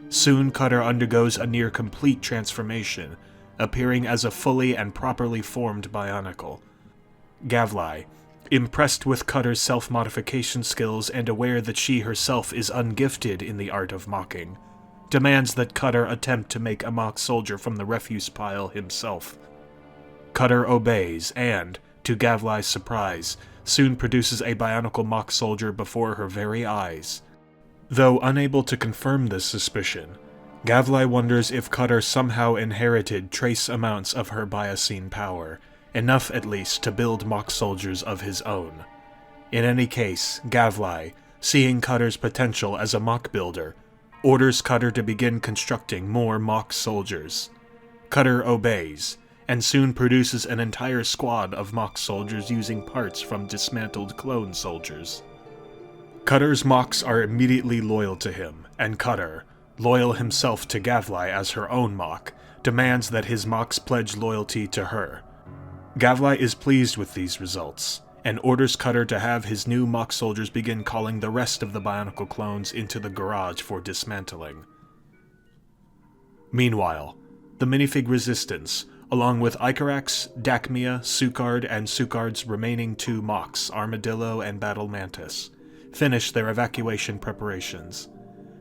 Soon Cutter undergoes a near-complete transformation, appearing as a fully and properly formed Bionicle. Gavlai, impressed with Cutter's self-modification skills and aware that she herself is ungifted in the art of mocking, demands that Cutter attempt to make a mock soldier from the refuse pile himself. Cutter obeys and, to Gavlai's surprise, soon produces a Bionicle mock soldier before her very eyes. Though unable to confirm this suspicion, Gavlai wonders if Cutter somehow inherited trace amounts of her Biocene power, enough at least to build mock soldiers of his own. In any case, Gavlai, seeing Cutter's potential as a mock builder, orders Cutter to begin constructing more mock soldiers. Cutter obeys, and soon produces an entire squad of mock soldiers using parts from dismantled clone soldiers. Cutter's mocks are immediately loyal to him, and Cutter, loyal himself to Gavlai as her own mock, demands that his mocks pledge loyalty to her. Gavlai is pleased with these results, and orders Cutter to have his new mock soldiers begin calling the rest of the Bionicle clones into the garage for dismantling. Meanwhile, the minifig Resistance, along with Icarax, Dakmia, Sukard, and Sukard's remaining two mocks, Armadillo and Battle Mantis, finish their evacuation preparations.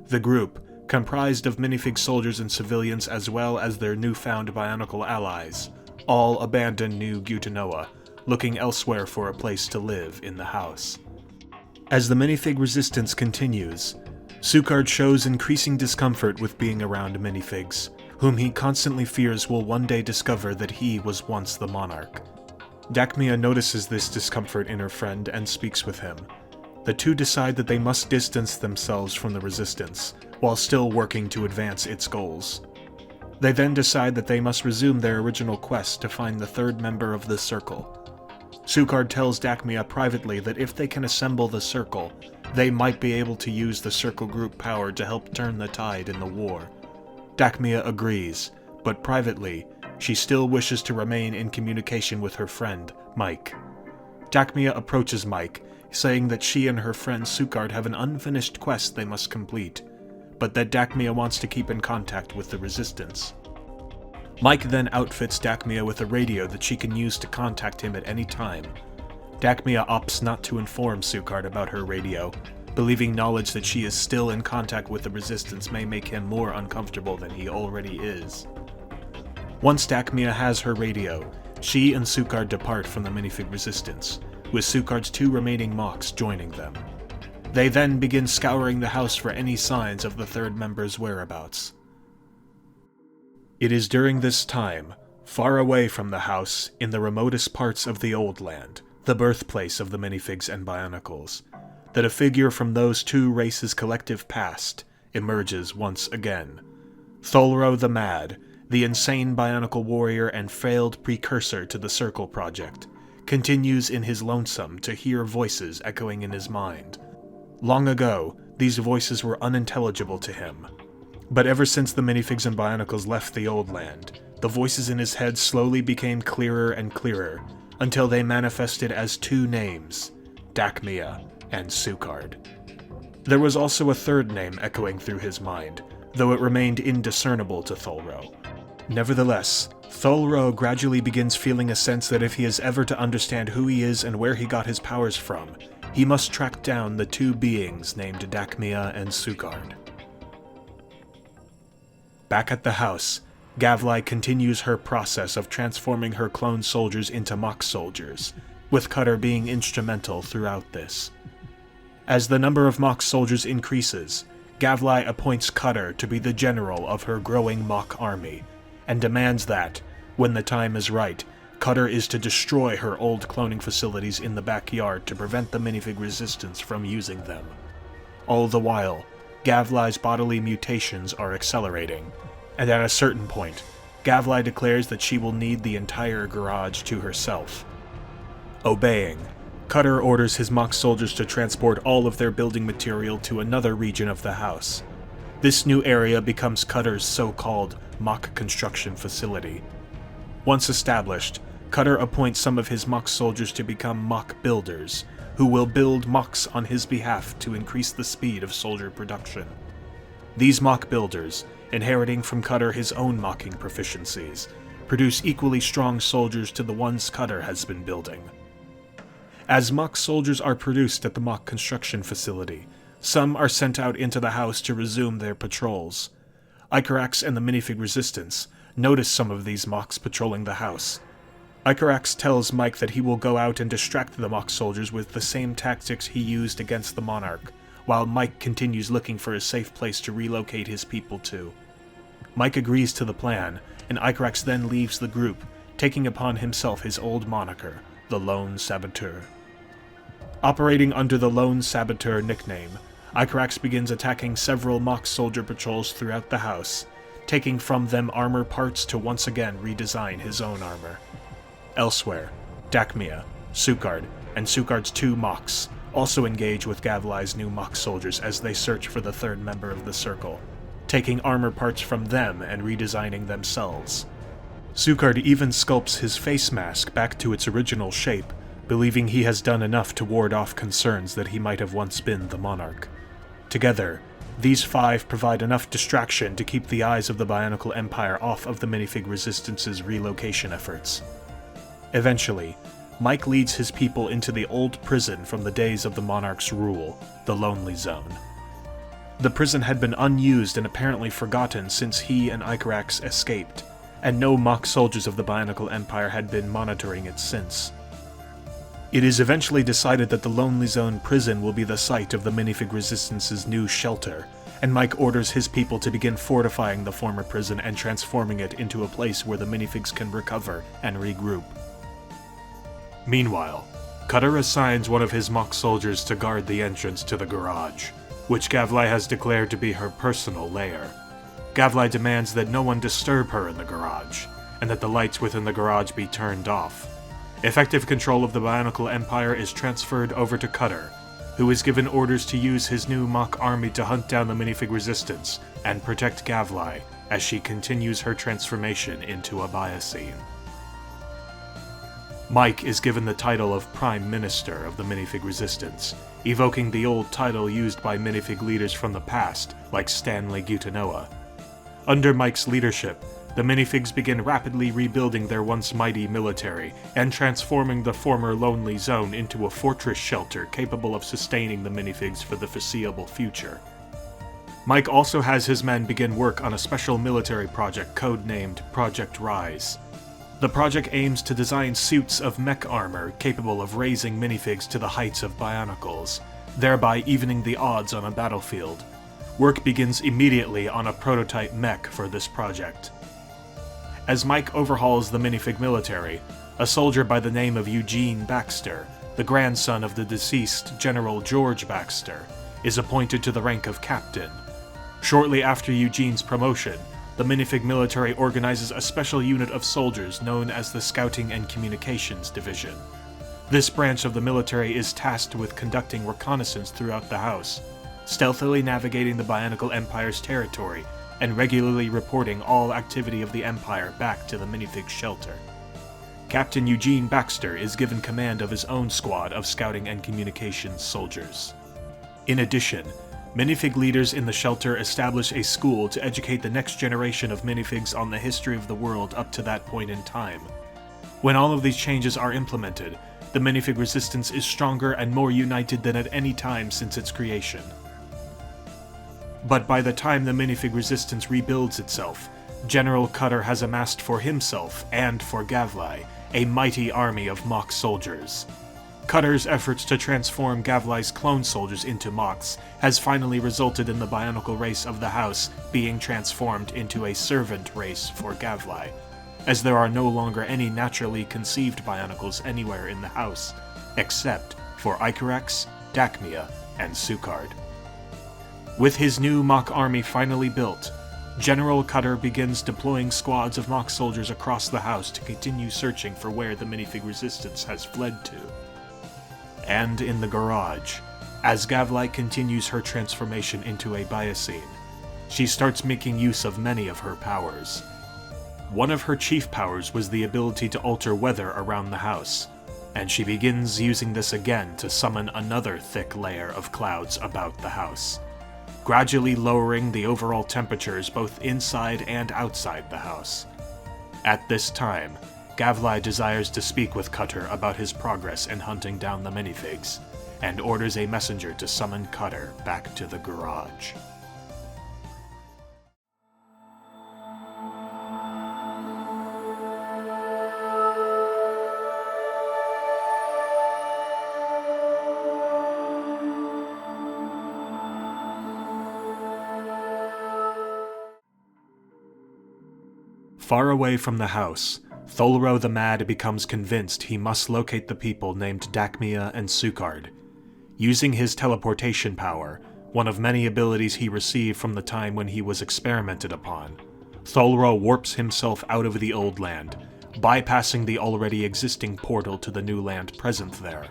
The group, comprised of minifig soldiers and civilians as well as their newfound Bionicle allies, all abandon New Gutanoa, looking elsewhere for a place to live in the house. As the minifig resistance continues, Suchard shows increasing discomfort with being around minifigs, whom he constantly fears will one day discover that he was once the Monarch. Dachmia notices this discomfort in her friend and speaks with him. The two decide that they must distance themselves from the resistance, while still working to advance its goals. They then decide that they must resume their original quest to find the third member of the Circle. Suchard tells Dachmia privately that if they can assemble the Circle, they might be able to use the Circle group power to help turn the tide in the war. Dachmia agrees, but privately, she still wishes to remain in communication with her friend, Mike. Dachmia approaches Mike, saying that she and her friend Suchard have an unfinished quest they must complete, but that Dachmia wants to keep in contact with the Resistance. Mike then outfits Dachmia with a radio that she can use to contact him at any time. Dachmia opts not to inform Suchard about her radio, believing knowledge that she is still in contact with the Resistance may make him more uncomfortable than he already is. Once Dachmia has her radio, she and Suchard depart from the minifig Resistance, with Suchard's two remaining Mocs joining them. They then begin scouring the house for any signs of the third member's whereabouts. It is during this time, far away from the house, in the remotest parts of the Old Land, the birthplace of the minifigs and Bionicles, that a figure from those two races' collective past emerges once again. Tholro the Mad, the insane Bionicle warrior and failed precursor to the Circle Project, continues in his lonesome to hear voices echoing in his mind. Long ago, these voices were unintelligible to him. But ever since the minifigs and Bionicles left the Old Land, the voices in his head slowly became clearer and clearer, until they manifested as two names, Dachmia and Suchard. There was also a third name echoing through his mind, though it remained indiscernible to Tholro. Nevertheless, Tholro gradually begins feeling a sense that if he is ever to understand who he is and where he got his powers from, he must track down the two beings named Dachmia and Suchard. Back at the house, Gavlai continues her process of transforming her clone soldiers into mock soldiers, with Cutter being instrumental throughout this. As the number of mock soldiers increases, Gavlai appoints Cutter to be the general of her growing mock army, and demands that, when the time is right, Cutter is to destroy her old cloning facilities in the backyard to prevent the minifig Resistance from using them. All the while, Gavlai's bodily mutations are accelerating, and at a certain point, Gavlai declares that she will need the entire garage to herself. Obeying, Cutter orders his mock soldiers to transport all of their building material to another region of the house. This new area becomes Cutter's so-called mock construction facility. Once established, Cutter appoints some of his mock soldiers to become mock builders, who will build mocks on his behalf to increase the speed of soldier production. These mock builders, inheriting from Cutter his own mocking proficiencies, produce equally strong soldiers to the ones Cutter has been building. As mock soldiers are produced at the mock construction facility, some are sent out into the house to resume their patrols. Icarax and the minifig Resistance notice some of these mocks patrolling the house. Icarax tells Mike that he will go out and distract the mock soldiers with the same tactics he used against the Monarch, while Mike continues looking for a safe place to relocate his people to. Mike agrees to the plan, and Icarax then leaves the group, taking upon himself his old moniker, the Lone Saboteur. Operating under the Lone Saboteur nickname, Icarax begins attacking several mock soldier patrols throughout the house, taking from them armor parts to once again redesign his own armor. Elsewhere, Dachmia, Suchard, and Suchard's two mocks also engage with Gavlai's new mock soldiers as they search for the third member of the Circle, taking armor parts from them and redesigning themselves. Suchard even sculpts his face mask back to its original shape, believing he has done enough to ward off concerns that he might have once been the Monarch. Together, these five provide enough distraction to keep the eyes of the Bionicle Empire off of the minifig Resistance's relocation efforts. Eventually, Mike leads his people into the old prison from the days of the Monarch's rule, the Lonely Zone. The prison had been unused and apparently forgotten since he and Icarax escaped, and no mock soldiers of the Bionicle Empire had been monitoring it since. It is eventually decided that the Lonely Zone prison will be the site of the Minifig Resistance's new shelter, and Mike orders his people to begin fortifying the former prison and transforming it into a place where the minifigs can recover and regroup. Meanwhile, Cutter assigns one of his mock soldiers to guard the entrance to the garage, which Gavlai has declared to be her personal lair. Gavlai demands that no one disturb her in the garage, and that the lights within the garage be turned off. Effective control of the Bionicle Empire is transferred over to Cutter, who is given orders to use his new mock army to hunt down the minifig resistance and protect Gavlai as she continues her transformation into a Biocene. Mike is given the title of Prime Minister of the Minifig Resistance, evoking the old title used by minifig leaders from the past, like Stanley Gutanoa. Under Mike's leadership, the minifigs begin rapidly rebuilding their once mighty military and transforming the former Lonely Zone into a fortress shelter capable of sustaining the minifigs for the foreseeable future. Mike also has his men begin work on a special military project codenamed Project Rise. The project aims to design suits of mech armor capable of raising minifigs to the heights of Bionicles, thereby evening the odds on a battlefield. Work begins immediately on a prototype mech for this project. As Mike overhauls the minifig military, a soldier by the name of Eugene Baxter, the grandson of the deceased General George Baxter, is appointed to the rank of captain. Shortly after Eugene's promotion, the minifig military organizes a special unit of soldiers known as the Scouting and Communications Division. This branch of the military is tasked with conducting reconnaissance throughout the house, stealthily navigating the Bionicle Empire's territory, and regularly reporting all activity of the Empire back to the minifig shelter. Captain Eugene Baxter is given command of his own squad of Scouting and Communications soldiers. In addition, minifig leaders in the shelter establish a school to educate the next generation of minifigs on the history of the world up to that point in time. When all of these changes are implemented, the minifig resistance is stronger and more united than at any time since its creation. But by the time the minifig resistance rebuilds itself, General Cutter has amassed for himself and for Gavlai a mighty army of mock soldiers. Cutter's efforts to transform Gavlai's clone soldiers into mocks has finally resulted in the Bionicle race of the house being transformed into a servant race for Gavlai, as there are no longer any naturally conceived Bionicles anywhere in the house, except for Icarex, Dacmea, and Sukard. With his new mock army finally built, General Cutter begins deploying squads of mock soldiers across the house to continue searching for where the minifig resistance has fled to. And in the garage, as Gavlai continues her transformation into a Biocene, she starts making use of many of her powers. One of her chief powers was the ability to alter weather around the house, and she begins using this again to summon another thick layer of clouds about the house, gradually lowering the overall temperatures both inside and outside the house. At this time, Gavlai desires to speak with Cutter about his progress in hunting down the minifigs, and orders a messenger to summon Cutter back to the garage. Far away from the house, Tholro the Mad becomes convinced he must locate the people named Dacmea and Sukard. Using his teleportation power, one of many abilities he received from the time when he was experimented upon, Tholro warps himself out of the old land, bypassing the already existing portal to the new land present there.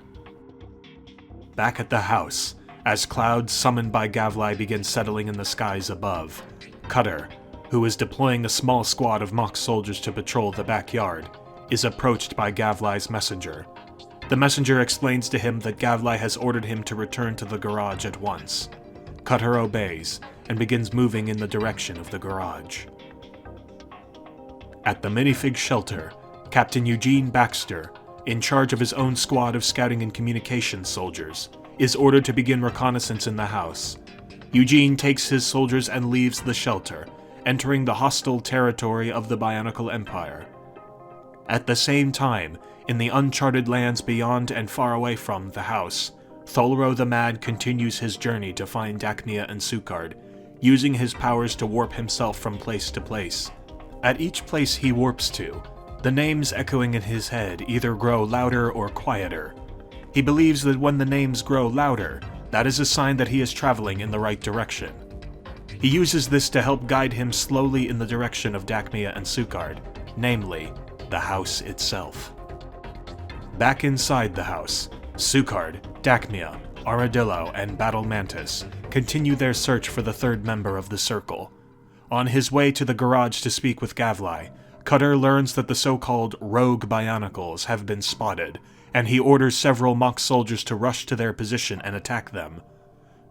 Back at the house, as clouds summoned by Gavlai begin settling in the skies above, Cutter, who is deploying a small squad of mock soldiers to patrol the backyard, is approached by Gavlai's messenger. The messenger explains to him that Gavlai has ordered him to return to the garage at once. Cutter obeys, and begins moving in the direction of the garage. At the minifig shelter, Captain Eugene Baxter, in charge of his own squad of Scouting and Communications soldiers, is ordered to begin reconnaissance in the house. Eugene takes his soldiers and leaves the shelter, entering the hostile territory of the Bionicle Empire. At the same time, In the uncharted lands beyond and far away from the house, Tholro the Mad continues his journey to find Dacmia and Sukard, using his powers to warp himself from place to place. At each place he warps to, the names echoing in his head either grow louder or quieter. He believes that when the names grow louder, that is a sign that he is traveling in the right direction. He uses this to help guide him slowly in the direction of Dacmia and Sukard, namely, the house itself. Back inside the house, Sukard, Dacmia, Armadillo, and Battle Mantis continue their search for the third member of the Circle. On his way to the garage to speak with Gavlai, Cutter learns that the so-called rogue Bionicles have been spotted, and he orders several mock soldiers to rush to their position and attack them.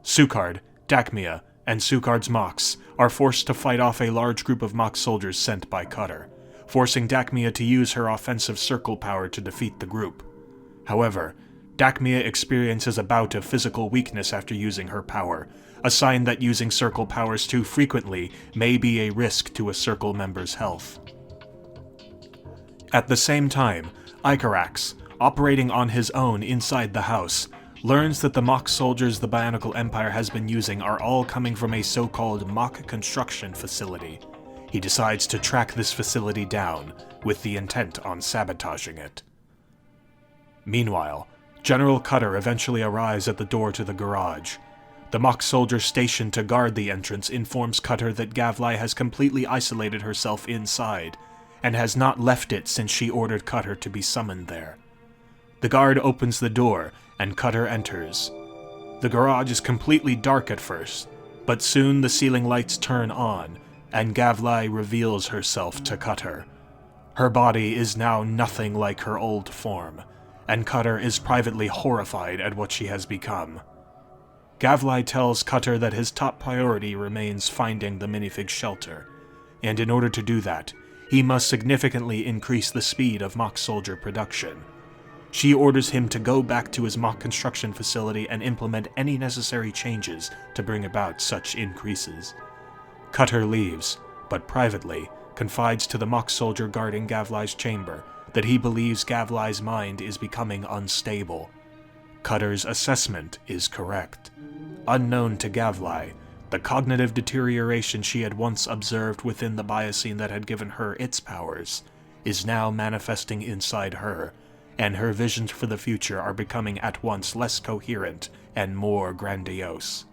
Sukard, Dacmia, and Sukard's mocks are forced to fight off a large group of mock soldiers sent by Cutter, forcing Dacmia to use her offensive circle power to defeat the group. However, Dacmia experiences a bout of physical weakness after using her power, a sign that using circle powers too frequently may be a risk to a circle member's health. At the same time, Icarax, operating on his own inside the house, learns that the mock soldiers the Bionicle Empire has been using are all coming from a so-called mock construction facility. He decides to track this facility down, with the intent on sabotaging it. Meanwhile, General Cutter eventually arrives at the door to the garage. The mock soldier stationed to guard the entrance informs Cutter that Gavlai has completely isolated herself inside, and has not left it since she ordered Cutter to be summoned there. The guard opens the door, and Cutter enters. The garage is completely dark at first, but soon the ceiling lights turn on, and Gavlai reveals herself to Cutter. Her body is now nothing like her old form, and Cutter is privately horrified at what she has become. Gavlai tells Cutter that his top priority remains finding the minifig shelter, and in order to do that, he must significantly increase the speed of mock soldier production. She orders him to go back to his mock construction facility and implement any necessary changes to bring about such increases. Cutter leaves, but privately confides to the mock soldier guarding Gavlai's chamber that he believes Gavlai's mind is becoming unstable. Cutter's assessment is correct. Unknown to Gavlai, the cognitive deterioration she had once observed within the biocene that had given her its powers is now manifesting inside her, and her visions for the future are becoming at once less coherent and more grandiose.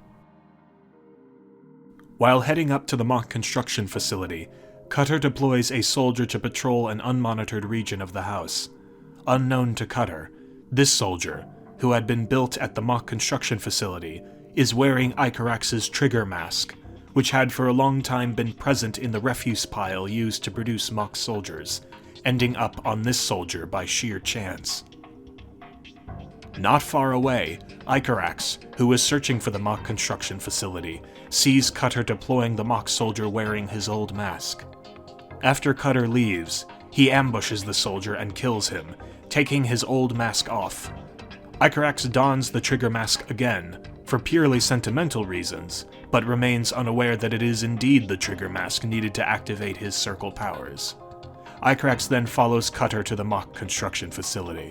While heading up to the mock construction facility, Cutter deploys a soldier to patrol an unmonitored region of the house. Unknown to Cutter, this soldier, who had been built at the mock construction facility, is wearing Icarax's trigger mask, which had for a long time been present in the refuse pile used to produce mock soldiers, ending up on this soldier by sheer chance. Not far away, Icarax, who is searching for the mock construction facility, sees Cutter deploying the mock soldier wearing his old mask. After Cutter leaves, he ambushes the soldier and kills him, taking his old mask off. Icarax dons the trigger mask again, for purely sentimental reasons, but remains unaware that it is indeed the trigger mask needed to activate his circle powers. Icarax then follows Cutter to the mock construction facility.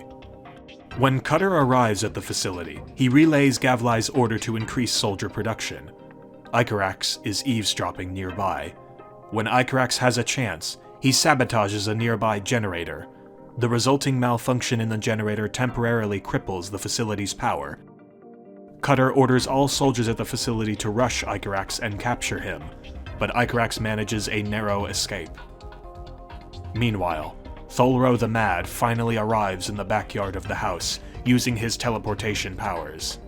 When Cutter arrives at the facility, he relays Gavlai's order to increase soldier production. Icarax is eavesdropping nearby. When Icarax has a chance, he sabotages a nearby generator. The resulting malfunction in the generator temporarily cripples the facility's power. Cutter orders all soldiers at the facility to rush Icarax and capture him, but Icarax manages a narrow escape. Meanwhile, Tholro the Mad finally arrives in the backyard of the house, using his teleportation powers.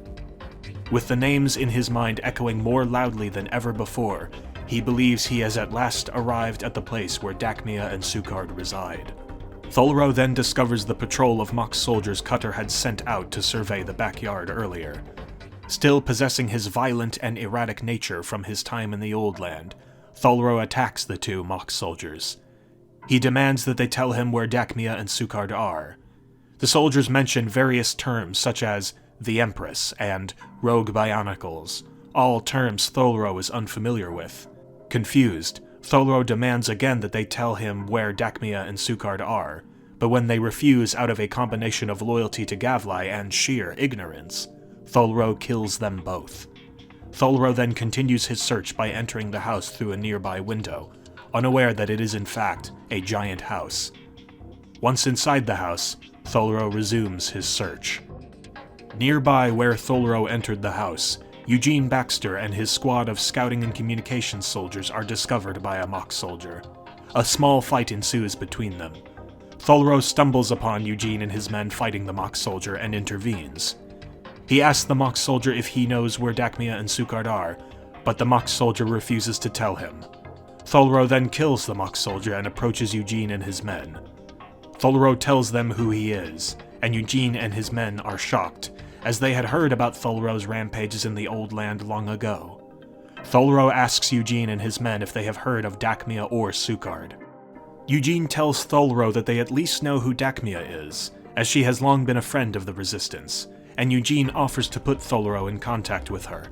With the names in his mind echoing more loudly than ever before, he believes he has at last arrived at the place where Dacmia and Sukard reside. Tholro then discovers the patrol of mock soldiers Cutter had sent out to survey the backyard earlier. Still possessing his violent and erratic nature from his time in the Old Land, Tholro attacks the two mock soldiers. He demands that they tell him where Dacmia and Sukard are. The soldiers mention various terms such as the Empress and rogue Bionicles, all terms Tholro is unfamiliar with. Confused, Tholro demands again that they tell him where Dacmia and Sukard are, but when they refuse out of a combination of loyalty to Gavlai and sheer ignorance, Tholro kills them both. Tholro then continues his search by entering the house through a nearby window, unaware that it is in fact a giant house. Once inside the house, Tholro resumes his search. Nearby where Tholro entered the house, Eugene Baxter and his squad of scouting and communications soldiers are discovered by a mock soldier. A small fight ensues between them. Tholro stumbles upon Eugene and his men fighting the mock soldier and intervenes. He asks the mock soldier if he knows where Dakmia and Sukard are, but the mock soldier refuses to tell him. Tholro then kills the mock soldier and approaches Eugene and his men. Tholro tells them who he is, and Eugene and his men are shocked, as they had heard about Tholro's rampages in the old land long ago. Tholro asks Eugene and his men if they have heard of Dakmia or Sukard. Eugene tells Tholro that they at least know who Dakmia is, as she has long been a friend of the Resistance, and Eugene offers to put Tholro in contact with her.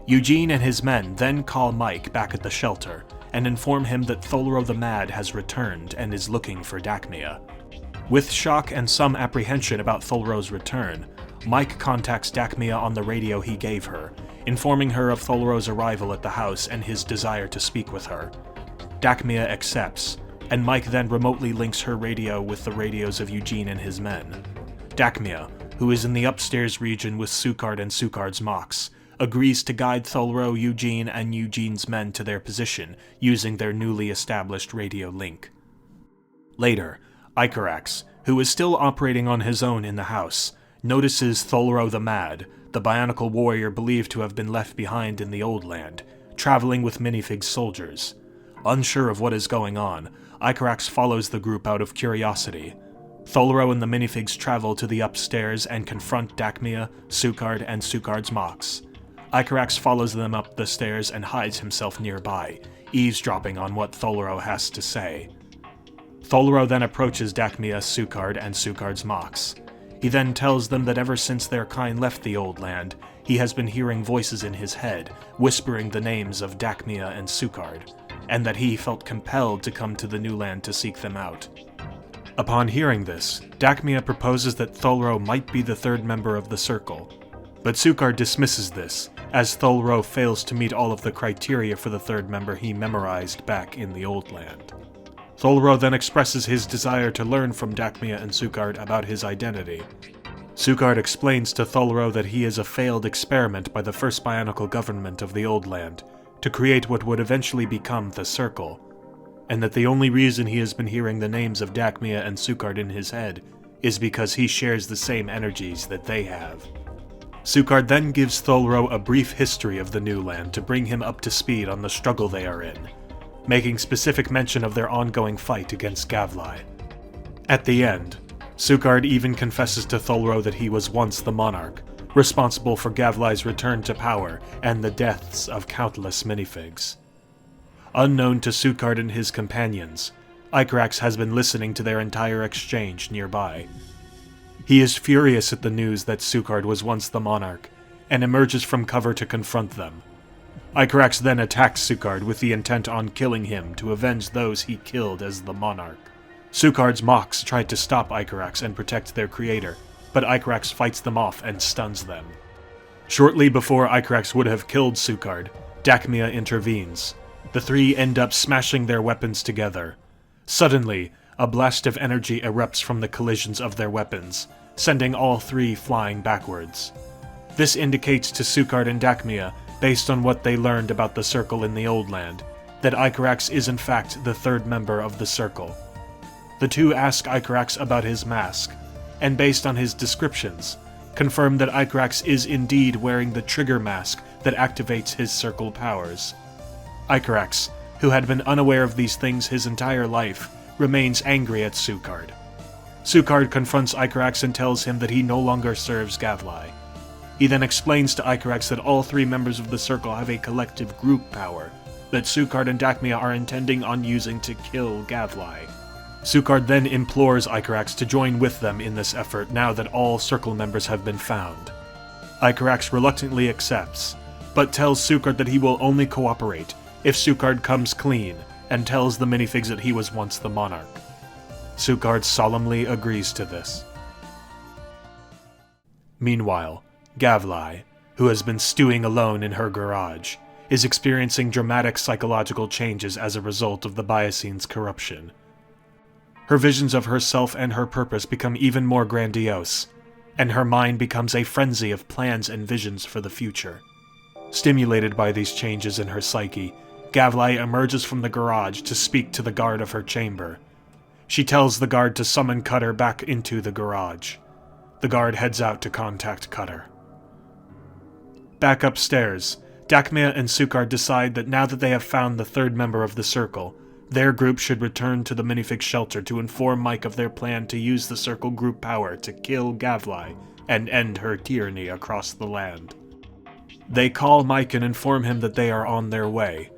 Eugene and his men then call Mike back at the shelter, and inform him that Tholro the Mad has returned and is looking for Dakmia. With shock and some apprehension about Tholro's return, Mike contacts Dakmia on the radio he gave her, informing her of Tholro's arrival at the house and his desire to speak with her. Dakmia accepts, and Mike then remotely links her radio with the radios of Eugene and his men. Dakmia, who is in the upstairs region with Sukard and Sukard's mocks, agrees to guide Tholro, Eugene, and Eugene's men to their position using their newly established radio link. Later, Icarax, who is still operating on his own in the house, notices Tholro the Mad, the Bionicle warrior believed to have been left behind in the old land, traveling with minifig soldiers. Unsure of what is going on, Icarax follows the group out of curiosity. Tholro and the minifigs travel to the upstairs and confront Dakmia, Sukard, and Sukard's mocks. Icarax follows them up the stairs and hides himself nearby, eavesdropping on what Tholro has to say. Tholro then approaches Dakmia, Sukard, and Sukard's mocks. He then tells them that ever since their kind left the old land, he has been hearing voices in his head, whispering the names of Dakmia and Sukard, and that he felt compelled to come to the new land to seek them out. Upon hearing this, Dakmia proposes that Tholro might be the third member of the Circle, but Sukard dismisses this, as Tholro fails to meet all of the criteria for the third member he memorized back in the old land. Tholro then expresses his desire to learn from Dakmia and Sukard about his identity. Sukard explains to Tholro that he is a failed experiment by the first Bionicle government of the old land to create what would eventually become the Circle, and that the only reason he has been hearing the names of Dakmia and Sukard in his head is because he shares the same energies that they have. Sukard then gives Tholro a brief history of the new land to bring him up to speed on the struggle they are in, making specific mention of their ongoing fight against Gavlai. At the end, Sukard even confesses to Tholro that he was once the Monarch, responsible for Gavlai's return to power and the deaths of countless minifigs. Unknown to Sukard and his companions, Icarax has been listening to their entire exchange nearby. He is furious at the news that Sukard was once the Monarch, and emerges from cover to confront them. Icarax then attacks Sukard with the intent on killing him to avenge those he killed as the Monarch. Sukard's mocks tried to stop Icarax and protect their creator, but Icarax fights them off and stuns them. Shortly before Icarax would have killed Sukard, Dakmia intervenes. The three end up smashing their weapons together. Suddenly, a blast of energy erupts from the collisions of their weapons, sending all three flying backwards. This indicates to Sukard and Dakmia, based on what they learned about the Circle in the old land, that Icarax is in fact the third member of the Circle. The two ask Icarax about his mask, and based on his descriptions, confirm that Icarax is indeed wearing the trigger mask that activates his Circle powers. Icarax, who had been unaware of these things his entire life, remains angry at Sukard. Sukard confronts Icarax and tells him that he no longer serves Gavlai. He then explains to Icarax that all three members of the Circle have a collective group power that Sukard and Dakmia are intending on using to kill Gavlai. Sukard then implores Icarax to join with them in this effort now that all Circle members have been found. Icarax reluctantly accepts, but tells Sukard that he will only cooperate if Sukard comes clean and tells the minifigs that he was once the Monarch. Sukard solemnly agrees to this. Meanwhile, Gavlai, who has been stewing alone in her garage, is experiencing dramatic psychological changes as a result of the Biocene's corruption. Her visions of herself and her purpose become even more grandiose, and her mind becomes a frenzy of plans and visions for the future. Stimulated by these changes in her psyche, Gavlai emerges from the garage to speak to the guard of her chamber. She tells the guard to summon Cutter back into the garage. The guard heads out to contact Cutter. Back upstairs, Dakmia and Sukard decide that now that they have found the third member of the Circle, their group should return to the minifig shelter to inform Mike of their plan to use the Circle group power to kill Gavlai and end her tyranny across the land. They call Mike and inform him that they are on their way.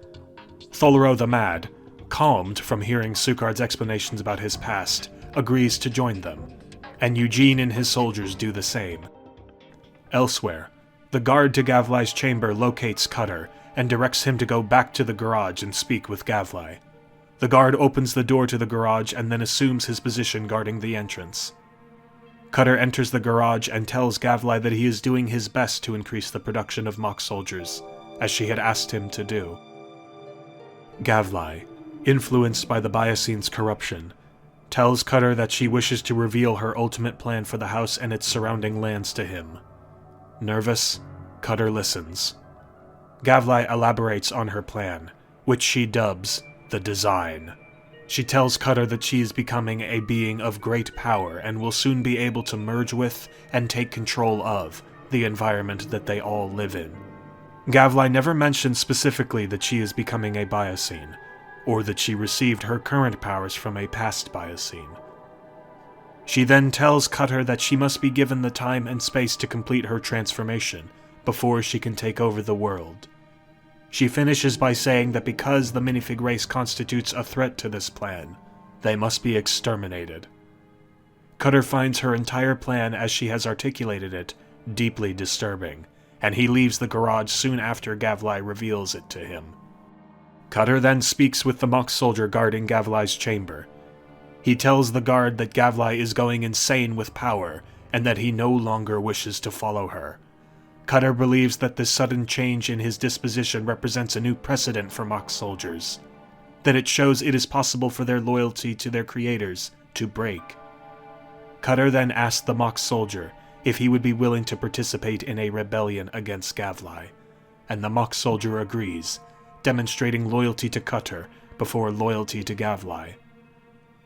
Tholro the Mad, calmed from hearing Sukard's explanations about his past, agrees to join them, and Eugene and his soldiers do the same. Elsewhere, the guard to Gavlai's chamber locates Cutter and directs him to go back to the garage and speak with Gavlai. The guard opens the door to the garage and then assumes his position guarding the entrance. Cutter enters the garage and tells Gavlai that he is doing his best to increase the production of mock soldiers, as she had asked him to do. Gavlai, influenced by the Biocene's corruption, tells Cutter that she wishes to reveal her ultimate plan for the house and its surrounding lands to him. Nervous, Cutter listens. Gavlai elaborates on her plan, which she dubs the Design. She tells Cutter that she is becoming a being of great power and will soon be able to merge with and take control of the environment that they all live in. Gavlai never mentions specifically that she is becoming a Biocene, or that she received her current powers from a past Biocene. She then tells Cutter that she must be given the time and space to complete her transformation before she can take over the world. She finishes by saying that because the minifig race constitutes a threat to this plan, they must be exterminated. Cutter finds her entire plan as she has articulated it deeply disturbing, and he leaves the garage soon after Gavlai reveals it to him. Cutter then speaks with the mock soldier guarding Gavlai's chamber. He tells the guard that Gavlai is going insane with power, and that he no longer wishes to follow her. Cutter believes that this sudden change in his disposition represents a new precedent for mock soldiers, that it shows it is possible for their loyalty to their creators to break. Cutter then asks the mock soldier if he would be willing to participate in a rebellion against Gavlai, and the mock soldier agrees, demonstrating loyalty to Cutter before loyalty to Gavlai.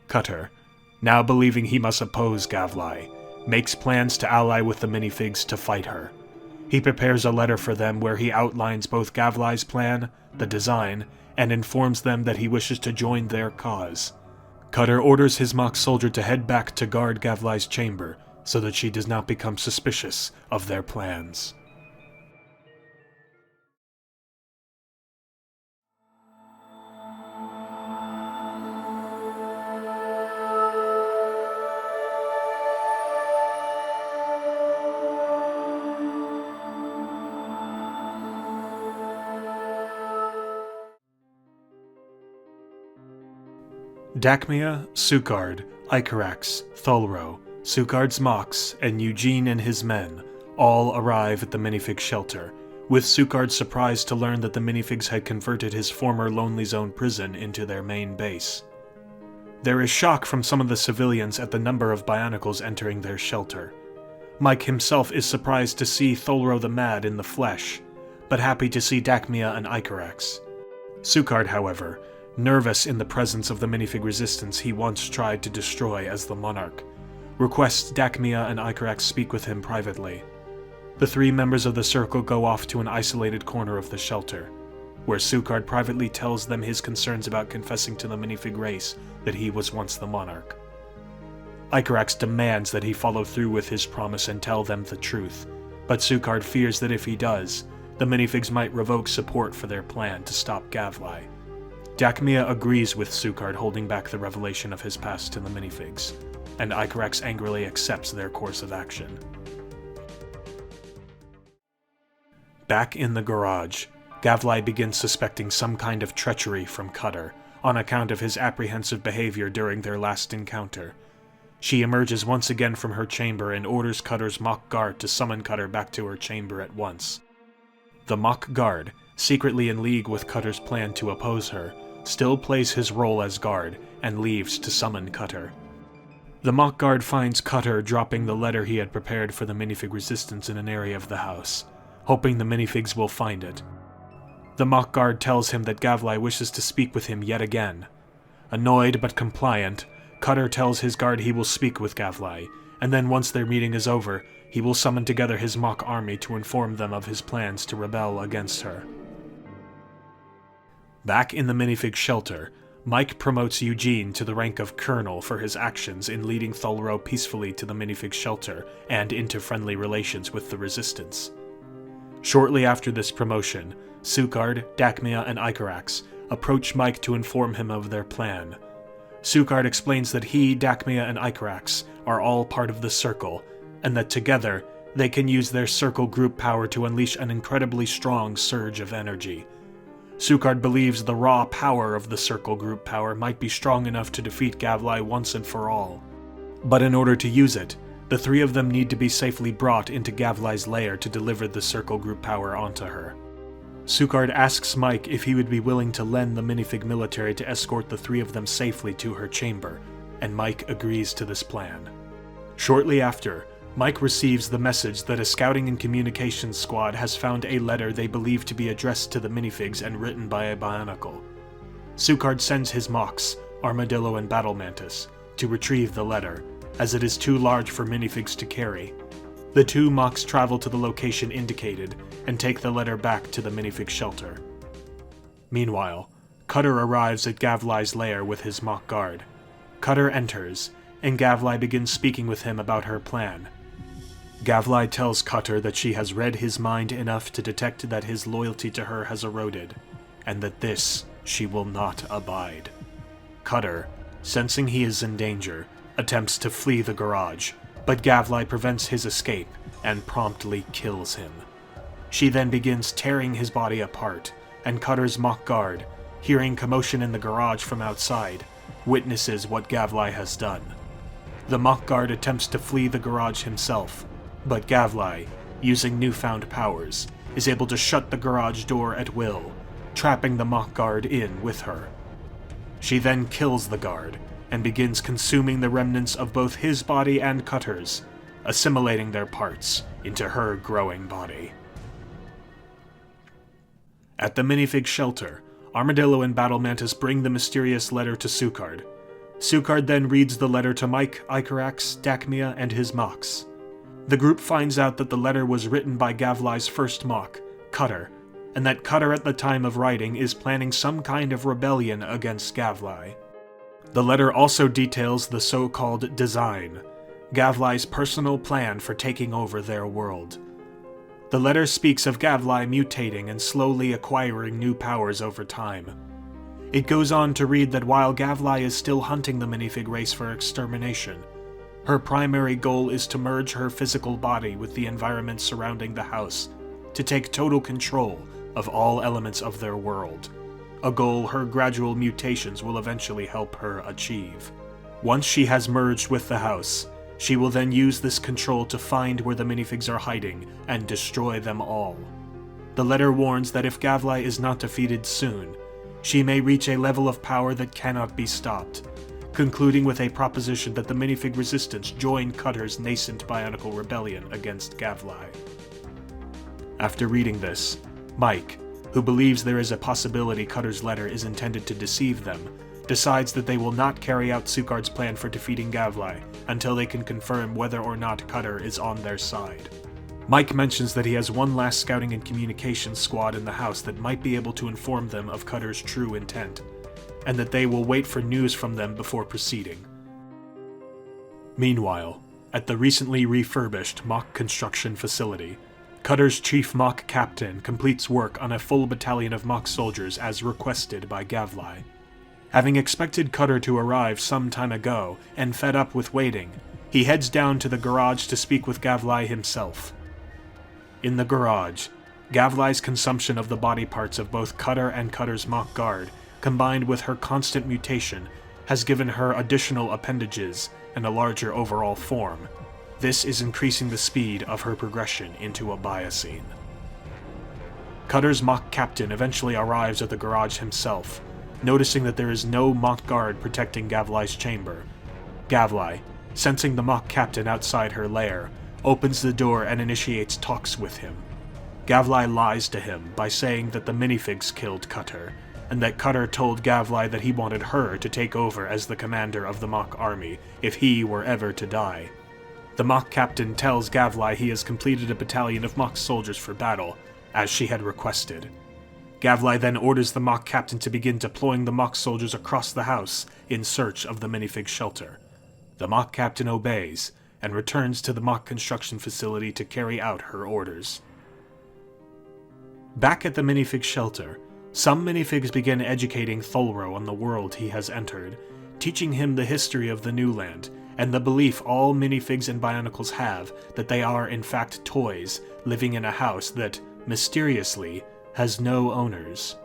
Cutter, now believing he must oppose Gavlai, makes plans to ally with the minifigs to fight her. He prepares a letter for them where he outlines both Gavlai's plan, the Design, and informs them that he wishes to join their cause. Cutter orders his mock soldier to head back to guard Gavlai's chamber so that she does not become suspicious of their plans. Dakmia, Sukard, Icarax, Tholro, Sukard's mocks, and Eugene and his men all arrive at the minifig shelter, with Sukard surprised to learn that the minifigs had converted his former Lonely Zone prison into their main base. There is shock from some of the civilians at the number of Bionicles entering their shelter. Mike himself is surprised to see Tholro the Mad in the flesh, but happy to see Dakmia and Icarax. Sukard, however, nervous in the presence of the minifig resistance he once tried to destroy as the Monarch, requests Dakmia and Icarax speak with him privately. The three members of the Circle go off to an isolated corner of the shelter, where Sukard privately tells them his concerns about confessing to the minifig race that he was once the Monarch. Icarax demands that he follow through with his promise and tell them the truth, but Sukard fears that if he does, the minifigs might revoke support for their plan to stop Gavlai. Dakmia agrees with Sukard holding back the revelation of his past to the minifigs, and Icarax angrily accepts their course of action. Back in the garage, Gavlai begins suspecting some kind of treachery from Cutter, on account of his apprehensive behavior during their last encounter. She emerges once again from her chamber and orders Cutter's mock guard to summon Cutter back to her chamber at once. The mock guard, secretly in league with Cutter's plan to oppose her, still plays his role as guard and leaves to summon Cutter. The mock guard finds Cutter dropping the letter he had prepared for the minifig resistance in an area of the house, hoping the minifigs will find it. The mock guard tells him that Gavlai wishes to speak with him yet again. Annoyed but compliant, Cutter tells his guard he will speak with Gavlai, and then once their meeting is over, he will summon together his mock army to inform them of his plans to rebel against her. Back in the minifig shelter, Mike promotes Eugene to the rank of Colonel for his actions in leading Tholro peacefully to the minifig shelter and into friendly relations with the Resistance. Shortly after this promotion, Sukard, Dakmia, and Icarax approach Mike to inform him of their plan. Sukard explains that he, Dakmia, and Icarax are all part of the Circle, and that together they can use their Circle group power to unleash an incredibly strong surge of energy. Sukard believes the raw power of the Circle group power might be strong enough to defeat Gavlai once and for all. But in order to use it, the three of them need to be safely brought into Gavlai's lair to deliver the Circle group power onto her. Sukard asks Mike if he would be willing to lend the minifig military to escort the three of them safely to her chamber, and Mike agrees to this plan. Shortly after, Mike receives the message that a scouting and communications squad has found a letter they believe to be addressed to the minifigs and written by a Bionicle. Sukard sends his mocks, Armadillo and Battle Mantis, to retrieve the letter, as it is too large for minifigs to carry. The two mocks travel to the location indicated and take the letter back to the minifig shelter. Meanwhile, Cutter arrives at Gavlai's lair with his mock guard. Cutter enters, and Gavlai begins speaking with him about her plan. Gavlai tells Cutter that she has read his mind enough to detect that his loyalty to her has eroded, and that this she will not abide. Cutter, sensing he is in danger, attempts to flee the garage, but Gavlai prevents his escape and promptly kills him. She then begins tearing his body apart, and Cutter's mock guard, hearing commotion in the garage from outside, witnesses what Gavlai has done. The mock guard attempts to flee the garage himself, but Gavlai, using newfound powers, is able to shut the garage door at will, trapping the mock guard in with her. She then kills the guard, and begins consuming the remnants of both his body and Cutter's, assimilating their parts into her growing body. At the minifig shelter, Armadillo and Battle Mantis bring the mysterious letter to Sukard. Sukard then reads the letter to Mike, Icarax, Dakmia, and his mocks. The group finds out that the letter was written by Gavlai's first mock, Cutter, and that Cutter at the time of writing is planning some kind of rebellion against Gavlai. The letter also details the so-called design, Gavlai's personal plan for taking over their world. The letter speaks of Gavlai mutating and slowly acquiring new powers over time. It goes on to read that while Gavlai is still hunting the minifig race for extermination, her primary goal is to merge her physical body with the environment surrounding the house, to take total control of all elements of their world, a goal her gradual mutations will eventually help her achieve. Once she has merged with the house, she will then use this control to find where the minifigs are hiding and destroy them all. The letter warns that if Gavlai is not defeated soon, she may reach a level of power that cannot be stopped, concluding with a proposition that the minifig resistance join Cutter's nascent Bionicle rebellion against Gavlai. After reading this, Mike, who believes there is a possibility Cutter's letter is intended to deceive them, decides that they will not carry out Sukard's plan for defeating Gavlai until they can confirm whether or not Cutter is on their side. Mike mentions that he has one last scouting and communications squad in the house that might be able to inform them of Cutter's true intent, and that they will wait for news from them before proceeding. Meanwhile, at the recently refurbished mock construction facility, Cutter's chief mock captain completes work on a full battalion of mock soldiers as requested by Gavlai. Having expected Cutter to arrive some time ago and fed up with waiting, he heads down to the garage to speak with Gavlai himself. In the garage, Gavlai's consumption of the body parts of both Cutter and Cutter's mock guard combined with her constant mutation, has given her additional appendages and a larger overall form. This is increasing the speed of her progression into a Biocene. Cutter's mock captain eventually arrives at the garage himself, noticing that there is no mock guard protecting Gavlai's chamber. Gavlai, sensing the mock captain outside her lair, opens the door and initiates talks with him. Gavlai lies to him by saying that the minifigs killed Cutter, and that Cutter told Gavlai that he wanted her to take over as the commander of the mock army if he were ever to die. The mock captain tells Gavlai he has completed a battalion of mock soldiers for battle, as she had requested. Gavlai then orders the mock captain to begin deploying the mock soldiers across the house in search of the minifig shelter. The mock captain obeys, and returns to the mock construction facility to carry out her orders. Back at the minifig shelter, some minifigs begin educating Thulro on the world he has entered, teaching him the history of the new land, and the belief all minifigs and Bionicles have that they are in fact toys living in a house that, mysteriously, has no owners.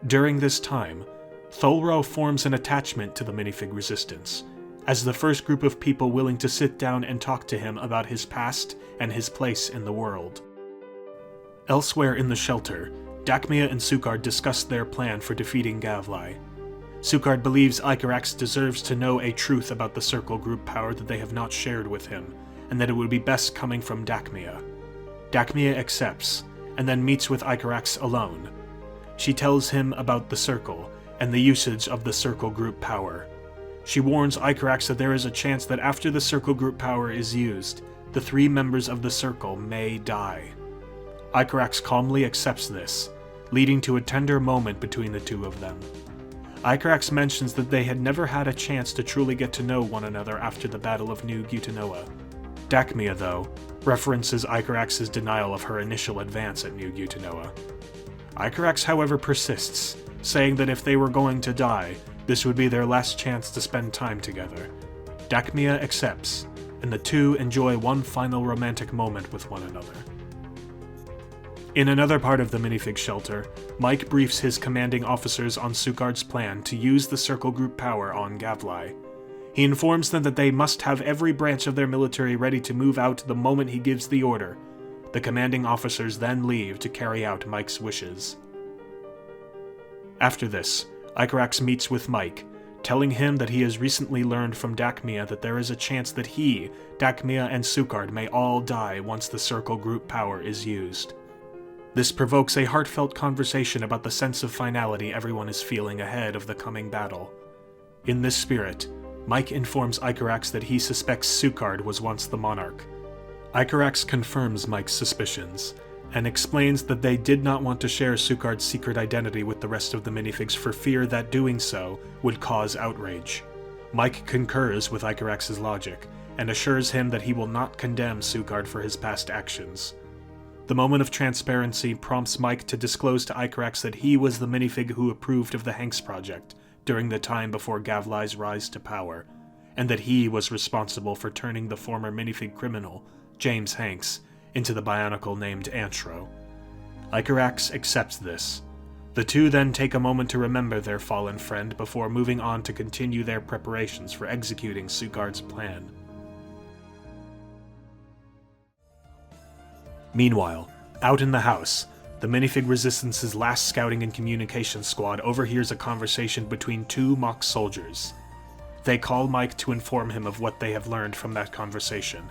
During this time, Thulro forms an attachment to the minifig resistance, as the first group of people willing to sit down and talk to him about his past and his place in the world. Elsewhere in the shelter, Dakmia and Sukard discuss their plan for defeating Gavlai. Sukard believes Icarax deserves to know a truth about the Circle group power that they have not shared with him, and that it would be best coming from Dakmia. Dakmia accepts, and then meets with Icarax alone. She tells him about the Circle, and the usage of the Circle group power. She warns Icarax that there is a chance that after the Circle group power is used, the 3 members of the Circle may die. Icarax calmly accepts this, leading to a tender moment between the two of them. Icarax mentions that they had never had a chance to truly get to know one another after the Battle of New Gutanoa. Dakmia, though, references Icarax's denial of her initial advance at New Gutanoa. Icarax, however, persists, saying that if they were going to die, this would be their last chance to spend time together. Dakmia accepts, and the two enjoy one final romantic moment with one another. In another part of the minifig shelter, Mike briefs his commanding officers on Sukard's plan to use the Circle group power on Gavlai. He informs them that they must have every branch of their military ready to move out the moment he gives the order. The commanding officers then leave to carry out Mike's wishes. After this, Icarax meets with Mike, telling him that he has recently learned from Dakmia that there is a chance that he, Dakmia, and Sukard may all die once the Circle group power is used. This provokes a heartfelt conversation about the sense of finality everyone is feeling ahead of the coming battle. In this spirit, Mike informs Icarax that he suspects Sukard was once the Monarch. Icarax confirms Mike's suspicions, and explains that they did not want to share Sukard's secret identity with the rest of the minifigs for fear that doing so would cause outrage. Mike concurs with Icarax's logic, and assures him that he will not condemn Sukard for his past actions. The moment of transparency prompts Mike to disclose to Icarax that he was the minifig who approved of the Hanks Project during the time before Gavlai's rise to power, and that he was responsible for turning the former minifig criminal, James Hanks, into the Bionicle named Antro. Icarax accepts this. The two then take a moment to remember their fallen friend before moving on to continue their preparations for executing Sukard's plan. Meanwhile, out in the house, the minifig Resistance's last scouting and communications squad overhears a conversation between 2 mock soldiers. They call Mike to inform him of what they have learned from that conversation.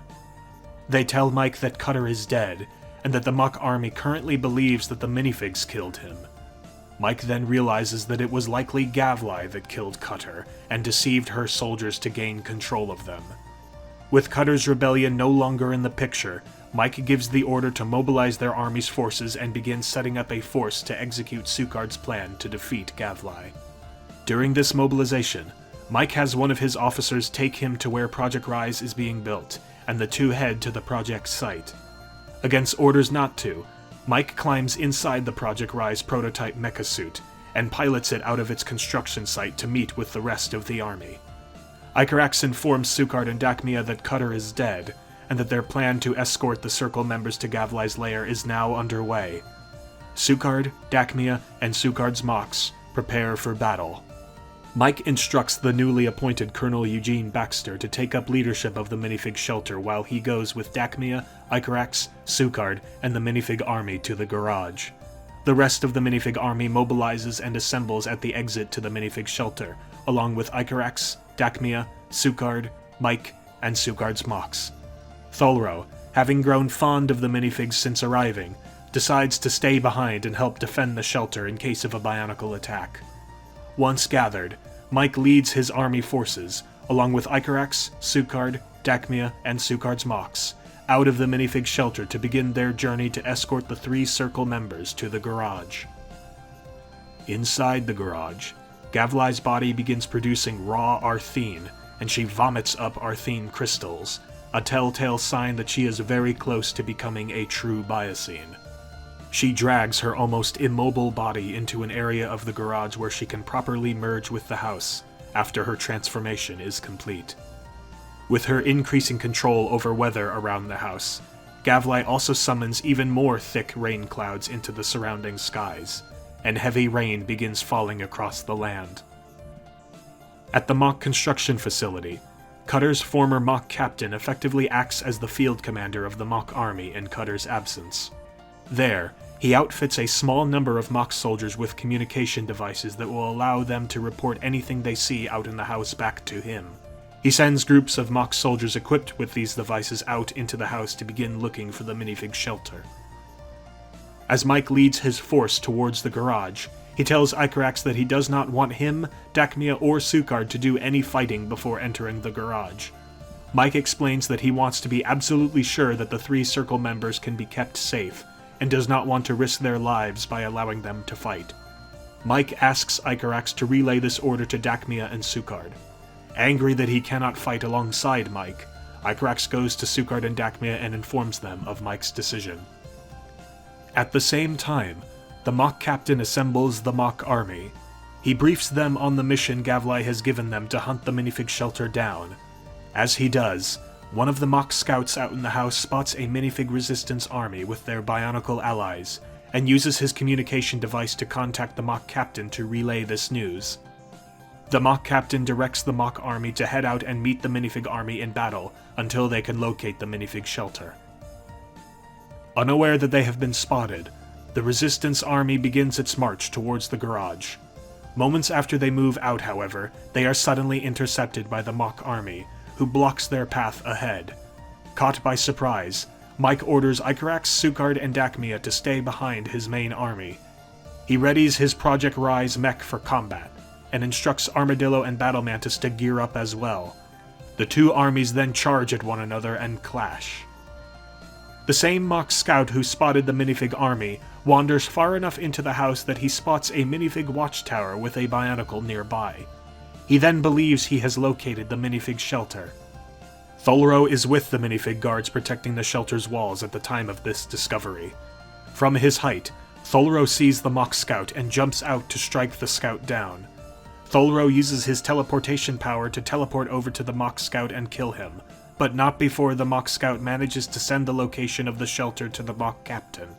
They tell Mike that Cutter is dead, and that the mock army currently believes that the minifigs killed him. Mike then realizes that it was likely Gavlai that killed Cutter, and deceived her soldiers to gain control of them. With Cutter's rebellion no longer in the picture, Mike gives the order to mobilize their army's forces and begin setting up a force to execute Sukard's plan to defeat Gavlai. During this mobilization, Mike has one of his officers take him to where Project Rise is being built, and the two head to the project's site. Against orders not to, Mike climbs inside the Project Rise prototype mecha suit, and pilots it out of its construction site to meet with the rest of the army. Icarax informs Sukard and Dakmia that Cutter is dead, and that their plan to escort the Circle members to Gavlai's lair is now underway. Sukard, Dakmia, and Sukard's mocks Prepare for battle. Mike instructs the newly appointed Colonel Eugene Baxter to take up leadership of the minifig shelter while he goes with Dacmia, Icarax, Sukard, and the minifig army to the garage. The rest of the minifig army mobilizes and assembles at the exit to the minifig shelter, along with Icarax, Dacmia, Sukard, Mike, and Sukard's Mox. Tholro, having grown fond of the minifigs since arriving, decides to stay behind and help defend the shelter in case of a Bionicle attack. Once gathered, Mike leads his army forces, along with Icarax, Sukard, Dacmia, and Sukard's Mox, out of the minifig shelter to begin their journey to escort the 3 Circle members to the garage. Inside the garage, Gavlai's body begins producing raw arthene, and she vomits up arthene crystals, a telltale sign that she is very close to becoming a true Biocene. She drags her almost immobile body into an area of the garage where she can properly merge with the house after her transformation is complete. With her increasing control over weather around the house, Gavlai also summons even more thick rain clouds into the surrounding skies, and heavy rain begins falling across the land. At the mock construction facility, Cutter's former mock captain effectively acts as the field commander of the mock army in Cutter's absence. There, he outfits a small number of mock soldiers with communication devices that will allow them to report anything they see out in the house back to him. He sends groups of mock soldiers equipped with these devices out into the house to begin looking for the minifig shelter. As Mike leads his force towards the garage, he tells Icarax that he does not want him, Dacmia, or Sukard to do any fighting before entering the garage. Mike explains that he wants to be absolutely sure that the 3 Circle members can be kept safe, and does not want to risk their lives by allowing them to fight. Mike asks Icarax to relay this order to Dacmia and Sukard. Angry that he cannot fight alongside Mike, Icarax goes to Sukard and Dacmia and informs them of Mike's decision. At the same time, the mock captain assembles the mock army. He briefs them on the mission Gavlai has given them to hunt the minifig shelter down. As he does, one of the mock scouts out in the house spots a minifig resistance army with their Bionicle allies, and uses his communication device to contact the mock captain to relay this news. The mock captain directs the mock army to head out and meet the minifig army in battle until they can locate the minifig shelter. Unaware that they have been spotted, the resistance army begins its march towards the garage. Moments after they move out, however, they are suddenly intercepted by the mock army, who blocks their path ahead. Caught by surprise, Mike orders Icarax, Sukard, and Dacmia to stay behind his main army. He readies his Project Rise mech for combat, and instructs Armadillo and Battle Mantis to gear up as well. The 2 armies then charge at one another and clash. The same mock scout who spotted the minifig army wanders far enough into the house that he spots a minifig watchtower with a Bionicle nearby. He then believes he has located the minifig shelter. Tholro is with the minifig guards protecting the shelter's walls at the time of this discovery. From his height, Tholro sees the mock scout and jumps out to strike the scout down. Tholro uses his teleportation power to teleport over to the mock scout and kill him, but not before the mock scout manages to send the location of the shelter to the mock captain.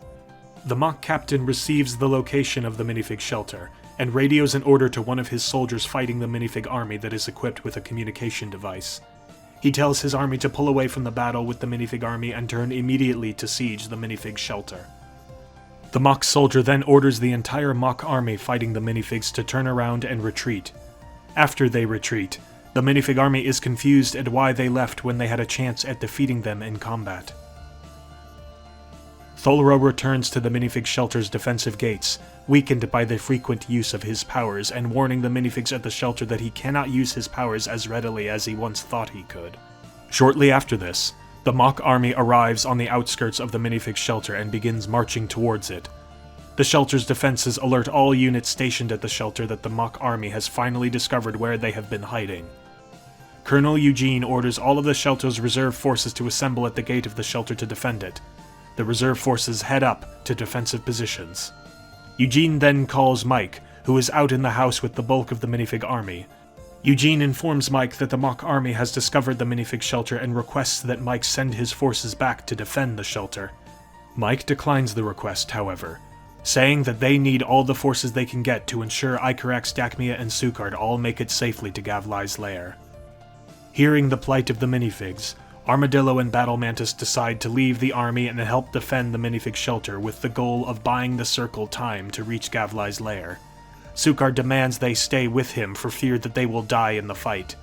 The mock captain receives the location of the minifig shelter, and radios an order to one of his soldiers fighting the minifig army that is equipped with a communication device. He tells his army to pull away from the battle with the minifig army and turn immediately to siege the minifig shelter. The mock soldier then orders the entire mock army fighting the minifigs to turn around and retreat. After they retreat, the minifig army is confused at why they left when they had a chance at defeating them in combat. Tholro returns to the minifig shelter's defensive gates, weakened by the frequent use of his powers, and warning the minifigs at the shelter that he cannot use his powers as readily as he once thought he could. Shortly after this, the mock army arrives on the outskirts of the minifig shelter and begins marching towards it. The shelter's defenses alert all units stationed at the shelter that the mock army has finally discovered where they have been hiding. Colonel Eugene orders all of the shelter's reserve forces to assemble at the gate of the shelter to defend it. The reserve forces head up to defensive positions. Eugene then calls Mike, who is out in the house with the bulk of the minifig army. Eugene informs Mike that the mock army has discovered the minifig shelter and requests that Mike send his forces back to defend the shelter. Mike declines the request, however, saying that they need all the forces they can get to ensure Icarax, Dachmia, and Sukard all make it safely to Gavlai's lair. Hearing the plight of the minifigs, Armadillo and Battle Mantis decide to leave the army and help defend the minifig shelter with the goal of buying the Circle time to reach Gavlai's lair. Sukard demands they stay with him for fear that they will die in the fight,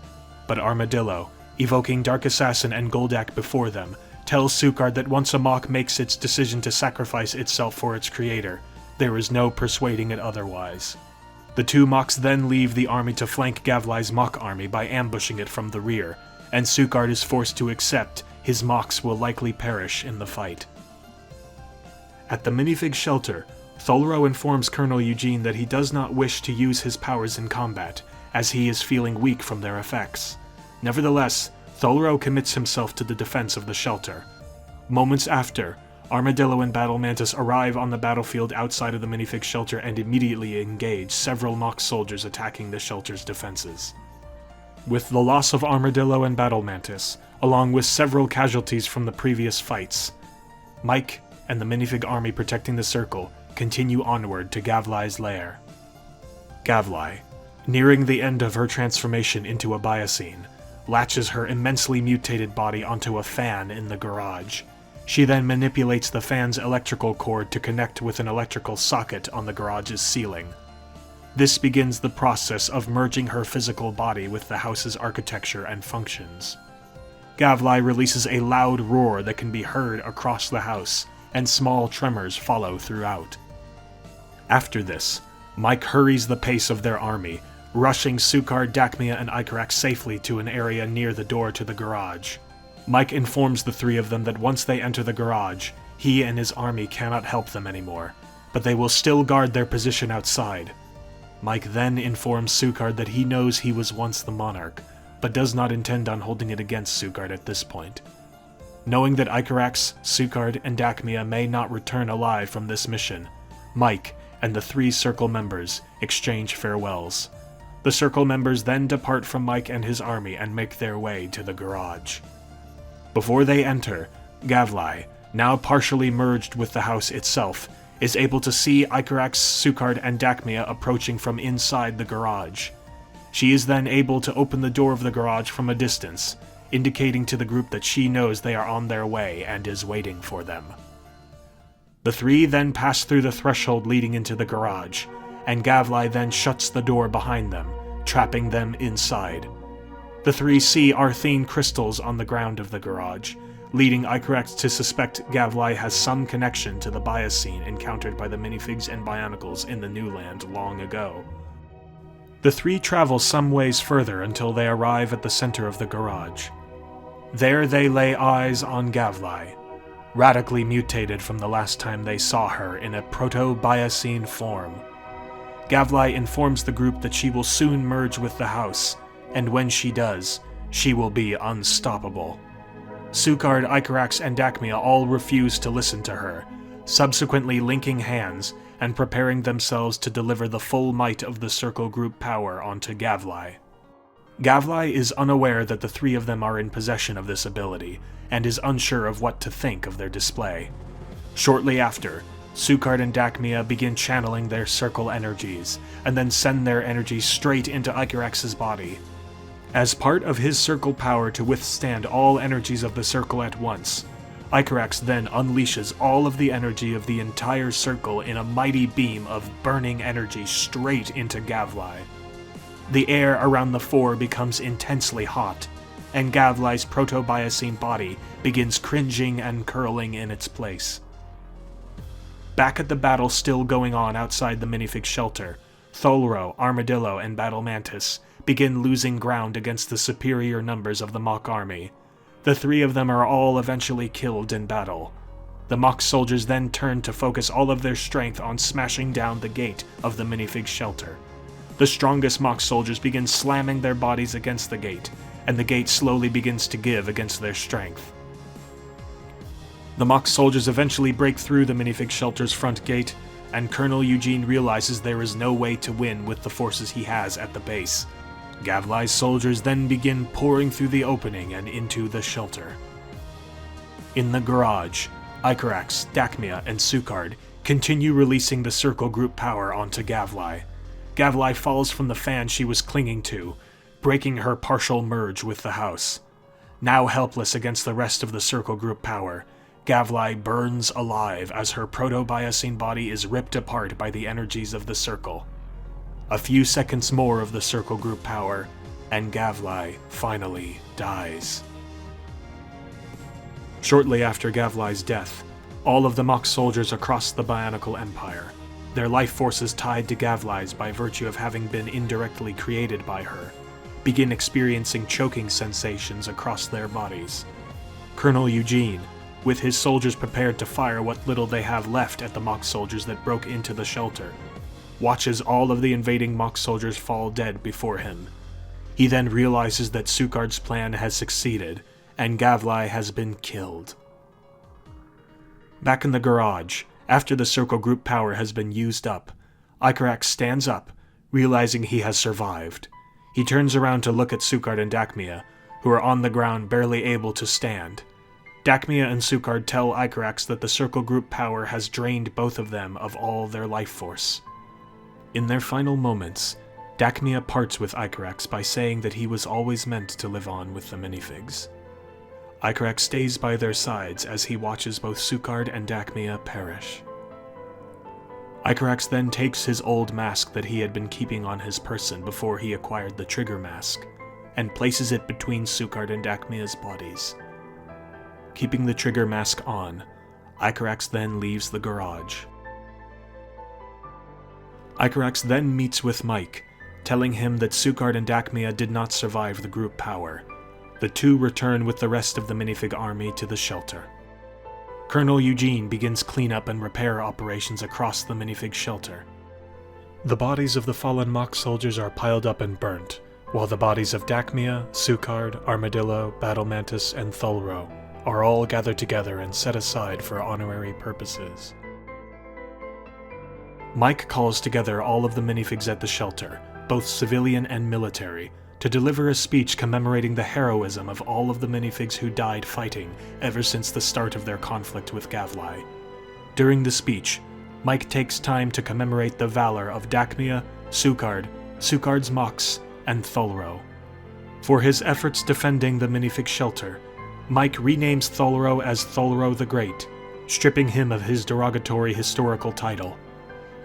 but Armadillo, evoking Dark Assassin and Goldak before them, tells Sukard that once a Mach makes its decision to sacrifice itself for its creator, there is no persuading it otherwise. The two Machs then leave the army to flank Gavlai's Mach army by ambushing it from the rear, and Sukard is forced to accept his Machs will likely perish in the fight. At the minifig shelter, Tholro informs Colonel Eugene that he does not wish to use his powers in combat, as he is feeling weak from their effects. Nevertheless, Tholro commits himself to the defense of the shelter. Moments after, Armadillo and Battle Mantis arrive on the battlefield outside of the minifig shelter and immediately engage several Mach soldiers attacking the shelter's defenses. With the loss of Armadillo and Battle Mantis, along with several casualties from the previous fights, Mike and the minifig army protecting the Circle continue onward to Gavlai's lair. Gavlai, nearing the end of her transformation into a Biocene, latches her immensely mutated body onto a fan in the garage. She then manipulates the fan's electrical cord to connect with an electrical socket on the garage's ceiling. This begins the process of merging her physical body with the house's architecture and functions. Gavlai releases a loud roar that can be heard across the house, and small tremors follow throughout. After this, Mike hurries the pace of their army, rushing Sukard, Dachmia, and Icarax safely to an area near the door to the garage. Mike informs the three of them that once they enter the garage, he and his army cannot help them anymore, but they will still guard their position outside. Mike then informs Sukard that he knows he was once the Monarch, but does not intend on holding it against Sukard at this point. Knowing that Icarax, Sukard, and Dachmia may not return alive from this mission, Mike and the three Circle members exchange farewells. The Circle members then depart from Mike and his army and make their way to the garage. Before they enter, Gavlai, now partially merged with the house itself, is able to see Icarax, Sukard, and Dachmia approaching from inside the garage. She is then able to open the door of the garage from a distance, indicating to the group that she knows they are on their way and is waiting for them. The three then pass through the threshold leading into the garage, and Gavlai then shuts the door behind them, trapping them inside. The three see Arthene crystals on the ground of the garage, leading Icarax to suspect Gavlai has some connection to the Biocene encountered by the minifigs and Bionicles in the New Land long ago. The three travel some ways further until they arrive at the center of the garage. There they lay eyes on Gavlai, radically mutated from the last time they saw her in a proto-Biocene form. Gavlai informs the group that she will soon merge with the house, and when she does, she will be unstoppable. Sukard, Icarax, and Dachmia all refuse to listen to her, subsequently linking hands and preparing themselves to deliver the full might of the Circle group power onto Gavlai. Gavlai is unaware that the three of them are in possession of this ability, and is unsure of what to think of their display. Shortly after, Sukard and Dachmia begin channeling their Circle energies, and then send their energies straight into Icarax's body. As part of his Circle power to withstand all energies of the Circle at once, Icarax then unleashes all of the energy of the entire Circle in a mighty beam of burning energy straight into Gavlai. The air around the four becomes intensely hot, and Gavlai's proto-Biocene body begins cringing and curling in its place. Back at the battle still going on outside the minifig shelter, Tholro, Armadillo, and Battle Mantis begin losing ground against the superior numbers of the Mach army. The three of them are all eventually killed in battle. The Mach soldiers then turn to focus all of their strength on smashing down the gate of the minifig shelter. The strongest Mach soldiers begin slamming their bodies against the gate, and the gate slowly begins to give against their strength. The Mach soldiers eventually break through the minifig shelter's front gate, and Colonel Eugene realizes there is no way to win with the forces he has at the base. Gavlai's soldiers then begin pouring through the opening and into the shelter. In the garage, Icarax, Dachmia, and Sukard continue releasing the circle group power onto Gavlai. Gavlai falls from the fan she was clinging to, breaking her partial merge with the house. Now helpless against the rest of the circle group power, Gavlai burns alive as her proto-biocene body is ripped apart by the energies of the circle. A few seconds more of the circle group power, and Gavlai finally dies. Shortly after Gavlai's death, all of the mock soldiers across the Bionicle Empire, their life forces tied to Gavlai's by virtue of having been indirectly created by her, begin experiencing choking sensations across their bodies. Colonel Eugene, with his soldiers prepared to fire what little they have left at the mock soldiers that broke into the shelter, watches all of the invading mock soldiers fall dead before him. He then realizes that Sukard's plan has succeeded, and Gavlai has been killed. Back in the garage, after the circle group power has been used up, Icarax stands up, realizing he has survived. He turns around to look at Sukard and Dakmia, who are on the ground barely able to stand. Dakmia and Sukard tell Icarax that the circle group power has drained both of them of all their life force. In their final moments, Dakmia parts with Icarax by saying that he was always meant to live on with the minifigs. Icarax stays by their sides as he watches both Sukard and Dakmia perish. Icarax then takes his old mask that he had been keeping on his person before he acquired the trigger mask, and places it between Sukard and Dakmia's bodies. Keeping the trigger mask on, Icarax then leaves the garage. Icarax then meets with Mike, telling him that Sukard and Dakmia did not survive the group power. The two return with the rest of the minifig army to the shelter. Colonel Eugene begins cleanup and repair operations across the minifig shelter. The bodies of the fallen mock soldiers are piled up and burnt, while the bodies of Dakmia, Sukard, Armadillo, Battle Mantis, and Thulro are all gathered together and set aside for honorary purposes. Mike calls together all of the minifigs at the shelter, both civilian and military, to deliver a speech commemorating the heroism of all of the minifigs who died fighting ever since the start of their conflict with Gavlai. During the speech, Mike takes time to commemorate the valor of Dakmia, Sukard, Sukard's Mox, and Thulro. For his efforts defending the minifig shelter, Mike renames Thulro as Thulro the Great, stripping him of his derogatory historical title.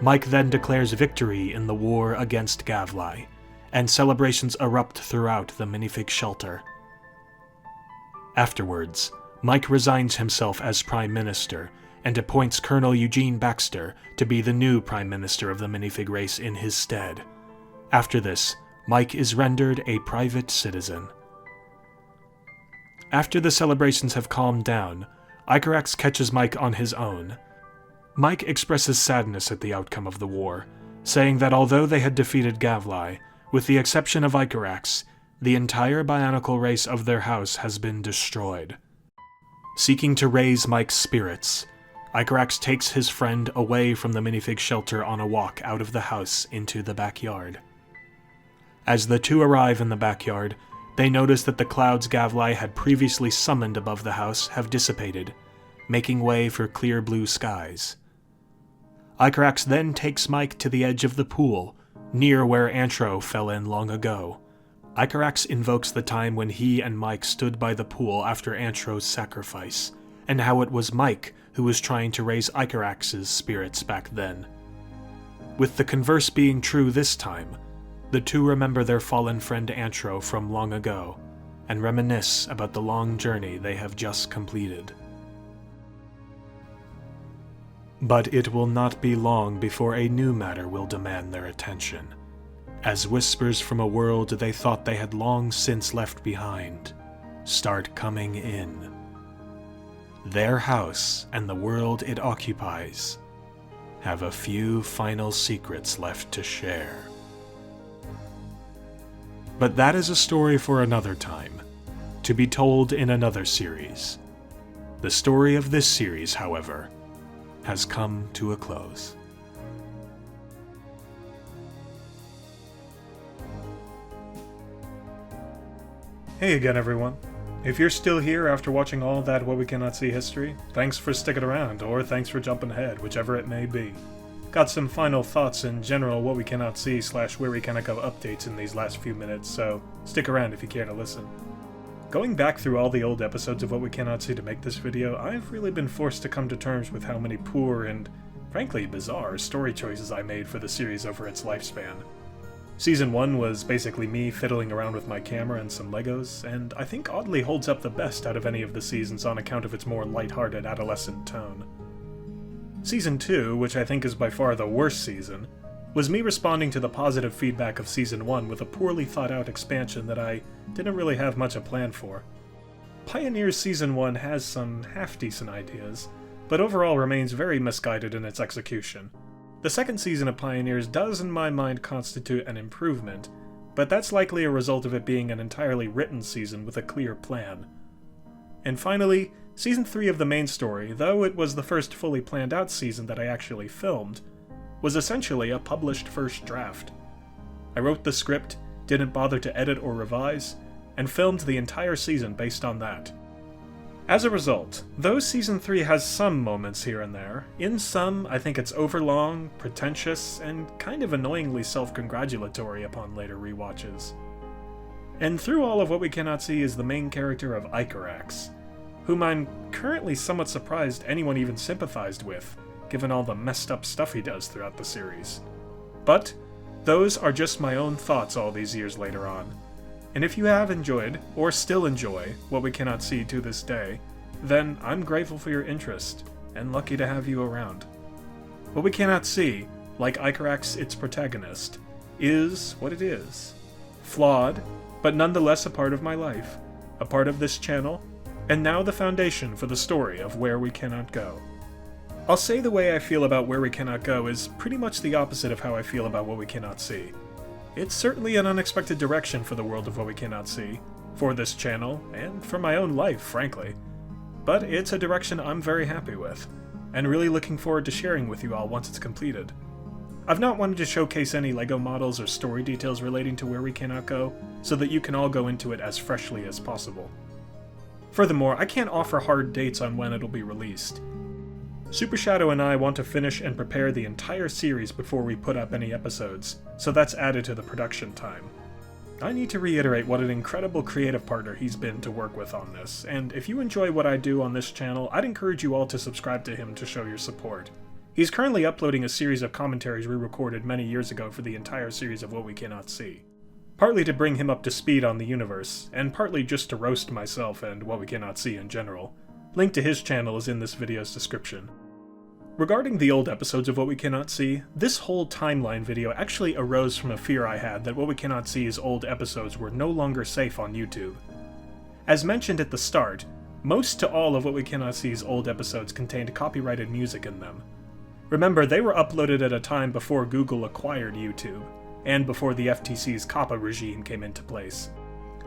Mike then declares victory in the war against Gavlai, and celebrations erupt throughout the minifig shelter. Afterwards, Mike resigns himself as Prime Minister and appoints Colonel Eugene Baxter to be the new Prime Minister of the minifig race in his stead. After this, Mike is rendered a private citizen. After the celebrations have calmed down, Icarax catches Mike on his own. Mike expresses sadness at the outcome of the war, saying that although they had defeated Gavlai, with the exception of Icarax, the entire Bionicle race of their house has been destroyed. Seeking to raise Mike's spirits, Icarax takes his friend away from the minifig shelter on a walk out of the house into the backyard. As the two arrive in the backyard, they notice that the clouds Gavlai had previously summoned above the house have dissipated, making way for clear blue skies. Icarax then takes Mike to the edge of the pool, near where Antro fell in long ago. Icarax invokes the time when he and Mike stood by the pool after Antro's sacrifice, and how it was Mike who was trying to raise Icarax's spirits back then. With the converse being true this time, the two remember their fallen friend Antro from long ago, and reminisce about the long journey they have just completed. But it will not be long before a new matter will demand their attention, as whispers from a world they thought they had long since left behind start coming in. Their house and the world it occupies have a few final secrets left to share. But that is a story for another time, to be told in another series. The story of this series, however, has come to a close. Hey again, everyone. If you're still here after watching all of that What We Cannot See history, thanks for sticking around, or thanks for jumping ahead, whichever it may be. Got some final thoughts in general What We Cannot See / Where We Cannot Go updates in these last few minutes, so stick around if you care to listen. Going back through all the old episodes of What We Cannot See to make this video, I've really been forced to come to terms with how many poor and, frankly, bizarre story choices I made for the series over its lifespan. Season 1 was basically me fiddling around with my camera and some Legos, and I think oddly holds up the best out of any of the seasons on account of its more lighthearted adolescent tone. Season 2, which I think is by far the worst season, was me responding to the positive feedback of Season 1 with a poorly thought out expansion that I didn't really have much a plan for. Pioneers Season 1 has some half-decent ideas, but overall remains very misguided in its execution. The second season of Pioneers does in my mind constitute an improvement, but that's likely a result of it being an entirely written season with a clear plan. And finally, Season 3 of the main story, though it was the first fully planned out season that I actually filmed, was essentially a published first draft. I wrote the script, didn't bother to edit or revise, and filmed the entire season based on that. As a result, though Season 3 has some moments here and there, in some I think it's overlong, pretentious, and kind of annoyingly self-congratulatory upon later rewatches. And through all of What We Cannot See is the main character of Icarax, whom I'm currently somewhat surprised anyone even sympathized with, given all the messed up stuff he does throughout the series. But those are just my own thoughts all these years later on. And if you have enjoyed, or still enjoy, What We Cannot See to this day, then I'm grateful for your interest, and lucky to have you around. What We Cannot See, like Icarax its protagonist, is what it is. Flawed, but nonetheless a part of my life, a part of this channel, and now the foundation for the story of Where We Cannot Go. I'll say the way I feel about Where We Cannot Go is pretty much the opposite of how I feel about What We Cannot See. It's certainly an unexpected direction for the world of What We Cannot See, for this channel, and for my own life, frankly. But it's a direction I'm very happy with, and really looking forward to sharing with you all once it's completed. I've not wanted to showcase any LEGO models or story details relating to Where We Cannot Go, so that you can all go into it as freshly as possible. Furthermore, I can't offer hard dates on when it'll be released. Super Shadow and I want to finish and prepare the entire series before we put up any episodes, so that's added to the production time. I need to reiterate what an incredible creative partner he's been to work with on this, and if you enjoy what I do on this channel, I'd encourage you all to subscribe to him to show your support. He's currently uploading a series of commentaries re-recorded many years ago for the entire series of What We Cannot See. Partly to bring him up to speed on the universe, and partly just to roast myself and What We Cannot See in general. Link to his channel is in this video's description. Regarding the old episodes of What We Cannot See, this whole timeline video actually arose from a fear I had that What We Cannot See's old episodes were no longer safe on YouTube. As mentioned at the start, most to all of What We Cannot See's old episodes contained copyrighted music in them. Remember, they were uploaded at a time before Google acquired YouTube, and before the FTC's COPPA regime came into place.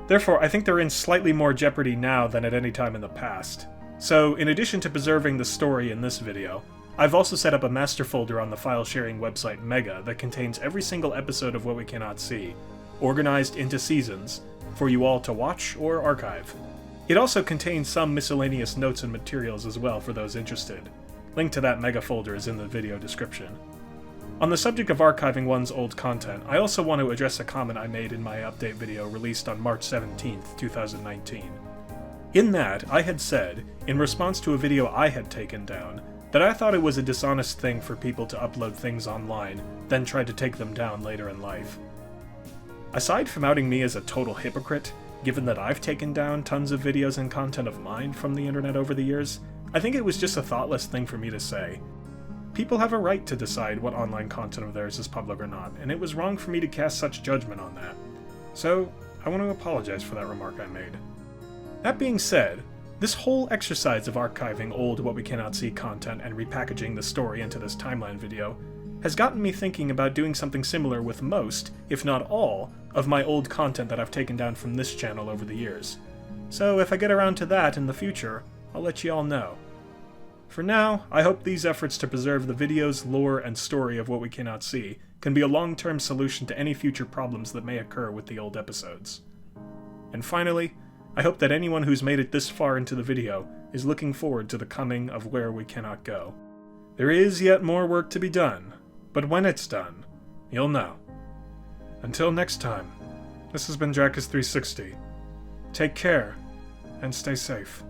Therefore, I think they're in slightly more jeopardy now than at any time in the past. So, in addition to preserving the story in this video, I've also set up a master folder on the file-sharing website Mega that contains every single episode of What We Cannot See, organized into seasons, for you all to watch or archive. It also contains some miscellaneous notes and materials as well for those interested. Link to that Mega folder is in the video description. On the subject of archiving one's old content, I also want to address a comment I made in my update video released on March 17th, 2019. In that, I had said, in response to a video I had taken down, that I thought it was a dishonest thing for people to upload things online, then try to take them down later in life. Aside from outing me as a total hypocrite, given that I've taken down tons of videos and content of mine from the internet over the years, I think it was just a thoughtless thing for me to say. People have a right to decide what online content of theirs is public or not, and it was wrong for me to cast such judgment on that. So, I want to apologize for that remark I made. That being said, this whole exercise of archiving old What We Cannot See content and repackaging the story into this timeline video has gotten me thinking about doing something similar with most, if not all, of my old content that I've taken down from this channel over the years. So if I get around to that in the future, I'll let you all know. For now, I hope these efforts to preserve the videos, lore, and story of What We Cannot See can be a long-term solution to any future problems that may occur with the old episodes. And finally, I hope that anyone who's made it this far into the video is looking forward to the coming of Where We Cannot Go. There is yet more work to be done, but when it's done, you'll know. Until next time, this has been Dracus360. Take care, and stay safe.